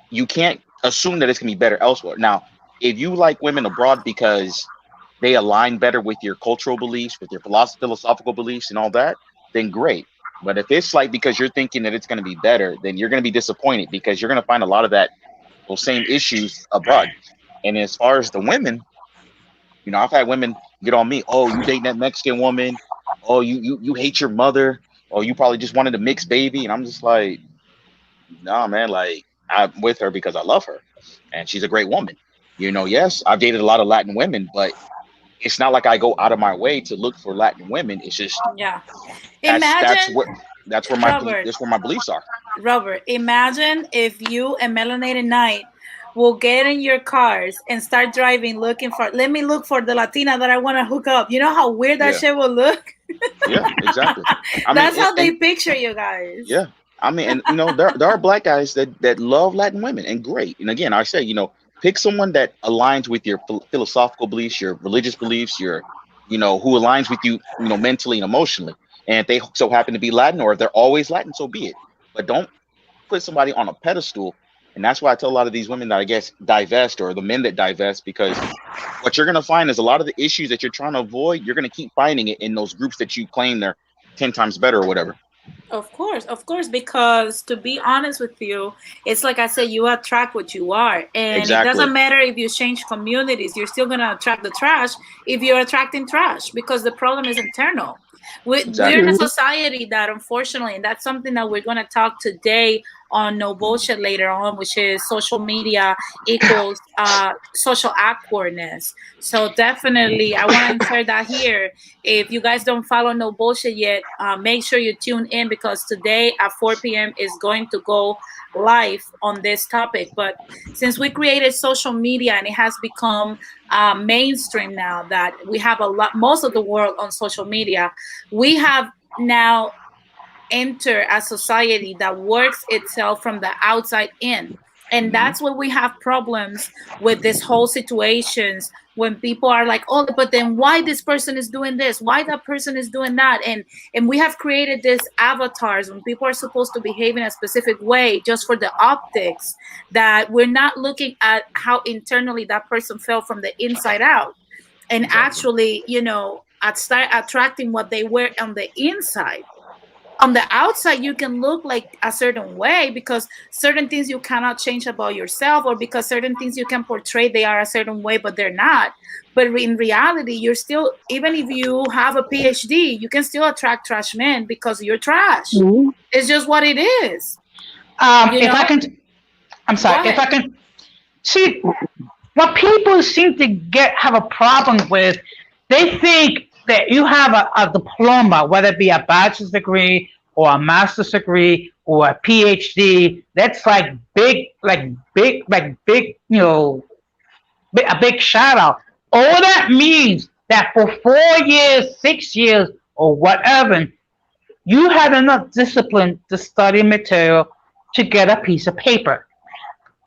you can't assume that it's gonna be better elsewhere. Now, if you like women abroad because they align better with your cultural beliefs, with your philosophical beliefs and all that, then great. But if it's like because you're thinking that it's going to be better, then you're going to be disappointed because you're going to find a lot of those same issues abroad. And as far as the women, I've had women get on me. Oh, you dating that Mexican woman? Oh, you hate your mother? Oh, you probably just wanted a mixed baby. And I'm just like, nah, man. Like I'm with her because I love her, and she's a great woman. Yes, I've dated a lot of Latin women, but it's not like I go out of my way to look for Latin women. It's just Yeah. that's Imagine, that's where Robert, my beliefs are. Robert, imagine if you and Melanated Night will get in your cars and start driving looking for, let me look for the Latina that I want to hook up. You know how weird that Yeah, shit will look? yeah, exactly. I mean, That's how they and picture you guys. yeah, I mean, and there are black guys that love Latin women, and great. And again, I say, pick someone that aligns with your philosophical beliefs, your religious beliefs, who aligns with you, mentally and emotionally. And if they so happen to be Latin, or if they're always Latin, so be it. But don't put somebody on a pedestal. And that's why I tell a lot of these women that I guess divest, or the men that divest, because what you're going to find is a lot of the issues that you're trying to avoid, you're going to keep finding it in those groups that you claim they're 10 times better or whatever. Of course, because to be honest with you, it's like I said, you attract what you are. And it doesn't Exactly. matter if you change communities, you're still going to attract the trash if you're attracting trash, because the problem is internal. We're in Exactly. a society that, unfortunately, and that's something that we're going to talk today on No Bullshit later on, which is social media equals social awkwardness. So definitely, I want to insert that here. If you guys don't follow No Bullshit yet, make sure you tune in, because today at 4 p.m. is going to go live on this topic. But since we created social media and it has become mainstream now, that we have most of the world on social media, we have now enter a society that works itself from the outside in. And that's where we have problems with this whole situations, when people are like, oh, but then why this person is doing this, why that person is doing that, and we have created these avatars when people are supposed to behave in a specific way just for the optics, that we're not looking at how internally that person felt from the inside out, and actually, start attracting what they were on the inside. On the outside you can look like a certain way because certain things you cannot change about yourself, or because certain things you can portray they are a certain way but they're not. But in reality, you're still, even if you have a PhD, you can still attract trash men because you're trash. It's just what it is. If I can, I'm sorry. If I can see what people seem to have a problem with, they think that you have a diploma, whether it be a bachelor's degree or a master's degree or a PhD. That's like big, a big shout out. All that means that for 4 years, 6 years, or whatever, you had enough discipline to study material to get a piece of paper.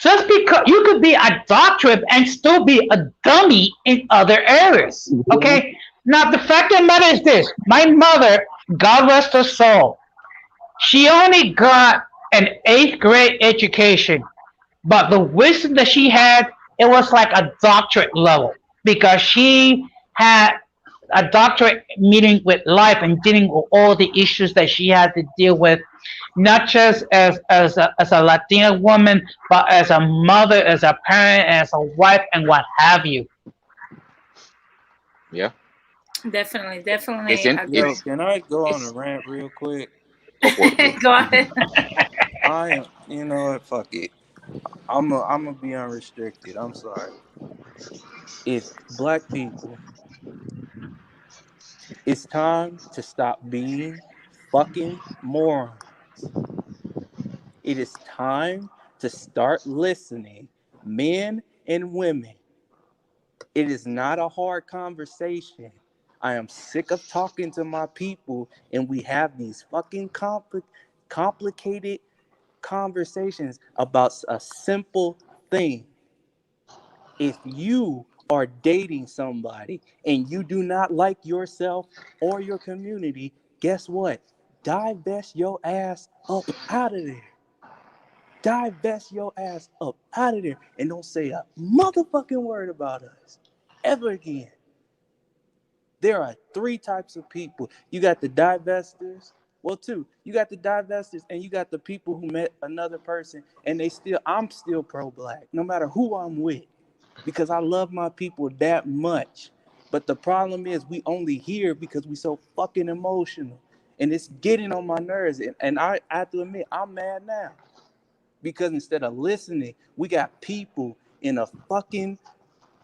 Just because you could be a doctorate and still be a dummy in other areas. Okay? Now, the fact of the matter is this: my mother, God rest her soul, she only got an eighth grade education, but the wisdom that she had, it was like a doctorate level, because she had a doctorate meeting with life and dealing with all the issues that she had to deal with, not just as a Latina woman, but as a mother, as a parent, as a wife, and what have you. Yeah. Definitely Yo, can I go on a rant real quick? Go ahead. You know what? Fuck it. I'm gonna be unrestricted. I'm sorry. It's black people. It's time to stop being fucking morons. It is time to start listening, men and women. It is not a hard conversation. I am sick of talking to my people and we have these fucking complicated conversations about a simple thing. If you are dating somebody and you do not like yourself or your community, guess what? Divest your ass up out of there. Divest your ass up out of there and don't say a motherfucking word about us ever again. There are 3 types of people. You got the divestors. Well, 2. You got the divestors and you got the people who met another person and I'm still pro-black, no matter who I'm with, because I love my people that much. But the problem is we only hear because we so fucking emotional. And it's getting on my nerves. And I have to admit, I'm mad now. Because instead of listening, we got people in a fucking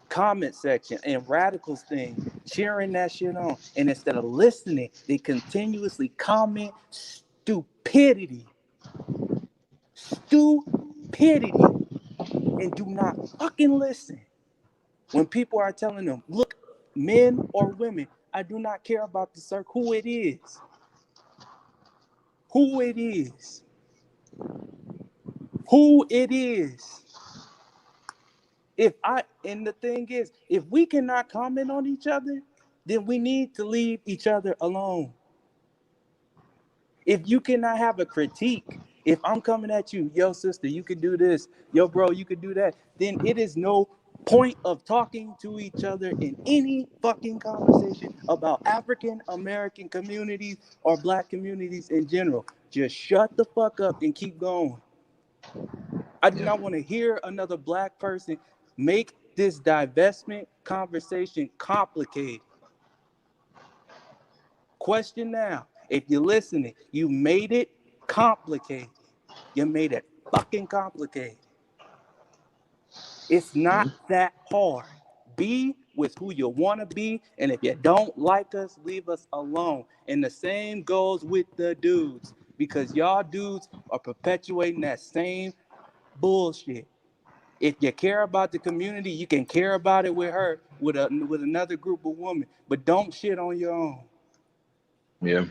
comment section and radicals thing cheering that shit on. And instead of listening, they continuously comment stupidity, and do not fucking listen. When people are telling them, look, men or women, I do not care about the circle, who it is. Who it is. Who it is. And the thing is, if we cannot comment on each other, then we need to leave each other alone. If you cannot have a critique, if I'm coming at you, yo sister, you could do this, yo bro, you could do that, then it is no point of talking to each other in any fucking conversation about African American communities or black communities in general. Just shut the fuck up and keep going. I do not want to hear another black person make this divestment conversation complicated. Question now, if you're listening, you made it complicated. You made it fucking complicated. It's not that hard. Be with who you want to be, and if you don't like us, leave us alone. And the same goes with the dudes, because y'all dudes are perpetuating that same bullshit. If you care about the community, you can care about it with her, with another group of women, but don't shit on your own. Yeah.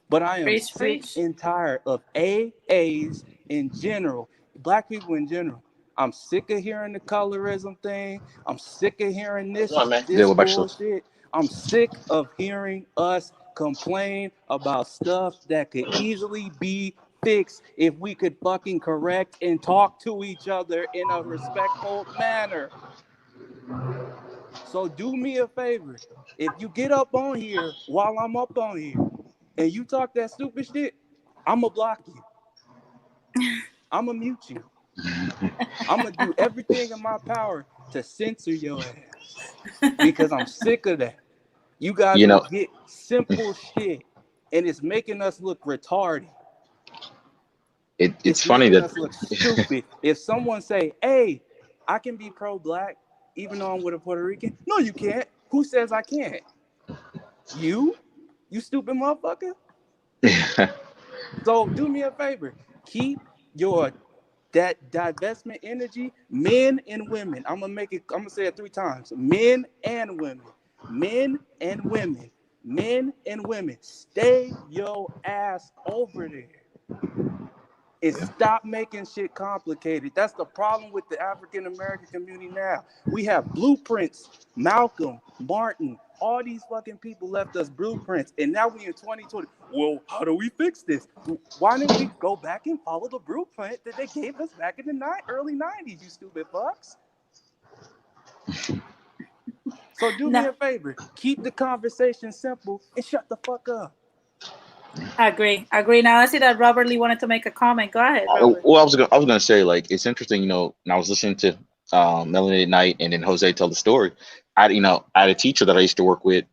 But I am sick and tired of AAs in general, black people in general. I'm sick of hearing the colorism thing. I'm sick of hearing this bullshit. I'm sick of hearing us complain about stuff that could easily be fixed if we could fucking correct and talk to each other in a respectful manner. So do me a favor. If you get up on here while I'm up on here and you talk that stupid shit, I'm going to block you. I'm going to mute you. I'm going to do everything in my power to censor your ass because I'm sick of that. You guys will get simple shit and it's making us look retarded. It's funny making that us look stupid. If someone say, hey, I can be pro-black even though I'm with a Puerto Rican. No, you can't. Who says I can't? You stupid motherfucker. So do me a favor. Keep that divestment energy, men and women. I'm gonna say it 3 times. Men and women. Men and women. Men and women. Stay your ass over there. And stop making shit complicated. That's the problem with the African American community now. We have blueprints. Malcolm, Martin, all these fucking people left us blueprints. And now we in 2020. Well, how do we fix this? Why didn't we go back and follow the blueprint that they gave us back in the early 90s, you stupid fucks? So do me a favor. Keep the conversation simple and shut the fuck up. I agree. Now I see that Robert Lee wanted to make a comment. Go ahead, Robert. Well, I was gonna say, like, it's interesting, and I was listening to Melanie at Night and then Jose tell the story. I had a teacher that I used to work with,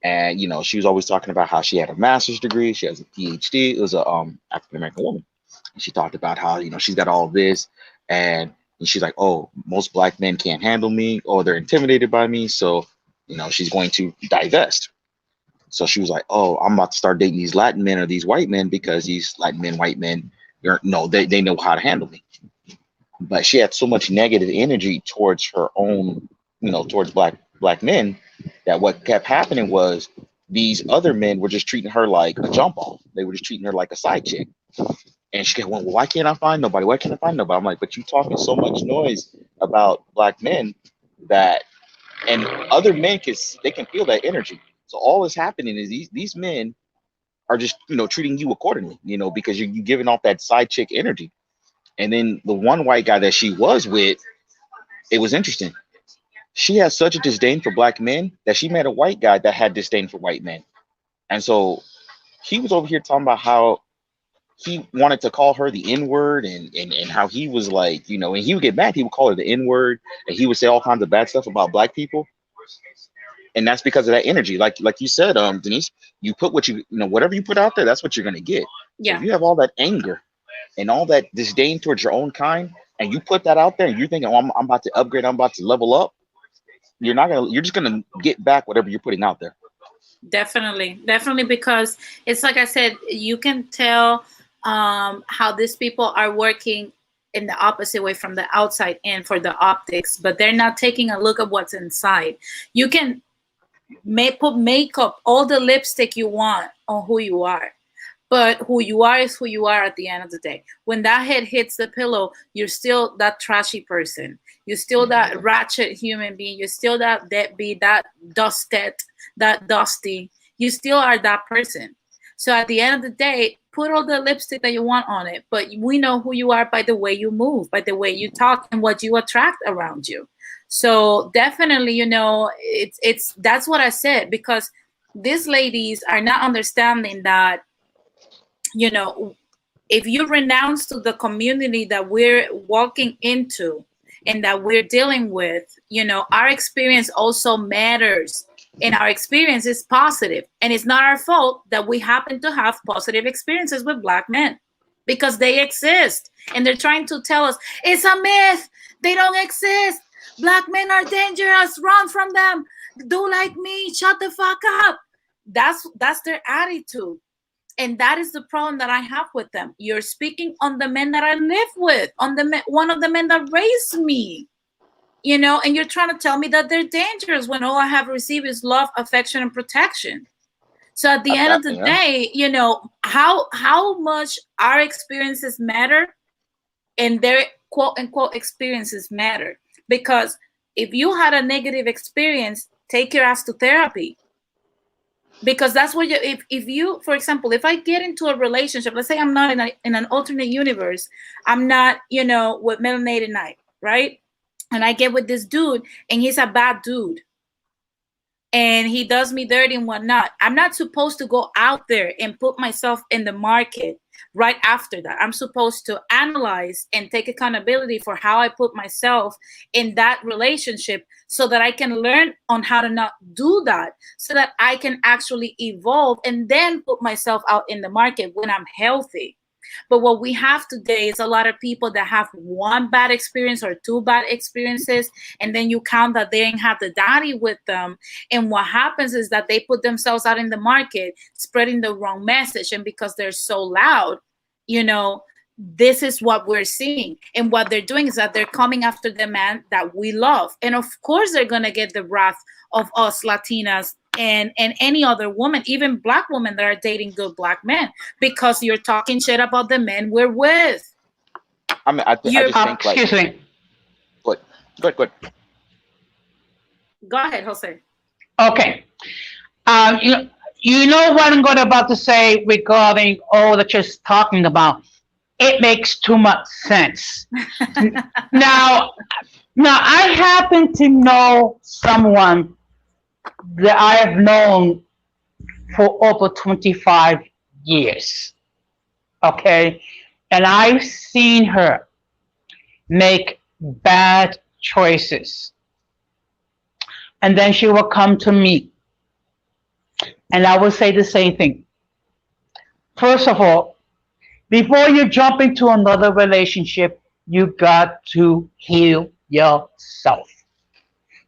and she was always talking about how she had a master's degree, she has a PhD. It was a African American woman, and she talked about how she's got all this, and she's like, oh, most black men can't handle me, or they're intimidated by me, so she's going to divest. So she was like, oh, I'm about to start dating these Latin men or these white men because these Latin men, white men, they know how to handle me. But she had so much negative energy towards her own, towards black men, that what kept happening was these other men were just treating her like a jump off. They were just treating her like a side chick. And she kept going, well, why can't I find nobody? Why can't I find nobody? I'm like, but you talking so much noise about black men that, and other men they can feel that energy. So all that's happening is these men are just, treating you accordingly, because you're giving off that side chick energy. And then the one white guy that she was with, it was interesting. She has such a disdain for black men that she met a white guy that had disdain for white men. And so he was over here talking about how he wanted to call her the N-word and how he was like, and he would get mad. He would call her the N-word and he would say all kinds of bad stuff about black people. And that's because of that energy. Like you said, Denise, you put whatever you put out there, that's what you're going to get. Yeah. So if you have all that anger and all that disdain towards your own kind, and you put that out there and you're thinking, oh, I'm about to upgrade, I'm about to level up, you're just going to get back whatever you're putting out there. Definitely, because it's like I said, you can tell how these people are working in the opposite way from the outside in for the optics, but they're not taking a look at what's inside. You can put makeup, all the lipstick you want on who you are, but who you are is who you are at the end of the day. When that head hits the pillow, you're still that trashy person. You're still that ratchet human being. You're still that deadbeat, that dusty. You still are that person. So at the end of the day, put all the lipstick that you want on it, but we know who you are by the way you move, by the way you talk, and what you attract around you. So definitely, it's that's what I said, because these ladies are not understanding that, if you renounce to the community that we're walking into and that we're dealing with, our experience also matters. And our experience is positive. And it's not our fault that we happen to have positive experiences with black men, because they exist. And they're trying to tell us, it's a myth. They don't exist. Black men are dangerous. Run from them. Do like me. Shut the fuck up. That's their attitude. And that is the problem that I have with them. You're speaking on the men that I live with, on one of the men that raised me. And you're trying to tell me that they're dangerous when all I have received is love, affection, and protection. So at the end of the day, how much our experiences matter and their quote unquote experiences matter. Because if you had a negative experience, take your ass to therapy. Because that's what if you, for example, if I get into a relationship, let's say I'm not in an alternate universe, I'm not, with Melanated Night, right? And I get with this dude and he's a bad dude and he does me dirty and whatnot. I'm not supposed to go out there and put myself in the market right after that. I'm supposed to analyze and take accountability for how I put myself in that relationship so that I can learn on how to not do that, so that I can actually evolve and then put myself out in the market when I'm healthy. But what we have today is a lot of people that have one bad experience or two bad experiences, and then you count that they ain't have the daddy with them. And what happens is that they put themselves out in the market, spreading the wrong message. And because they're so loud, this is what we're seeing. And what they're doing is that they're coming after the man that we love. And of course, they're going to get the wrath of us Latinas and any other woman, even black women that are dating good black men, because you're talking shit about the men we're with. I mean, I just think excuse me. Go ahead. Go ahead, Jose. Okay. You know what I'm about to say regarding all that you're talking about. It makes too much sense. Now, I happen to know someone that I have known for over 25 years. Okay? And I've seen her make bad choices. And then she will come to me. And I will say the same thing. First of all, before you jump into another relationship, you got to heal yourself.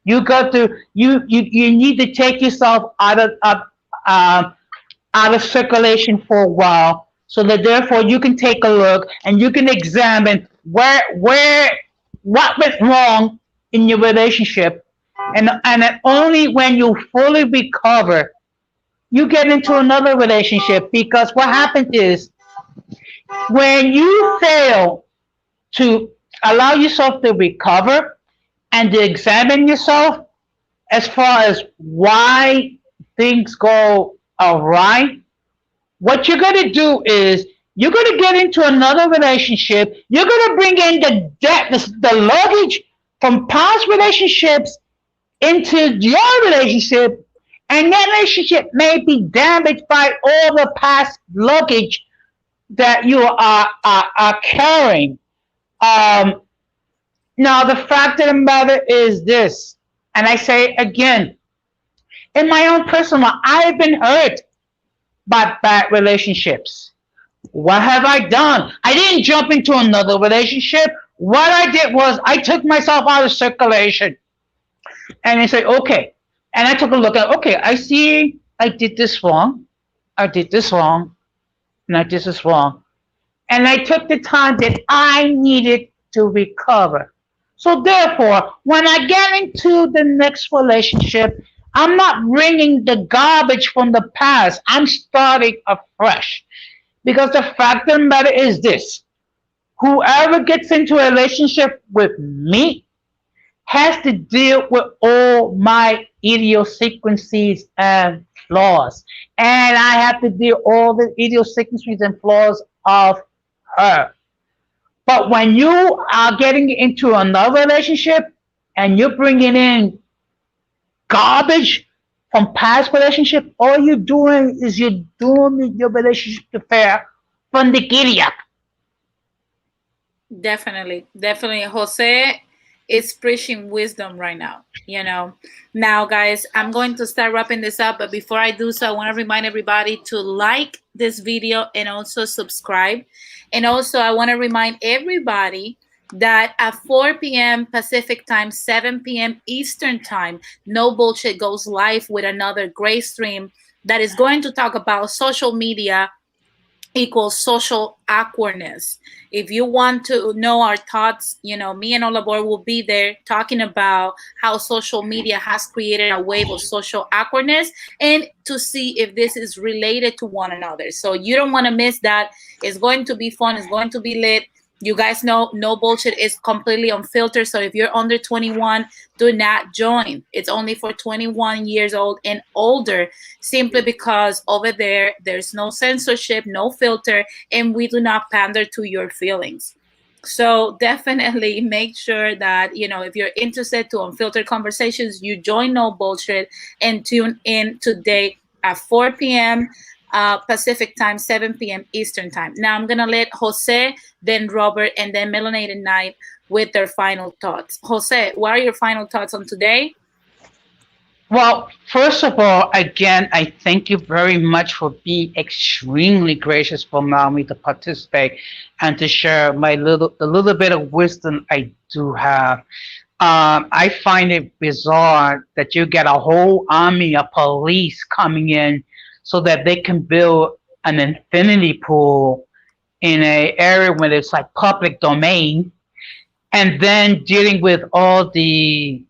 You got to you need to take yourself out of circulation for a while, so that therefore you can take a look and you can examine what went wrong in your relationship, And only when you fully recover, you get into another relationship. Because what happens is when you fail to allow yourself to recover and to examine yourself as far as why things go awry, what you're going to do is you're going to get into another relationship. You're going to bring in the debt, the luggage from past relationships into your relationship, and that relationship may be damaged by all the past luggage that you are carrying. Now, the fact of the matter is this, and I say again, in my own personal, I've been hurt by bad relationships. What have I done? I didn't jump into another relationship. What I did was I took myself out of circulation. And I said, okay. And I took a look at, okay, I see I did this wrong. I did this wrong. And I did this wrong. And I took the time that I needed to recover. So therefore, when I get into the next relationship, I'm not bringing the garbage from the past. I'm starting afresh. Because the fact of the matter is this. Whoever gets into a relationship with me has to deal with all my idiosyncrasies and flaws. And I have to deal all the idiosyncrasies and flaws of her. But when you are getting into another relationship and you're bringing in garbage from past relationship, all you're doing is you're doing your relationship affair from the giddy up. Definitely. Jose is preaching wisdom right now. Now, guys, I'm going to start wrapping this up. But before I do so, I want to remind everybody to like this video and also subscribe. And also, I want to remind everybody that at 4 p.m. Pacific time, 7 p.m. Eastern time, No Bullshit goes live with another great stream that is going to talk about social media equals social awkwardness. If you want to know our thoughts, me and Olabor will be there talking about how social media has created a wave of social awkwardness and to see if this is related to one another. So you don't want to miss that. It's going to be fun. It's going to be lit. You guys know No Bullshit is completely unfiltered. So if you're under 21, do not join. It's only for 21 years old and older, simply because over there, there's no censorship, no filter, and we do not pander to your feelings. So definitely make sure that, if you're interested to unfiltered conversations, you join No Bullshit and tune in today at 4 p.m. Pacific time, 7 p.m. Eastern time. Now I'm going to let Jose, then Robert, and then Melanated Night with their final thoughts. Jose, what are your final thoughts on today? Well, first of all, again, I thank you very much for being extremely gracious for allowing me to participate and to share the little bit of wisdom I do have. I find it bizarre that you get a whole army of police coming in so that they can build an infinity pool in an area where it's like public domain, and then dealing with all the,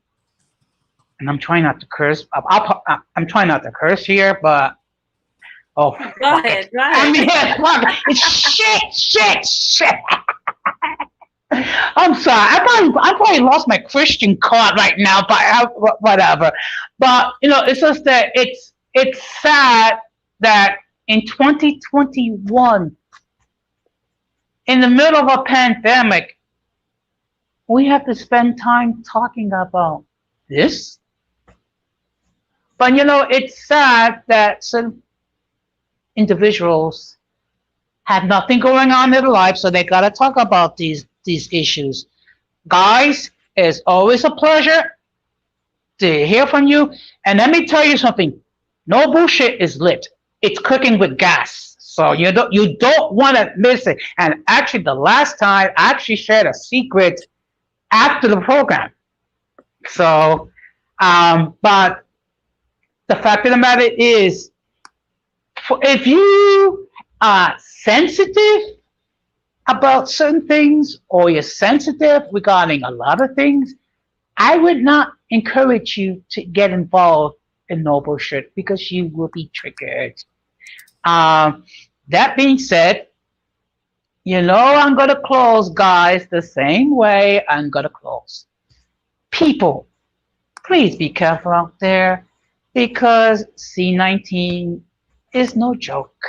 and I'm trying not to curse. I'm trying not to curse here, but go ahead. I mean, it's shit. I'm sorry. I probably lost my Christian card right now, but whatever. But it's just that it's sad that in 2021, in the middle of a pandemic, we have to spend time talking about this. But it's sad that some individuals have nothing going on in their life, so they gotta talk about these issues. Guys, it's always a pleasure to hear from you. And let me tell you something. No Bullshit is lit. It's cooking with gas. So you don't want to miss it. And actually, the last time I actually shared a secret after the program. So, but the fact of the matter is, if you are sensitive about certain things, or you're sensitive regarding a lot of things, I would not encourage you to get involved in noble shit because you will be triggered. Um, that being said, I'm gonna close, guys, the same way I'm gonna close. People, please be careful out there because C-19 is no joke.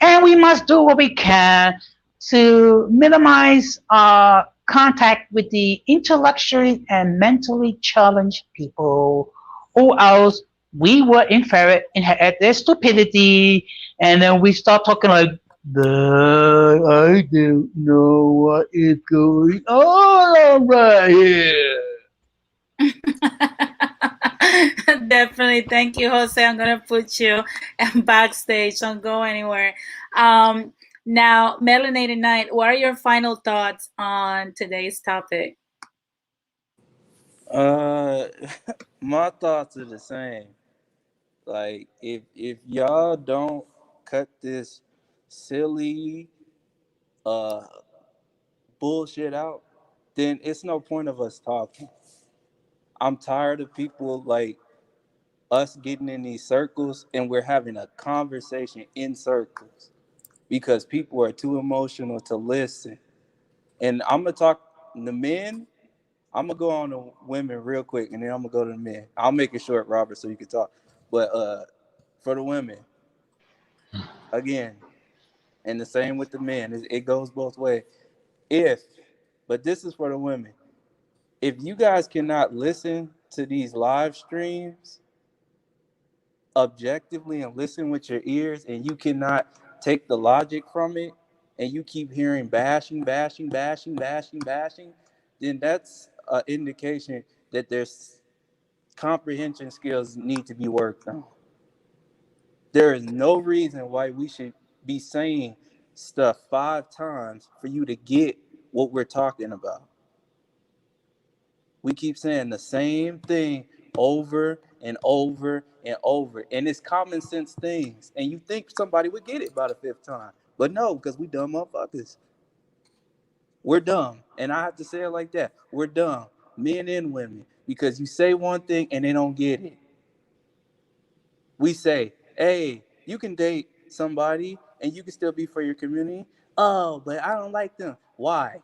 And we must do what we can to minimize contact with the intellectually and mentally challenged people, or else we will inherit their stupidity, and then we start talking like, I don't know what is going on right here. Definitely. Thank you, Jose. I'm going to put you backstage. Don't go anywhere. Now, Melanated Night, what are your final thoughts on today's topic? Uh, my thoughts are the same. Like, if y'all don't cut this silly uh bullshit out, then it's no point of us talking. I'm tired of people like us getting in these circles and we're having a conversation in circles because people are too emotional to listen. And I'm gonna talk the men. I'm gonna go on to women real quick, and then I'm gonna go to the men. I'll make it short, Robert, so you can talk. But for the women, again, and the same with the men, it goes both ways. But this is for the women. If you guys cannot listen to these live streams objectively and listen with your ears, and you cannot take the logic from it, and you keep hearing bashing, bashing, bashing, bashing, bashing, then that's an indication that there's comprehension skills need to be worked on. There is no reason why we should be saying stuff 5 times for you to get what we're talking about. We keep saying the same thing over and over and over. And it's common sense things. And you think somebody would get it by the 5th time. But no, because we dumb motherfuckers. We're dumb. And I have to say it like that. We're dumb. Men and women. Because you say one thing and they don't get it. We say, hey, you can date somebody and you can still be for your community. Oh, but I don't like them. Why?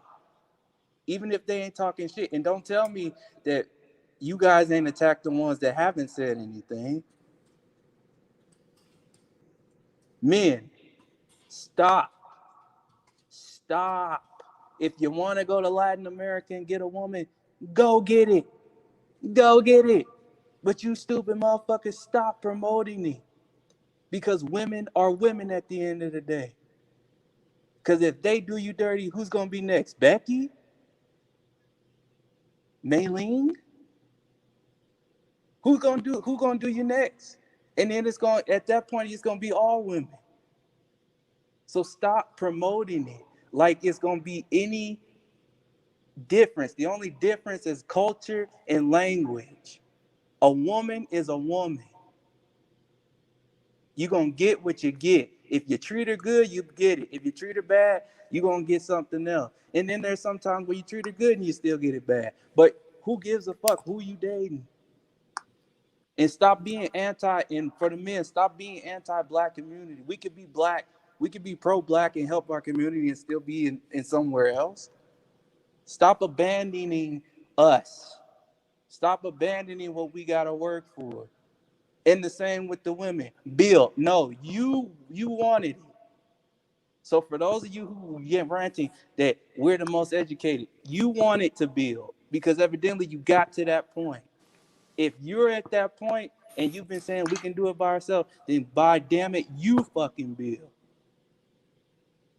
Even if they ain't talking shit. And don't tell me that you guys ain't attacked the ones that haven't said anything. Men, stop. Stop. If you want to go to Latin America and get a woman, go get it. Go get it. But you stupid motherfuckers, stop promoting it. Because women are women at the end of the day. Because if they do you dirty, who's going to be next? Becky? Maylene? Who's gonna do you next? And then at that point it's gonna be all women. So stop promoting it like it's gonna be any difference. The only difference is culture and language. A woman is a woman. You're gonna get what you get. If you treat her good, you get it. If you treat her bad, you're gonna get something else. And then there's sometimes where you treat her good and you still get it bad. But who gives a fuck who you dating? And stop being and for the men, stop being anti-black community. We could be black, we could be pro-black and help our community and still be in somewhere else. Stop abandoning us. Stop abandoning what we gotta work for. And the same with the women. Build. No, you wanted it. So for those of you who get ranting that we're the most educated, you wanted to build because evidently you got to that point. If you're at that point and you've been saying we can do it by ourselves, then by damn it, you fucking build.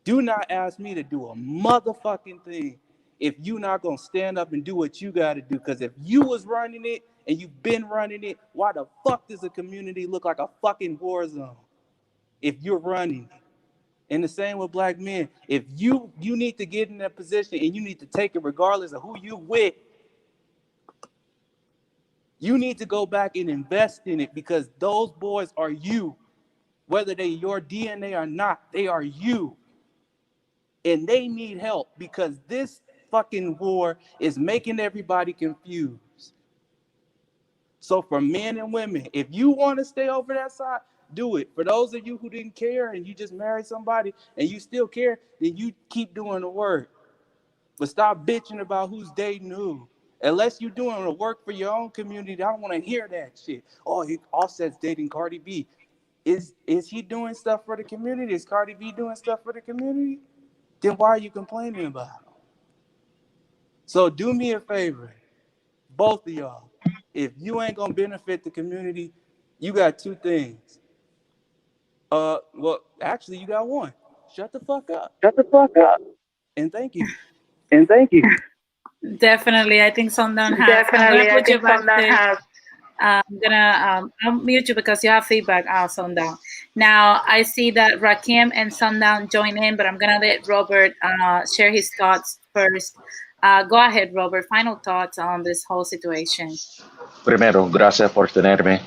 Do not ask me to do a motherfucking thing if you're not going to stand up and do what you got to do. Because if you was running it and you've been running it, why the fuck does a community look like a fucking war zone if you're running it? And the same with black men. If you need to get in that position and you need to take it regardless of who you with, you need to go back and invest in it because those boys are you. Whether they're your DNA or not, they are you. And they need help because this fucking war is making everybody confused. So for men and women, if you want to stay over that side, do it. For those of you who didn't care and you just married somebody and you still care, then you keep doing the work. But stop bitching about who's dating who. Unless you're doing the work for your own community, I don't want to hear that shit. Oh, Offset's dating Cardi B. Is he doing stuff for the community? Is Cardi B doing stuff for the community? Then why are you complaining about him? So do me a favor, both of y'all. If you ain't gonna benefit the community, you got two things. Well, actually, you got one. Shut the fuck up. Shut the fuck up. And thank you. And thank you. Definitely, I think Sundown has. I'm gonna put you backstage. I'm gonna I'll mute you because you have feedback, Sundown. Now I see that Rakim and Sundown join in, but I'm gonna let Robert share his thoughts first. Go ahead, Robert. Final thoughts on this whole situation. Primero, gracias por tenerme.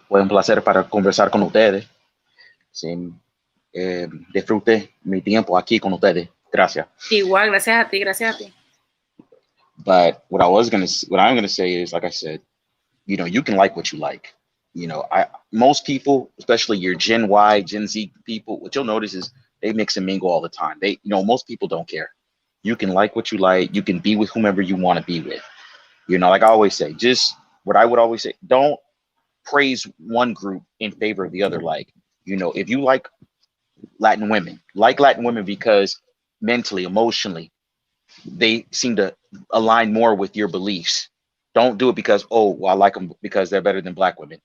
Fue un placer para conversar con ustedes. Sí, disfrute mi tiempo aquí con ustedes. Gracias. Igual, gracias a ti, gracias a ti. But what I'm gonna say is, like I said, you know, you can like what you like. You know, most people, especially your Gen Y, Gen Z people, what you'll notice is they mix and mingle all the time. Most people don't care. You can like what you like. You can be with whomever you want to be with. You know, like I always say, just what I would always say, don't praise one group in favor of the other. Like, you know, if you like Latin women because mentally, emotionally, they seem to align more with your beliefs. Don't do it because, oh, well, I like them because they're better than black women.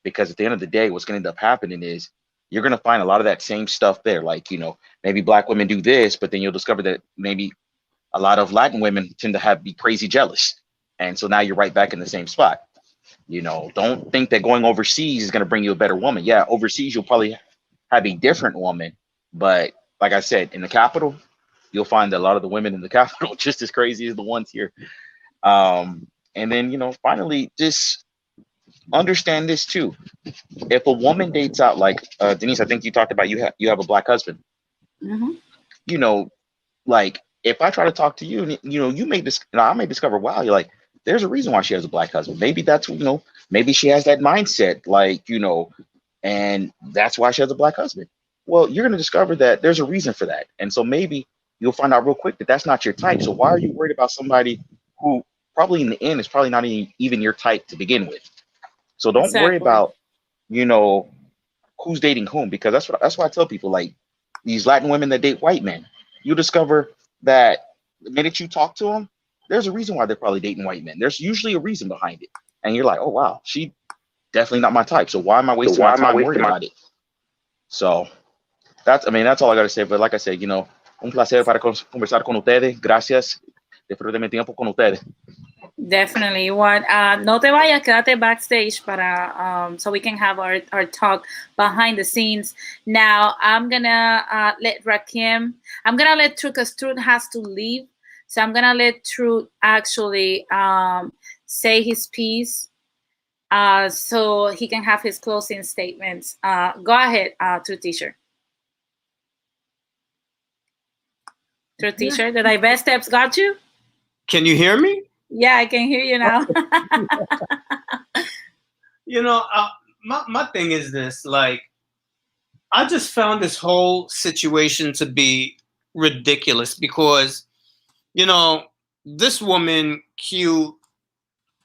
Because at the end of the day, what's going to end up happening is you're going to find a lot of that same stuff there. Like, you know, maybe black women do this, but then you'll discover that maybe a lot of Latin women tend to be crazy jealous. And so now you're right back in the same spot. You know, don't think that going overseas is going to bring you a better woman. Yeah, overseas, you'll probably have a different woman. But like I said, in the capital, you'll find that a lot of the women in the capital are just as crazy as the ones here. And then, you know, finally, just understand this too. If a woman dates out, like Denise, I think you talked about you have a black husband. Mm-hmm. You know, like if I try to talk to you, and you know, I may discover, wow, you're like, there's a reason why she has a black husband. Maybe that's, you know, maybe she has that mindset, like, you know, and that's why she has a black husband. Well, you're going to discover that there's a reason for that. And so maybe you'll find out real quick that that's not your type. So why are you worried about somebody who probably in the end is probably not even your type to begin with? So don't worry about, you know, who's dating whom, because that's why I tell people, like, these Latin women that date white men, you discover that the minute you talk to them, there's a reason why they're probably dating white men. There's usually a reason behind it. And you're like, oh, wow, she definitely not my type. So why am I wasting my time worrying about it? So that's all I got to say. But like I said, you know, un placer para conversar con ustedes. Gracias. Disfruté mi tiempo con ustedes. Definitely. No te vayas, quédate backstage para so we can have our talk behind the scenes. Now I'm gonna let Rakim. I'm gonna let Truth, because Truth has to leave. So I'm gonna let Truth actually say his piece, so he can have his closing statements. Go ahead, Truth Teacher. Truth Teacher, the Divest Steps got you? Can you hear me? Yeah, I can hear you now. You know, my thing is this, like, I just found this whole situation to be ridiculous because, you know, this woman, Q,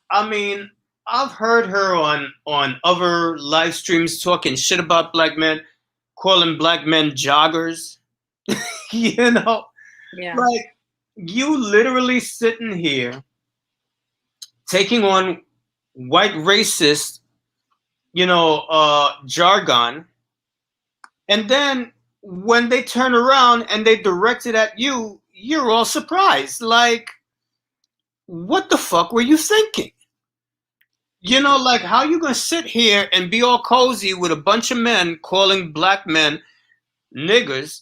I mean, I've heard her on other live streams talking shit about black men, calling black men joggers, you know? Yeah. Like, you literally sitting here taking on white racist, you know, jargon. And then when they turn around and they direct it at you, you're all surprised. Like, what the fuck were you thinking? You know, like, how you gonna sit here and be all cozy with a bunch of men calling black men niggers?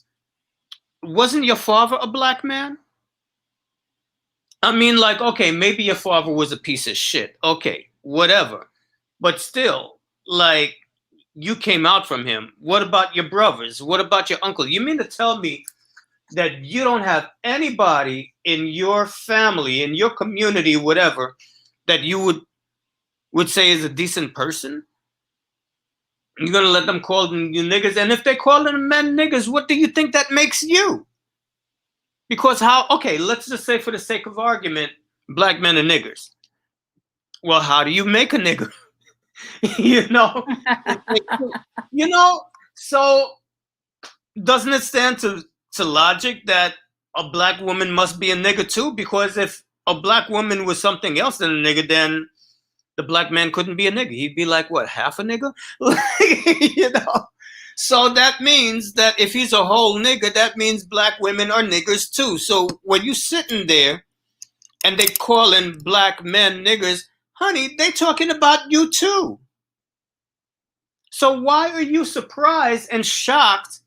Wasn't your father a black man? I mean, like, okay, maybe your father was a piece of shit. Okay, whatever. But still, like, you came out from him. What about your brothers? What about your uncle? You mean to tell me that you don't have anybody in your family, in your community, whatever, that you would would say is a decent person? You're gonna let them call them you niggas? And if they call them men niggas, what do you think that makes you? Because okay, let's just say for the sake of argument, black men are niggers. Well, how do you make a nigger? you know? you know, so doesn't it stand to logic that a black woman must be a nigger too? Because if a black woman was something else than a nigger, then the black man couldn't be a nigger. He'd be like, what, half a nigger? you know? So that means that if he's a whole nigger, that means black women are niggers too. So when you sitting there and they calling black men niggers, honey, they talking about you too. So why are you surprised and shocked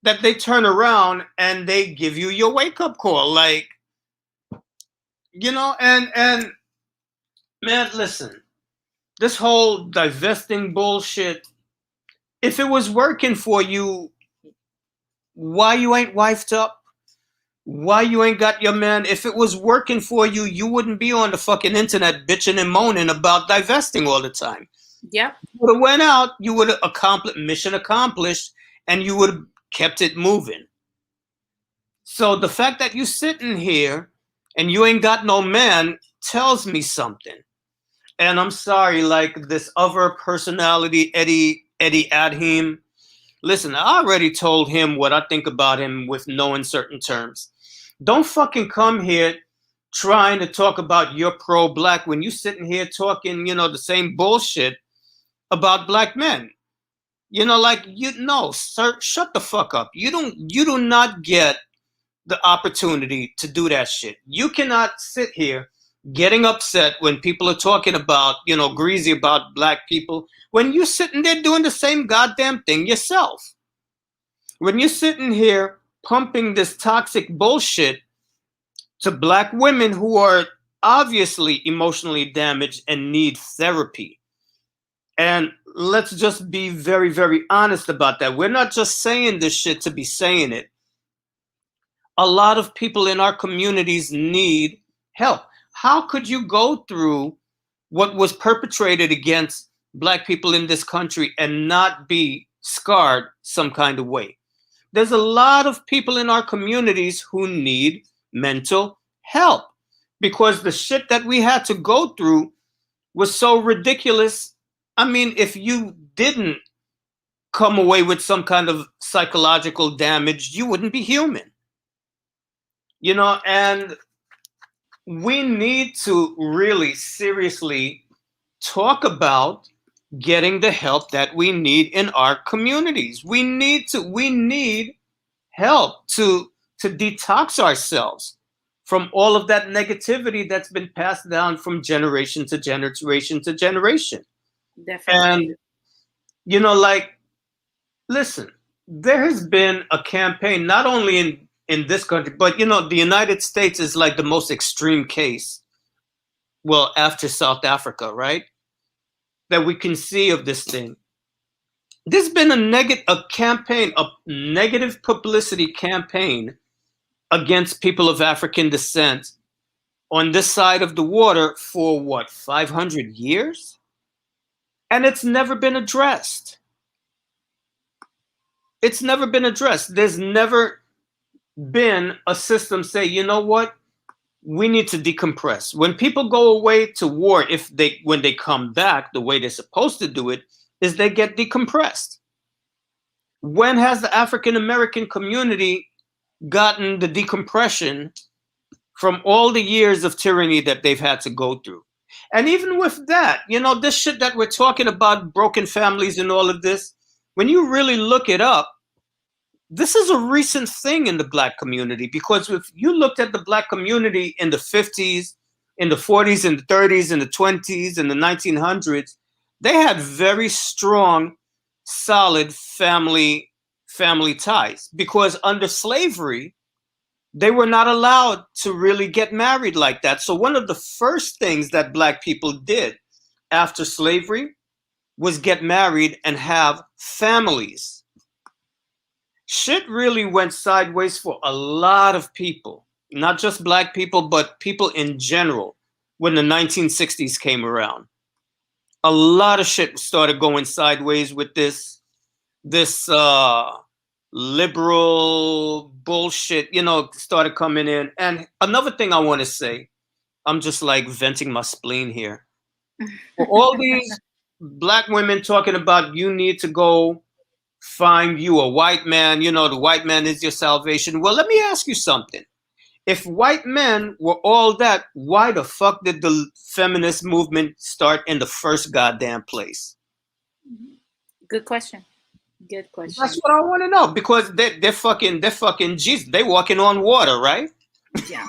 that they turn around and they give you your wake-up call? Like, you know, and man, listen, this whole divesting bullshit, if it was working for you, why you ain't wifed up? Why you ain't got your man? If it was working for you, you wouldn't be on the fucking internet bitching and moaning about divesting all the time. Yep. You would have went out, you would have accomplished, mission accomplished, and you would have kept it moving. So the fact that you sitting here and you ain't got no man tells me something. And I'm sorry, like this other personality, Eddie Adhim. Listen, I already told him what I think about him with no uncertain terms. Don't fucking come here trying to talk about you're pro-black when you sitting here talking, you know, the same bullshit about black men. You know, like, you know, sir, shut the fuck up. You do not get the opportunity to do that shit. You cannot sit here getting upset when people are talking about, you know, greasy about black people, when you're sitting there doing the same goddamn thing yourself. When you're sitting here pumping this toxic bullshit to black women who are obviously emotionally damaged and need therapy. And let's just be very, very honest about that. We're not just saying this shit to be saying it. A lot of people in our communities need help. How could you go through what was perpetrated against black people in this country and not be scarred some kind of way? There's a lot of people in our communities who need mental help because the shit that we had to go through was so ridiculous. I mean, if you didn't come away with some kind of psychological damage, you wouldn't be human. You know, and we need to really seriously talk about getting the help that we need in our communities. We need help to detox ourselves from all of that negativity that's been passed down from generation to generation to generation. Definitely. And, you know, like, listen, there has been a campaign, not only in this country, but, you know, the United States is like the most extreme case, well, after South Africa, right? That we can see of this thing. There's been a negative publicity campaign against people of African descent on this side of the water for what, 500 years? And it's never been addressed. It's never been addressed. There's never been a system say, you know what? We need to decompress. When people go away to war, when they come back, the way they're supposed to do it is they get decompressed. When has the African American community gotten the decompression from all the years of tyranny that they've had to go through? And even with that, you know, this shit that we're talking about, broken families and all of this, when you really look it up, this is a recent thing in the black community, because if you looked at the black community in the 50s, in the 40s, and the 30s, and the 20s, and the 1900s, they had very strong, solid family ties, because under slavery, they were not allowed to really get married like that. So one of the first things that black people did after slavery was get married and have families. Shit really went sideways for a lot of people, not just black people, but people in general, when the 1960s came around. a lot of shit started going sideways with this liberal bullshit, started coming in. And another thing I want to say, I'm just like venting my spleen here. For all these black women talking about you need to go find you a white man, the white man is your salvation. Well, let me ask you something. If white men were all that, why the fuck did the feminist movement start in the first goddamn place? Good question. Good question. That's what I want to know, because they're fucking Jesus. They walking on water, right? Yeah.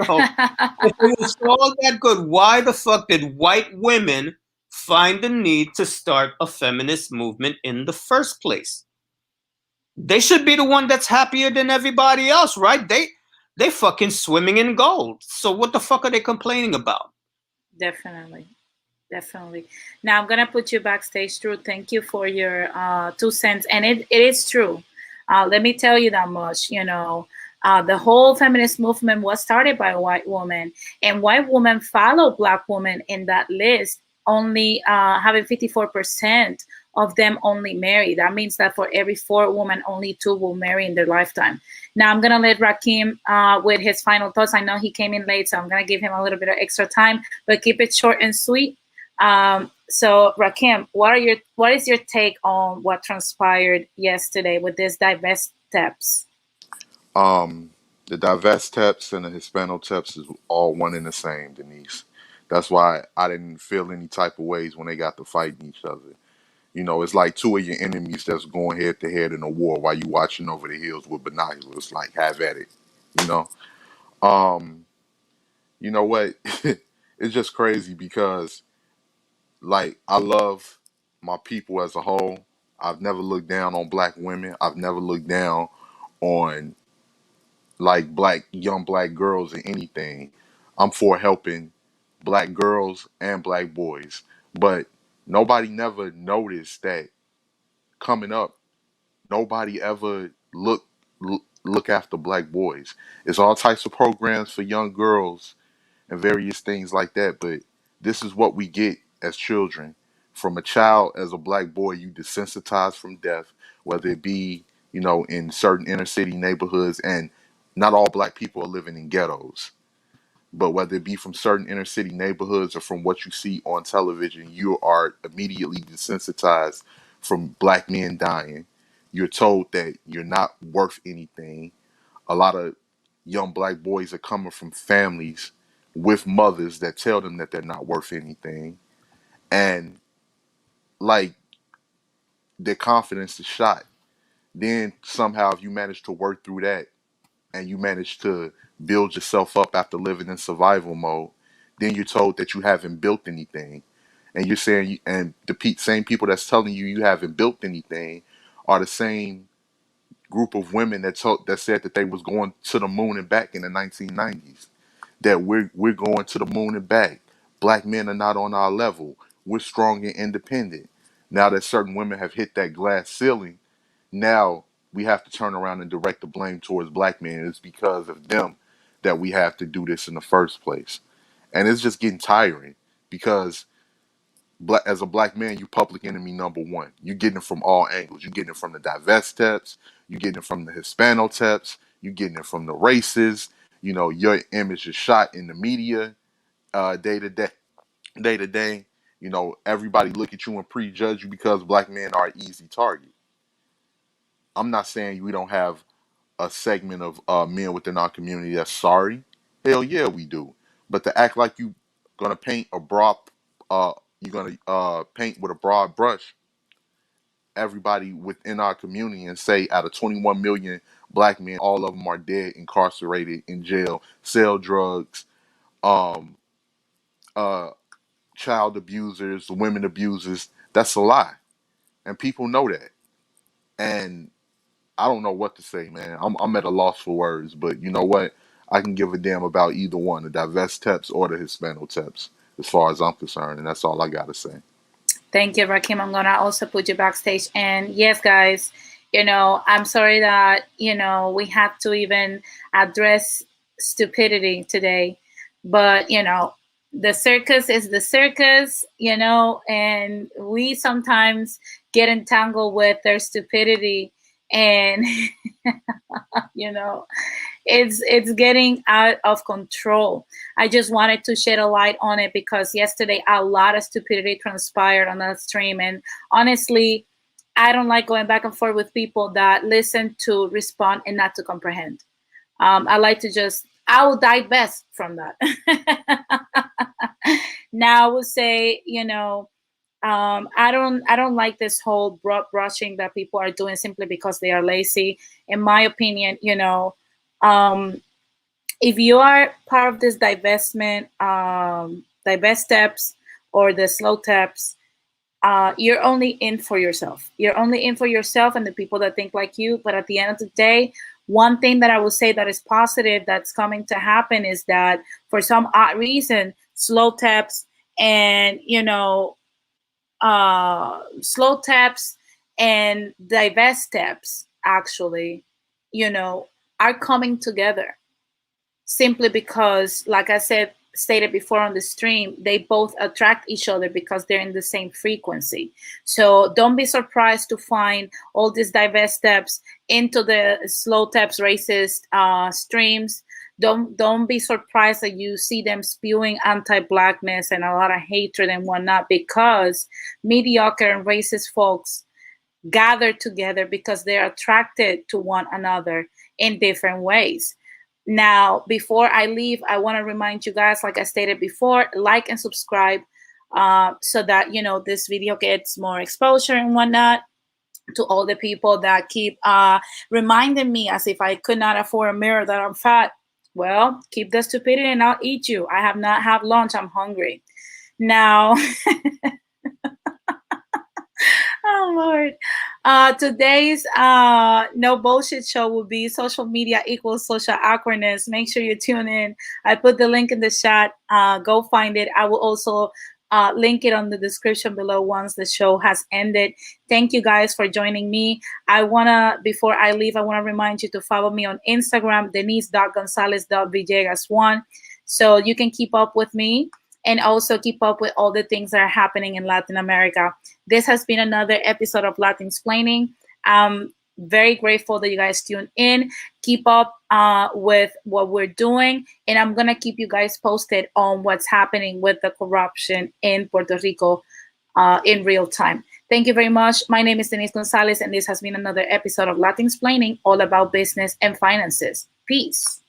So, if it was all that good, why the fuck did white women find the need to start a feminist movement in the first place? They should be the one that's happier than everybody else, right? They fucking swimming in gold. So what the fuck are they complaining about? Definitely. Now I'm gonna put you backstage, Drew. Thank you for your 2 cents, and it is true. Let me tell you that much. The whole feminist movement was started by a white woman, and white women follow black women in that list, only having 54% of them only marry. That means that for every 4 women, only 2 will marry in their lifetime. Now I'm gonna let Rakim with his final thoughts. I know he came in late, so I'm gonna give him a little bit of extra time, but keep it short and sweet. So Rakim, what is your take on what transpired yesterday with these divest steps? The divest teps and the Hispano teps is all one and the same, Denise. That's why I didn't feel any type of ways when they got to fighting each other. It's like 2 of your enemies that's going head to head in a war while you watching over the hills with binoculars. Like, have at it. You know. You know what? It's just crazy because, like, I love my people as a whole. I've never looked down on black women. I've never looked down on like young black girls or anything. I'm for helping black girls and black boys. But nobody never noticed that coming up, nobody ever look after black boys. It's all types of programs for young girls and various things like that. But this is what we get as children. From a child, as a black boy, you desensitized from death, whether it be, in certain inner city neighborhoods, and not all black people are living in ghettos. But whether it be from certain inner city neighborhoods or from what you see on television, you are immediately desensitized from black men dying. You're told that you're not worth anything. A lot of young black boys are coming from families with mothers that tell them that they're not worth anything. And like their confidence is shot. Then somehow if you manage to work through that and you manage to build yourself up after living in survival mode, then you're told that you haven't built anything. And you're saying, and the same people that's telling you you haven't built anything are the same group of women that said that they was going to the moon and back in the 1990s. That we're going to the moon and back. Black men are not on our level. We're strong and independent. Now that certain women have hit that glass ceiling, now we have to turn around and direct the blame towards black men. It's because of them that we have to do this in the first place. And it's just getting tiring because as a black man, you public enemy number one. You're getting it from all angles. You're getting it from the divest teps. You're getting it from the Hispano teps. You're getting it from the races. Your image is shot in the media day to day. Everybody look at you and prejudge you because black men are an easy target. I'm not saying we don't have a segment of men within our community that's sorry. Hell yeah, we do. But to act like you gonna paint a broad, you're gonna paint with a broad brush everybody within our community and say out of 21 million black men, all of them are dead, incarcerated, in jail, sell drugs, um, uh, child abusers, women abusers. That's a lie, and people know that. And I don't know what to say, man. I'm at a loss for words, but you know what? I can give a damn about either one, the divest teps or the Hispano teps, as far as I'm concerned, and that's all I gotta say. Thank you, Rakim. I'm gonna also put you backstage. And yes, guys, I'm sorry that we had to even address stupidity today, but the circus is the circus, you know, and we sometimes get entangled with their stupidity, and you know, it's getting out of control. I just wanted to shed a light on it because yesterday a lot of stupidity transpired on that stream, and honestly, I don't like going back and forth with people that listen to respond and not to comprehend. I like to just, I will divest from that. Now I would say, you know, I don't like this whole broad brushing that people are doing simply because they are lazy. In my opinion, you know, if you are part of this divestment, divest steps or the slow steps, you're only in for yourself. You're only in for yourself and the people that think like you. But at the end of the day, one thing that I will say that is positive that's coming to happen is that for some odd reason, slow taps and, you know, slow taps and divest steps actually, you know, are coming together simply because, like I said, stated before on the stream, they both attract each other because they're in the same frequency. So don't be surprised to find all these divest steps into the slow taps racist streams. Don't be surprised that you see them spewing anti-blackness and a lot of hatred and whatnot, because mediocre and racist folks gather together because they're attracted to one another in different ways. Now, before I leave, I want to remind you guys, like I stated before, like and subscribe so that, you know, this video gets more exposure and whatnot. To all the people that keep reminding me as if I could not afford a mirror that I'm fat. Well, keep the stupidity and I'll eat you. I have not had lunch. I'm hungry. Now, oh Lord. Today's no bullshit show will be social media equals social awkwardness. Make sure you tune in. I put the link in the chat. Go find it. I will also link it on the description below once the show has ended. Thank you guys for joining me. Before I leave, I wanna remind you to follow me on Instagram, denise.gonzalez.villegas1, so you can keep up with me and also keep up with all the things that are happening in Latin America. This has been another episode of Latin Explaining. I'm very grateful that you guys tune in. Keep up with what we're doing, and I'm gonna keep you guys posted on what's happening with the corruption in Puerto Rico in real time. Thank you very much. My name is Denise Gonzalez, and this has been another episode of Latin Explaining, all about business and finances. Peace.